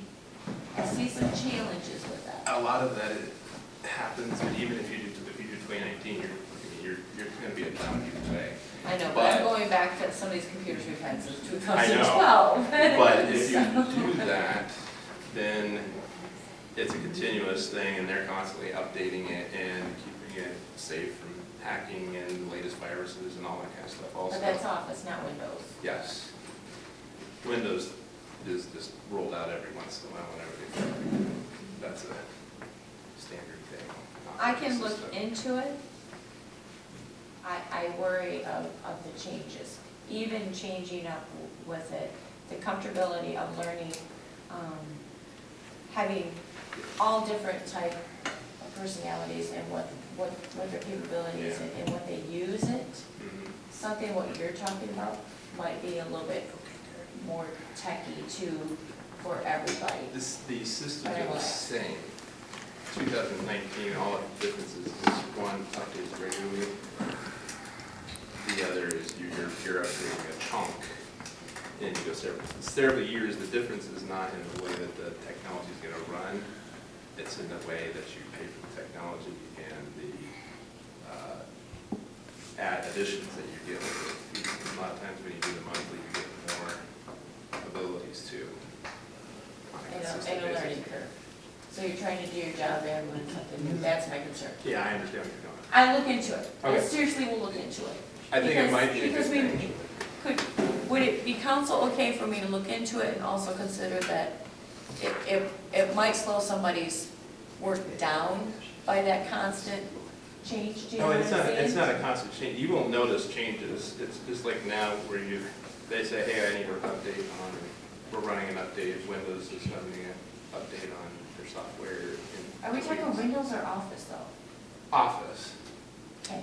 some challenges with that. A lot of that happens, but even if you do 2019, you're gonna be a challenge either way. I know, but I'm going back to some of these computers we've had since I 2012. know, but if you do that, then it's a continuous thing, and they're constantly updating it and keeping it safe from hacking and the latest viruses and all that kind of stuff also. But that's Office, not Windows. Yes. Windows is just rolled out every once in a while whenever that's a standard thing. I can look into it. I worry of the changes, even changing up with it, the comfortability of learning, having all different type of personalities and what their capabilities and what they use it. Something what you're talking about might be a little bit more techy too for everybody. The systems are the same. 2019, all the differences is one updates regularly. The other is you're updating a chunk, and you go several years. The difference is not in the way that the technology is going to run. It's in the way that you pay for the technology and the additions that you get with it. A lot of times when you do the monthly, you get more abilities too. And a learning curve. So you're trying to do your job and learn something new. That's my concern. Yeah, I understand what you're doing. I look into it. Okay. I seriously will look into it. I think it might be a good Because thing. would it be council okay for me to look into it and also consider that it might slow somebody's work down by that constant change? Do you know what I'm saying? It's not a constant change. You won't notice changes. It's just like now where they say, hey, I need an update on, we're running an update, Windows is running an update on their software. Are we talking Windows or Office though? Office. Okay.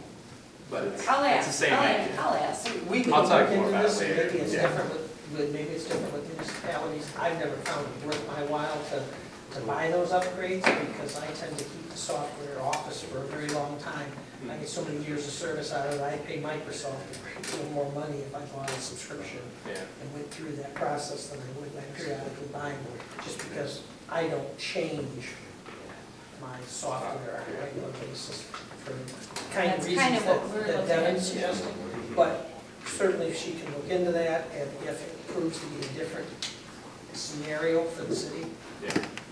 But it's I'll the ask. same idea. I'll ask. We can I'll look talk more into about this, it and later. maybe it's Yeah. different maybe it's different with municipalities. I've never found it worth my while to buy those upgrades because I tend to keep the software Office for a very long time. I get so many years of service out of it. I pay Microsoft a little more money if I bought a subscription and went through that process than I would by periodically buying them, just because I don't change my software on a regular basis for kind of That's reasons kind of what we're that looking Devin's into. suggesting. But certainly if she can look into that, and if it proves to be a different scenario for the city.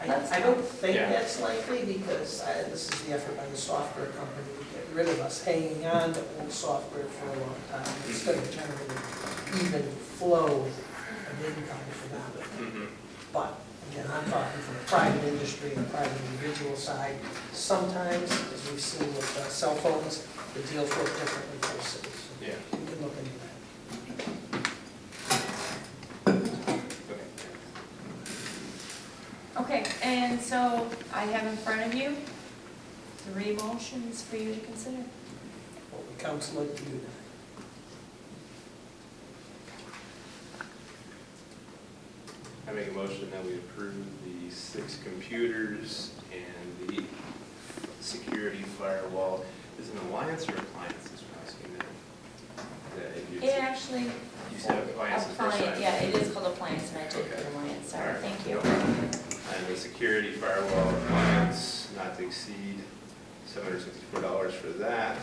I don't think that's likely, because this is the effort by the software company to get rid of us hanging on to old software for a long time. It's going to generate an even flow of income for them. But again, I'm talking from the private industry and the private individual side. Sometimes, as we've seen with cell phones, the deals work differently for cities. So we can look into that. Okay, and so I have in front of you 3 motions for you to consider. What would council like to do now? I make a motion that we approve the 6 computers and the security firewall. Is it an alliance or appliance? Is what I was asking now. It actually, You said appliance is first, right? yeah, it is called Appliance, and I did Okay. put Alliance, sorry, All right. thank you. And the security firewall appliance, not to exceed $764 for that,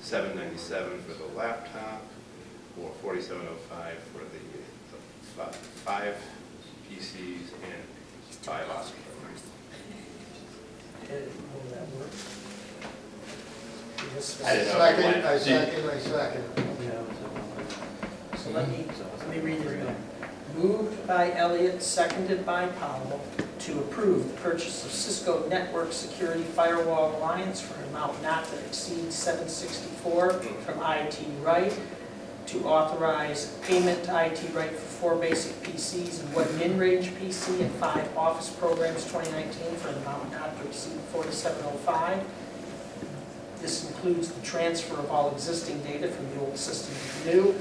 $797 for the laptop, or $4705 for the 5 PCs and 5 office programs. And will that work? Yes. I didn't know. I second. So let me read it again. Moved by Elliott, seconded by Powell, to approve the purchase of Cisco Network Security Firewall Alliance for an amount not to exceed $764 from IT Right, to authorize payment to IT Right for 4 basic PCs and 1 mid-range PC and 5 office programs 2019 for an amount not to exceed $4705. This includes the transfer of all existing data from the old system to the new,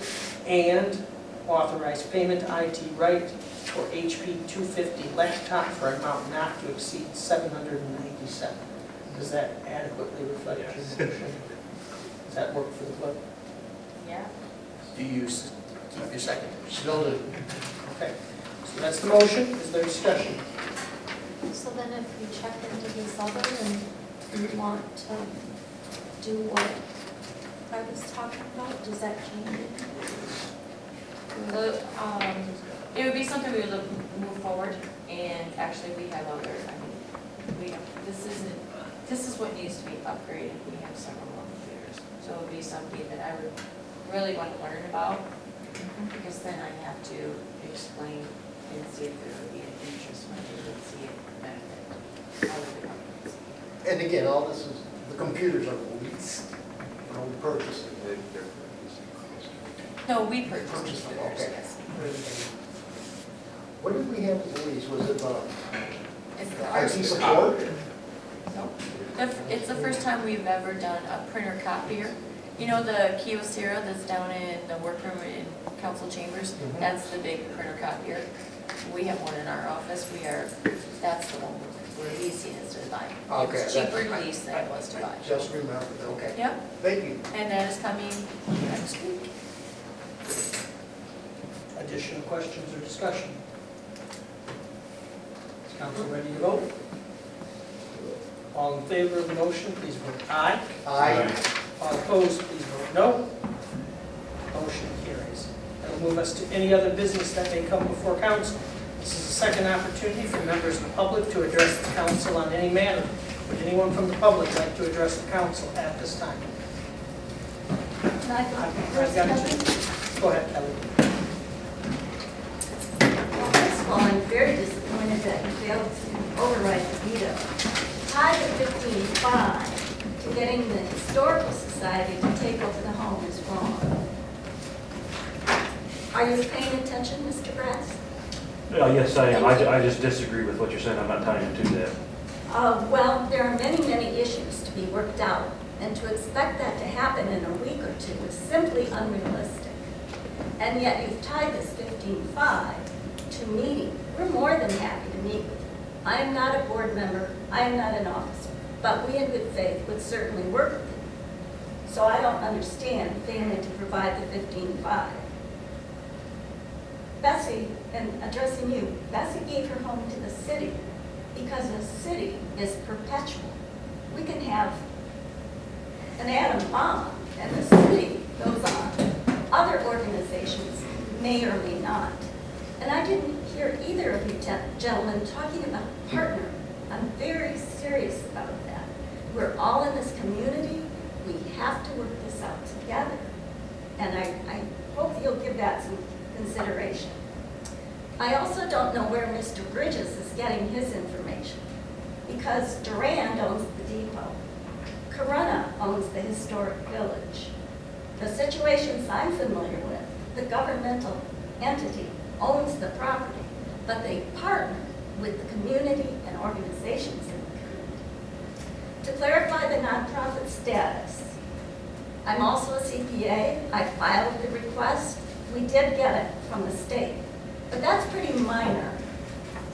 and authorize payment to IT Right for HP 250 laptop for an amount not to exceed $797. Does that adequately reflect your motion? Does that work for the clerk? Yeah. Do you keep your second? Still do. Okay, so that's the motion. Is there discussion? So then if we check into this other and we want to do what I was talking about, does that change it? It would be something we would look, move forward, and actually we have other, I mean, this is what needs to be upgraded. We have several more computers. So it would be something that I would really want to learn about, because then I have to explain and see if there would be an interest when they would see it benefit other departments. And again, all this is, the computers are leased, or we purchased. No, we purchased Purchased them, computers, okay. yes. What did we have as a lease? Was it It's the IT first, support? no. It's the first time we've ever done a printer copier. You know the Kyocera that's down in the workroom in council chambers? That's the big printer copier. We have one in our office. That's the one we're leasing is to buy. Okay, It's cheaper to lease than it was to buy. Just remember, okay. Yep, Thank you. and that is coming next week. Additional questions or discussion? Is council ready to vote? All in favor of the motion, please vote aye. Aye. All opposed, please vote no. Motion carries. That'll move us to any other business that may come before council. This is a second opportunity for members of the public to address the council on any matter. Would anyone from the public like to address the council at this time? Can I go I've got it. Go ahead, Kelly. Well, first of all, I'm very disappointed that you failed to override the veto. Tie the 15-5 to getting the Historical Society to take over the home is wrong. Are you paying attention, Mr. Brass? Yes, I am. I just disagree with what you're saying. I'm not tying you to that. Well, there are many, many issues to be worked out, and to expect that to happen in a week or two is simply unrealistic. And yet you've tied this 15-5 to meeting. We're more than happy to meet with you. I am not a board member, I am not an officer, but we in good faith would certainly work with you. So I don't understand failing to provide the 15-5. Bessie, and addressing you, Bessie gave her home to the city because the city is perpetual. We can have an atom bomb and the city goes on. Other organizations may or may not. And I didn't hear either of you gentlemen talking about partner. I'm very serious about that. We're all in this community. We have to work this out together. And I hope you'll give that some consideration. I also don't know where Mr. Bridges is getting his information, because Durand owns the depot. Corunna owns the historic village. The situations I'm familiar with, the governmental entity owns the property, but they partner with the community and organizations in the community. To clarify the nonprofit status, I'm also a CPA. I filed the request. We did get it from the state, but that's pretty minor.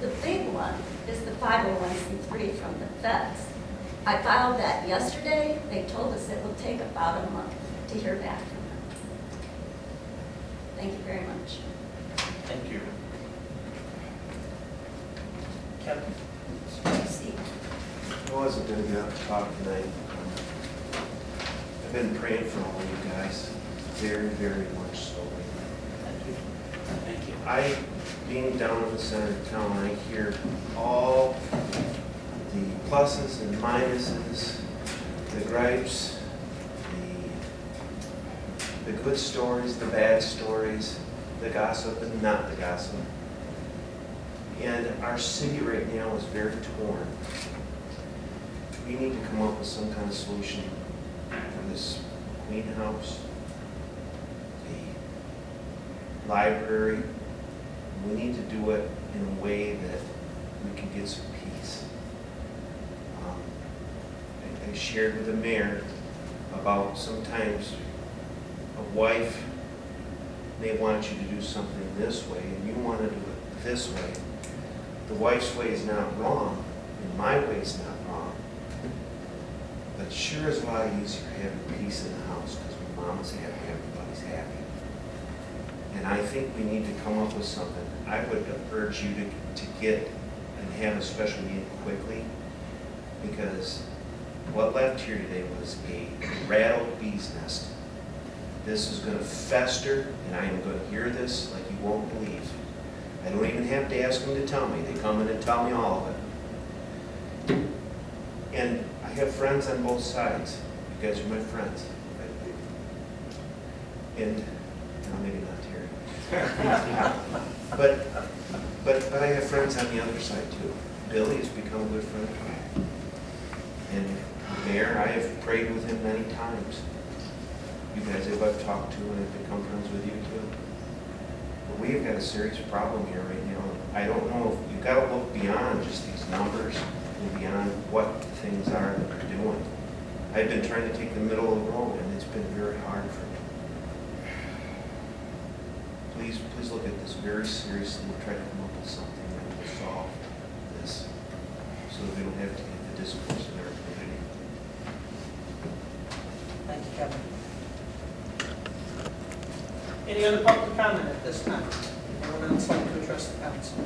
The big one is the 501c3 from the feds. I filed that yesterday. They told us it will take about a month to hear back from them. Thank you very much. Thank you. Kevin? I wasn't going to get up to talk tonight. I've been praying for all you guys, very, very much so. Thank you. I, being down in the center of town, I hear all the pluses and minuses, the gripes, the good stories, the bad stories, the gossip and not the gossip. And our city right now is very torn. We need to come up with some kind of solution for this Queen House, the library. We need to do it in a way that we can get some peace. I shared with the mayor about sometimes a wife may want you to do something this way and you want to do it this way. The wife's way is not wrong, and my way is not wrong. But it sure is a lot easier having peace in the house because when mama's happy, everybody's happy. And I think we need to come up with something. I would urge you to get and have a special meeting quickly, because what left here today was a rattled bee's nest. This is going to fester, and I am going to hear this like you won't believe. I don't even have to ask them to tell me. They come in and tell me all of it. And I have friends on both sides. You guys are my friends. And maybe not Terry. But I have friends on the other side too. Billy has become a good friend of mine. And the mayor, I have prayed with him many times. You guys I've talked to and have become friends with you too. But we've got a serious problem here right now. I don't know if you've got to look beyond just these numbers and beyond what things are that they're doing. I've been trying to take the middle of the road, and it's been very hard for me. Please look at this very seriously and try to come up with something that will solve this, so that we don't have to get the discourse in our community. Thank you, Kevin. Any other public comment at this time? Anyone else like to address the council?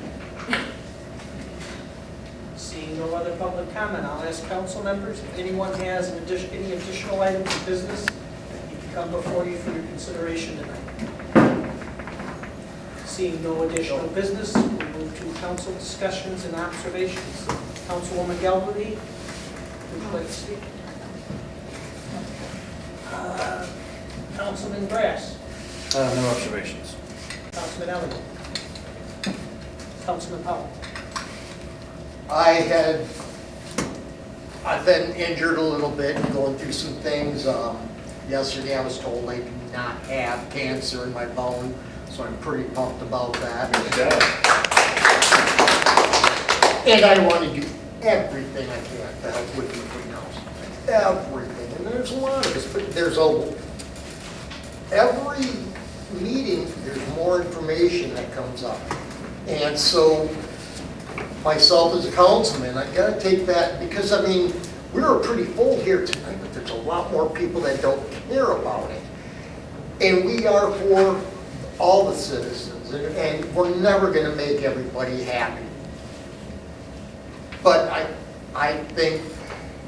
Seeing no other public comment, I'll ask council members if anyone has any additional items of business that need to come before you for your consideration tonight. Seeing no additional business, we move to council discussions and observations. Councilwoman Galbady, would you like to speak? Councilman Grass. No observations. Councilman Elliott. Councilman Powell. I've been injured a little bit, going through some things. Yesterday I was told I do not have cancer in my bone, so I'm pretty pumped about that. And I want to do everything I can to help with the greenhouse. Everything. And there's a lot of this, but every meeting, there's more information that comes up. And so, myself as a councilman, I gotta take that, because I mean, we were pretty full here tonight, but there's a lot more people that don't care about it. And we are for all the citizens, and we're never gonna make everybody happy. But I think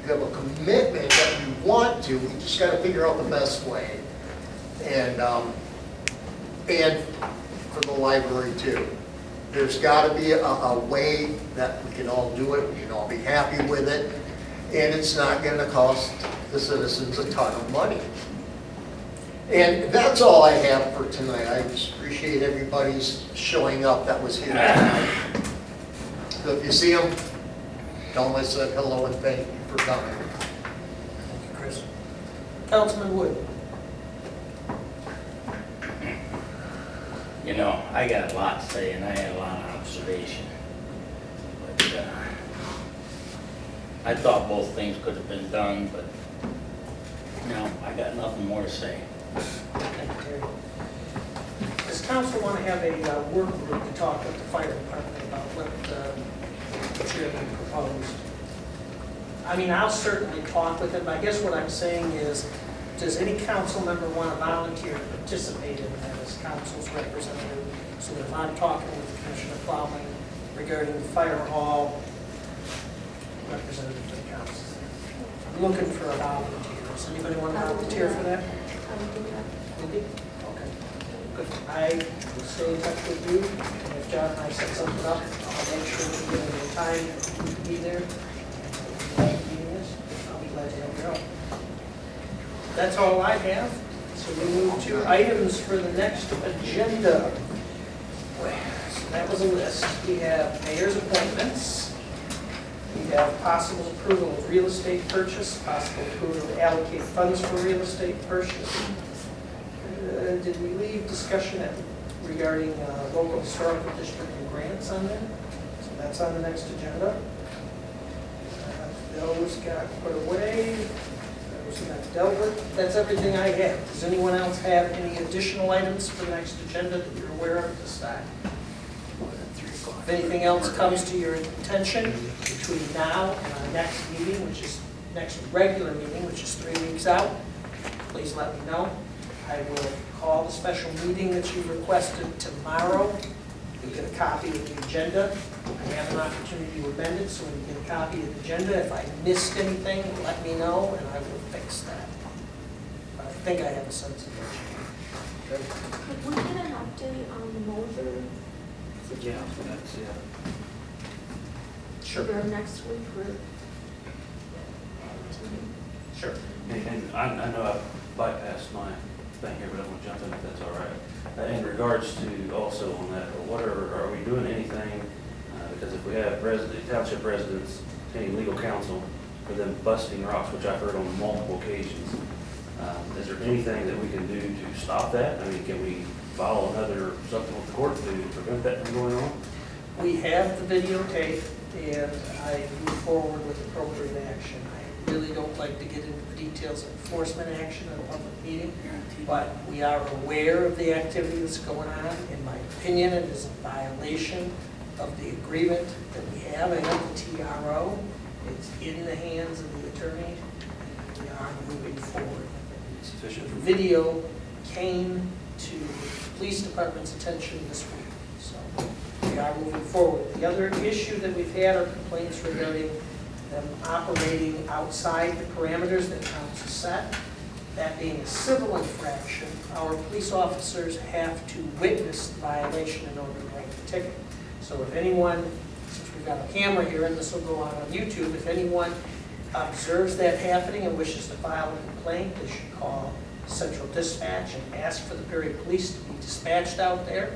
we have a commitment that we want to, we just gotta figure out the best way. And for the library too. There's got to be a way that we can all do it, we can all be happy with it, and it's not going to cost the citizens a ton of money. And that's all I have for tonight. I just appreciate everybody's showing up that was here tonight. So if you see them, tell them I said hello and thank you for coming. Thank you, Chris. Councilman Wood. You know, I got a lot to say and I had a lot of observation. But I thought both things could have been done, but no, I got nothing more to say. Thank you, Terry. Does council want to have a work group to talk with the fire department about what the chairman proposed? I mean, I'll certainly talk with him. I guess what I'm saying is, does any council member want to volunteer to participate in that as council's representative? So that if I'm talking with Commissioner Plowman regarding the fire hall, representative to the council. I'm looking for a volunteer. Does anybody want to volunteer for that? Lindy? Okay. Good. I will stay in touch with you. And if John and I set something up, I'll make sure we give you time to be there. I'll be glad to help you out. That's all I have. So we move to items for the next agenda. So that was a list. We have mayor's appointments. We have possible approval of real estate purchase, possible approval to allocate funds for real estate purchase. Did we leave discussion regarding local historical district and grants on there? So that's on the next agenda. Those got put away. Those got dealt with. That's everything I have. Does anyone else have any additional items for the next agenda that you're aware of at this time? If anything else comes to your attention between now and our next meeting, which is next regular meeting, which is 3 weeks out, please let me know. I will call the special meeting that you requested tomorrow. You'll get a copy of the agenda. I have an opportunity to amend it, so when you get a copy of the agenda, if I missed anything, let me know, and I will fix that. But I think I have a sense of it. Could we get an update on the Moser Yeah, situation? that's, yeah. Sure. Or next week, or? Sure. And I know I bypassed my thing here, but I'm gonna jump in if that's all right. In regards to also on that, are we doing anything, because if we have township residents, any legal counsel for them busting rocks, which I've heard on multiple occasions, is there anything that we can do to stop that? I mean, can we follow something with the court to prevent that from going on? We have the videotape, and I move forward with appropriate action. I really don't like to get into the details of enforcement action in a public meeting, but we are aware of the activity that's going on. In my opinion, it is a violation of the agreement that we have and the TRO. It's in the hands of the attorney, and we are moving forward. Sufficient. The video came to the police department's attention this week, so we are moving forward. The other issue that we've had are complaints regarding them operating outside the parameters that council set. That being a civil infraction, our police officers have to witness the violation in order to write the ticket. So if anyone, since we've got a camera here and this will go out on YouTube, if anyone observes that happening and wishes to file a complaint, they should call Central Dispatch and ask for the Perry Police to be dispatched out there.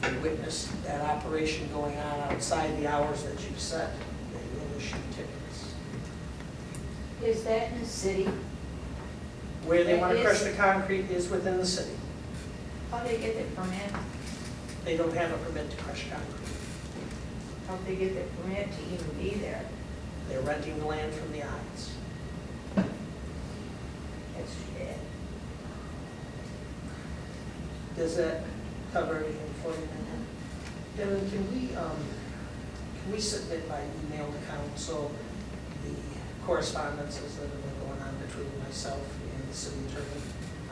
If they witness that operation going on outside the hours that you've set, they will issue tickets. Is that in the city? Where they want to That crush is- the concrete is within the city. How do they get the permit? They don't have a permit to crush concrete. How do they get the permit to even be there? They're renting the land from the Ides. That's shit. Does that cover everything for you? Devin, can we submit by email to council the correspondences that have been going on between myself and the city attorney?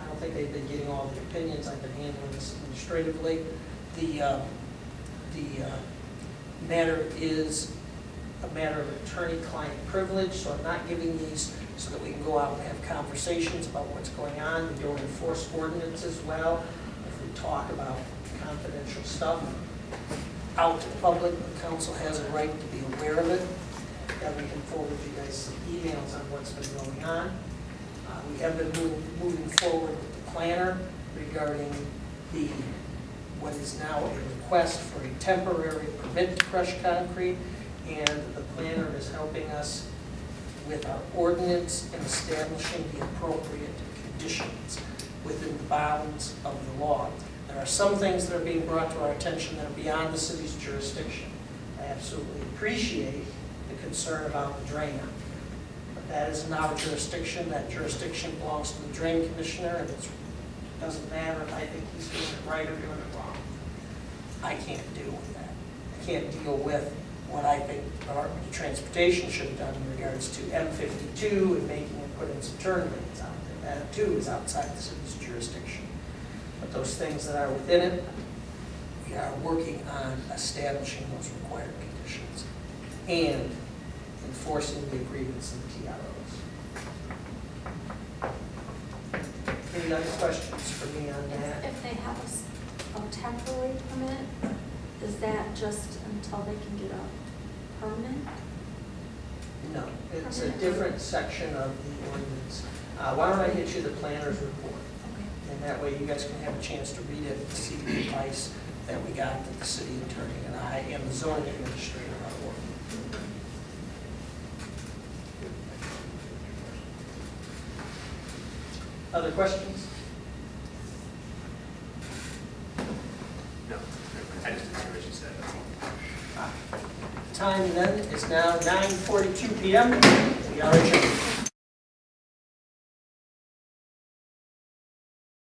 I don't think they've been getting all the opinions. I've been handling this administratively. The matter is a matter of attorney-client privilege, so I'm not giving these so that we can go out and have conversations about what's going on. We don't enforce ordinances well. If we talk about confidential stuff out to the public, the council has a right to be aware of it. Then we can forward you guys some emails on what's been going on. We have been moving forward with the planner regarding what is now a request for a temporary permit to crush concrete, and the planner is helping us with our ordinance and establishing the appropriate conditions within the bounds of the law. There are some things that are being brought to our attention that are beyond the city's jurisdiction. I absolutely appreciate the concern about the drain out. But that is in our jurisdiction. That jurisdiction belongs to the drain commissioner, and it doesn't matter if I think he's doing it right or doing it wrong. I can't deal with that. I can't deal with what I think the Department of Transportation should have done in regards to M52 and making it put in some turn lanes out there. That too is outside the city's jurisdiction. But those things that are within it, we are working on establishing those required conditions and enforcing the agreements and the TROs. Any other questions for me on that? If they have a temporary permit, is that just until they can get a permanent? No, it's a different section of the ordinance. Why don't I get you the planner's report? And that way you guys can have a chance to read it and see the advice that we got that the city attorney and I and the zoning administrator are working. Other questions? No, I just didn't hear what you said, that's all. Time then is now 9:42 p.m. We are adjourned.